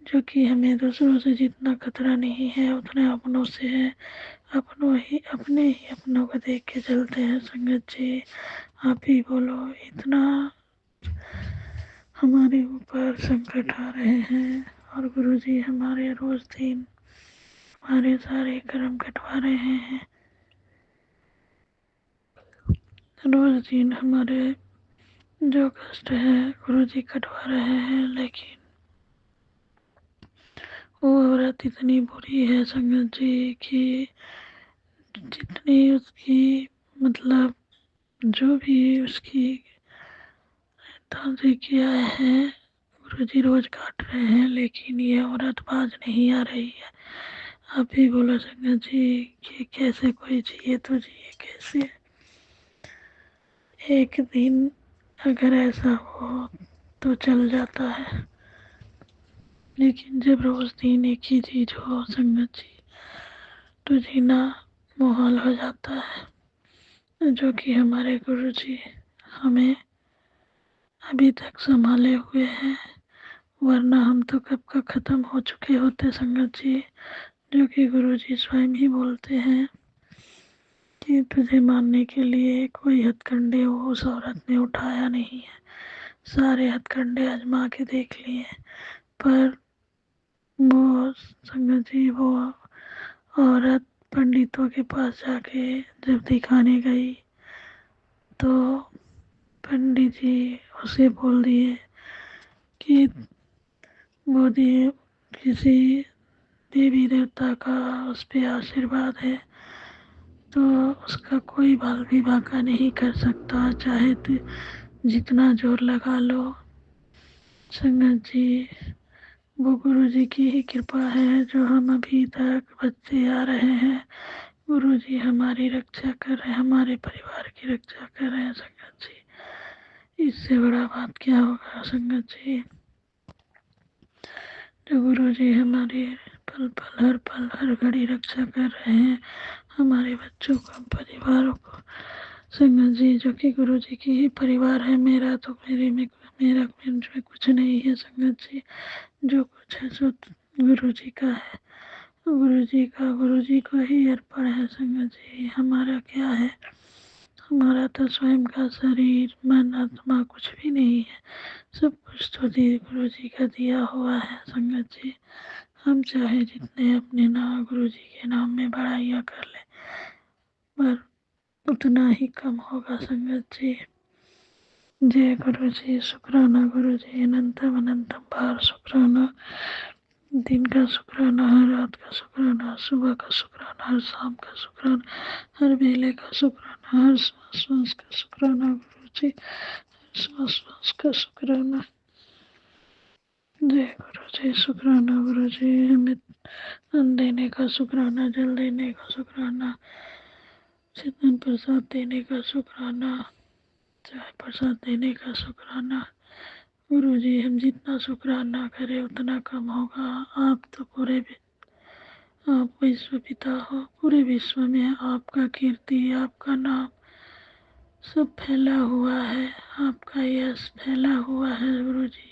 जो कि हमें दूसरों से जितना खतरा नहीं है उतना अपनों से है। अपने ही अपनों को देख के चलते हैं। संगत जी आप ही बोलो, इतना हमारे ऊपर संकट आ रहे हैं और गुरुजी हमारे रोज दिन हमारे सारे कर्म कटवा रहे हैं, रोज दिन हमारे जो कष्ट है गुरुजी कटवा रहे हैं। लेकिन वो औरत इतनी बुरी है संगत जी कि जितनी उसकी मतलब जो भी उसकी तांत्रिक क्रियाएं हैं गुरुजी रोज काट रहे हैं, लेकिन ये औरत बाज नहीं आ रही है। आप ही बोलो संगत जी कि कैसे कोई जिए तो जिए कैसे। एक दिन अगर ऐसा हो तो चल जाता है, लेकिन जब रोज दिन एक ही चीज हो संगत जी तो जीना मुहाल हो जाता है, जो कि हमारे गुरुजी हमें अभी तक संभाले हुए हैं, वरना हम तो कब का ख़त्म हो चुके होते संगत जी। जो कि गुरुजी स्वयं ही बोलते हैं कि तुझे मारने के लिए कोई हथकंडे वो उस औरत ने उठाया नहीं है, सारे हथकंडे आजमा के देख लिए, पर वो संगत जी वो औरत पंडितों के पास जाके जब दिखाने गई तो पंडित जी उसे बोल दिए कि वो किसी देवी देवता का उस पर आशीर्वाद है तो उसका कोई बाल भी बांका नहीं कर सकता, चाहे तो जितना जोर लगा लो। संगत जी वो गुरुजी की ही कृपा है जो हम अभी तक बच्चे आ रहे हैं। गुरुजी हमारी रक्षा कर रहे हैं, हमारे परिवार की रक्षा कर रहे हैं संगत जी। इससे बड़ा बात क्या होगा संगत जी। जो गुरुजी हमारी पल पल हर घड़ी रक्षा कर रहे हैं, हमारे बच्चों को परिवारों को। संगत जी जो कि गुरुजी की ही परिवार है, मेरा तो मेरा कुछ नहीं है संगत जी, जो कुछ है सो गुरुजी का है, गुरुजी को ही अर्पण है संगत जी। हमारा क्या है, हमारा तो स्वयं का शरीर मन आत्मा कुछ भी नहीं है, सब कुछ तो गुरुजी का दिया हुआ है संगत जी। हम चाहे जितने अपने नाम गुरुजी के नाम में बढ़ाइया कर ले, पर उतना ही कम होगा संगत जी। जय गुरुजी, शुक्राना गुरुजी, अनंतम अनंतम बार शुक्राना। दिन का शुक्राना, हर रात का शुक्राना, सुबह का शुक्राना, हर शाम का शुक्राना, हर वेले का शुक्राना, हर श्वास का शुक्राना गुरुजी, हर श्वास का शुक्राना। जय गुरुजी, शुक्राना गुरुजी, हमें अन्न देने का शुक्राना, जल देने का शुक्राना, चेतन प्रसाद देने का शुक्राना, चाय प्रसाद देने का शुक्राना। गुरुजी हम जितना शुक्राना करें उतना कम होगा। आप तो आप विश्व पिता हो, पूरे विश्व में आपका कीर्ति, आपका नाम सब फैला हुआ है, आपका यश फैला हुआ है गुरु जी।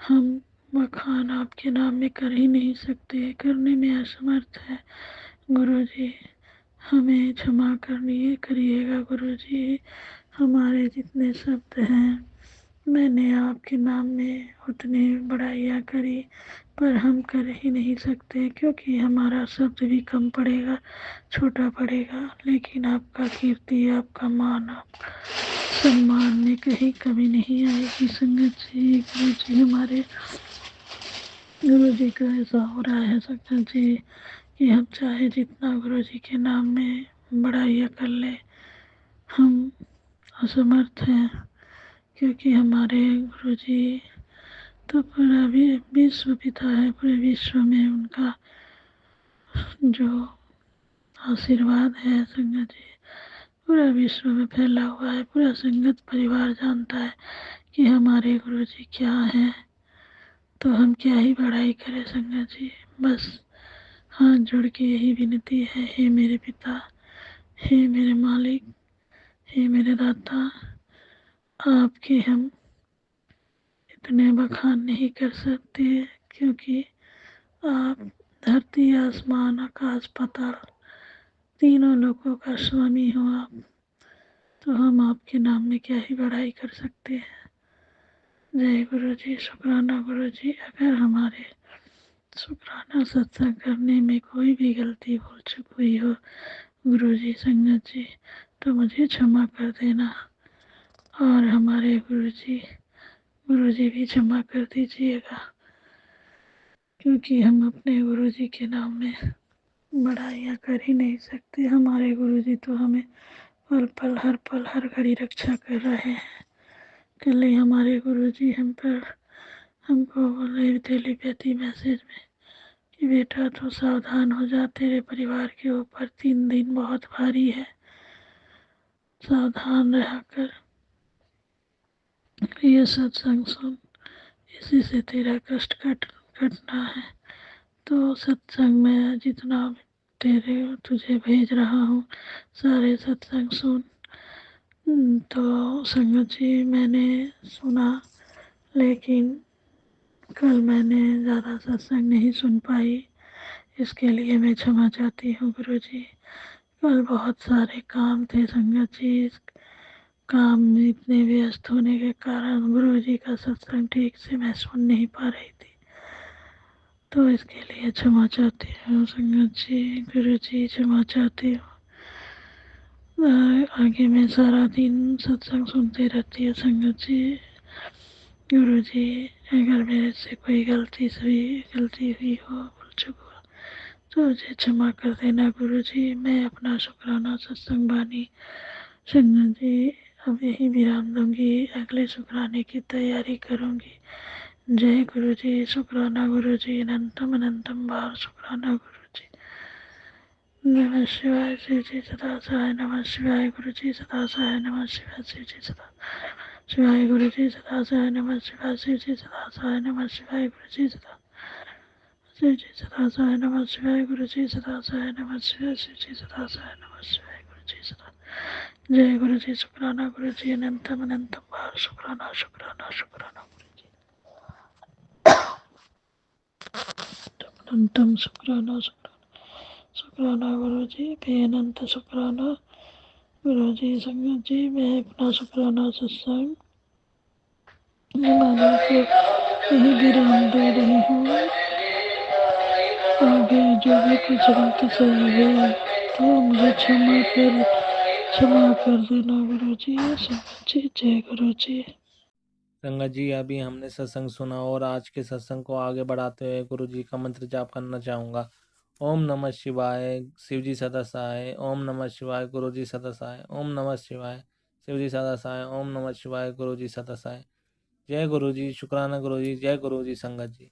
हम बखान आपके नाम में कर ही नहीं सकते, करने में असमर्थ है गुरु जी। हमें क्षमा करनी करिएगा गुरु जी। हमारे जितने शब्द हैं, मैंने आपके नाम में उतनी बड़ाइयाँ करी, पर हम कर ही नहीं सकते क्योंकि हमारा शब्द भी कम पड़ेगा, छोटा पड़ेगा। लेकिन आपका कीर्ति, आपका मान, आपका सम्मान में कहीं कमी नहीं आएगी संगत जी। गुरु जी हमारे गुरु जी का ऐसा हो रहा है संगत जी कि हम चाहे जितना गुरु जी के नाम में बड़ाइयाँ कर ले, हम असमर्थ हैं क्योंकि हमारे गुरु जी तो पूरा भी विश्व पिता है। पूरे विश्व में उनका जो आशीर्वाद है संगत जी पूरा विश्व में फैला हुआ है। पूरा संगत परिवार जानता है कि हमारे गुरु जी क्या हैं, तो हम क्या ही बड़ाई करें संगत जी। बस हाथ जोड़ के यही विनती है, हे मेरे पिता, हे मेरे मालिक, हे मेरे दाता, आपके हम इतने बखान नहीं कर सकते क्योंकि आप धरती, आसमान, आकाश, पाताल तीनों लोगों का स्वामी हो आप, तो हम आपके नाम में क्या ही बड़ाई कर सकते हैं। जय गुरु जी, शुक्राना गुरु जी। अगर हमारे शुक्राना सत्संग करने में कोई भी गलती भूल चूक हुई हो गुरु जी, संगत जी, तो मुझे क्षमा कर देना और हमारे गुरु जी भी क्षमा कर दीजिएगा क्योंकि हम अपने गुरु जी के नाम में बड़ाइयाँ कर ही नहीं सकते। हमारे गुरु जी तो हमें पल पल हर घड़ी रक्षा कर रहे हैं। कल ही हमारे गुरु जी हमको बोले टेलीपैथी मैसेज में कि बेटा तो सावधान हो जा, तेरे परिवार के ऊपर 3 दिन बहुत भारी है, सावधान रहा कर, ये सत्संग सुन, इसी से तेरा कष्ट कटना है। तो सत्संग में जितना तुझे भेज रहा हूँ सारे सत्संग सुन। तो संगत जी मैंने सुना, लेकिन कल मैंने ज़्यादा सत्संग नहीं सुन पाई, इसके लिए मैं क्षमा चाहती हूँ गुरु जी। कल बहुत सारे काम थे संगत जी, इस काम में इतने व्यस्त होने के कारण गुरु जी का सत्संग ठीक से मैं सुन नहीं पा रही थी, तो इसके लिए क्षमा चाहती हूँ संगत जी। गुरु जी क्षमा चाहती हूँ। आगे मैं सारा दिन सत्संग सुनते रहती हूँ संगत जी। गुरु जी अगर मेरे से कोई गलती हुई हो, भूल चूक हो, तो मुझे क्षमा कर देना गुरु जी। मैं अपना शुक्राना सत्संग बानी संगत जी अब यही विराम दूंगी, अगले शुक्राने की तैयारी करूंगी। जय गुरु जी, शुक्राना गुरु जी, अनंतम अनंतम बार शुक्राना गुरु जी। नमः शिवाय शिव जी सदा सहाय, नमः शिवाय गुरु जी सदा सहाय, नमः शिवाय शिव जी सदा शिवाय गुरु जी सदा सहाय, नमः शिवाय शिव जी सदा सहाय, नमः शिवाय गुरु जी सदा शिव जी सदा सहाय, नमः शिवाय गुरु जी सदा सहाय, नमः शिवाय शिव जी सदा सहाय, नमः शिवाय गुरु जी सदा। जय गुरु जी, शुक्राना गुरु जी, अनंतम अनंतम बार शुक्राना शुक्राना शुक्राना गुरु जी, अनंतम शुक्राना शुक्राना शुक्राना गुरु जी, बेअनंत शुक्राना गुरु जी। संगत जी मैं अपना शुक्राना सत्संग माने को यही विराम दे रही हूँ। आगे जो भी कुछ गलती सही है तो मुझे क्षमा कर देना गुरु जी। संगत जी जय गुरु जी। संगत जी अभी हमने सत्संग सुना और आज के सत्संग को आगे बढ़ाते हुए गुरु जी का मंत्र जाप करना चाहूँगा। ओम नमः शिवाय शिव जी सदा सहाय, ओम नमः शिवाय गुरु जी सदा सहाय, ओम नमः शिवाय शिव जी सदा सहाय, ओम नमः शिवाय गुरु जी सदा सहाय। जय गुरु जी, शुक्राना गुरु जी, जय गुरु जी संगत जी।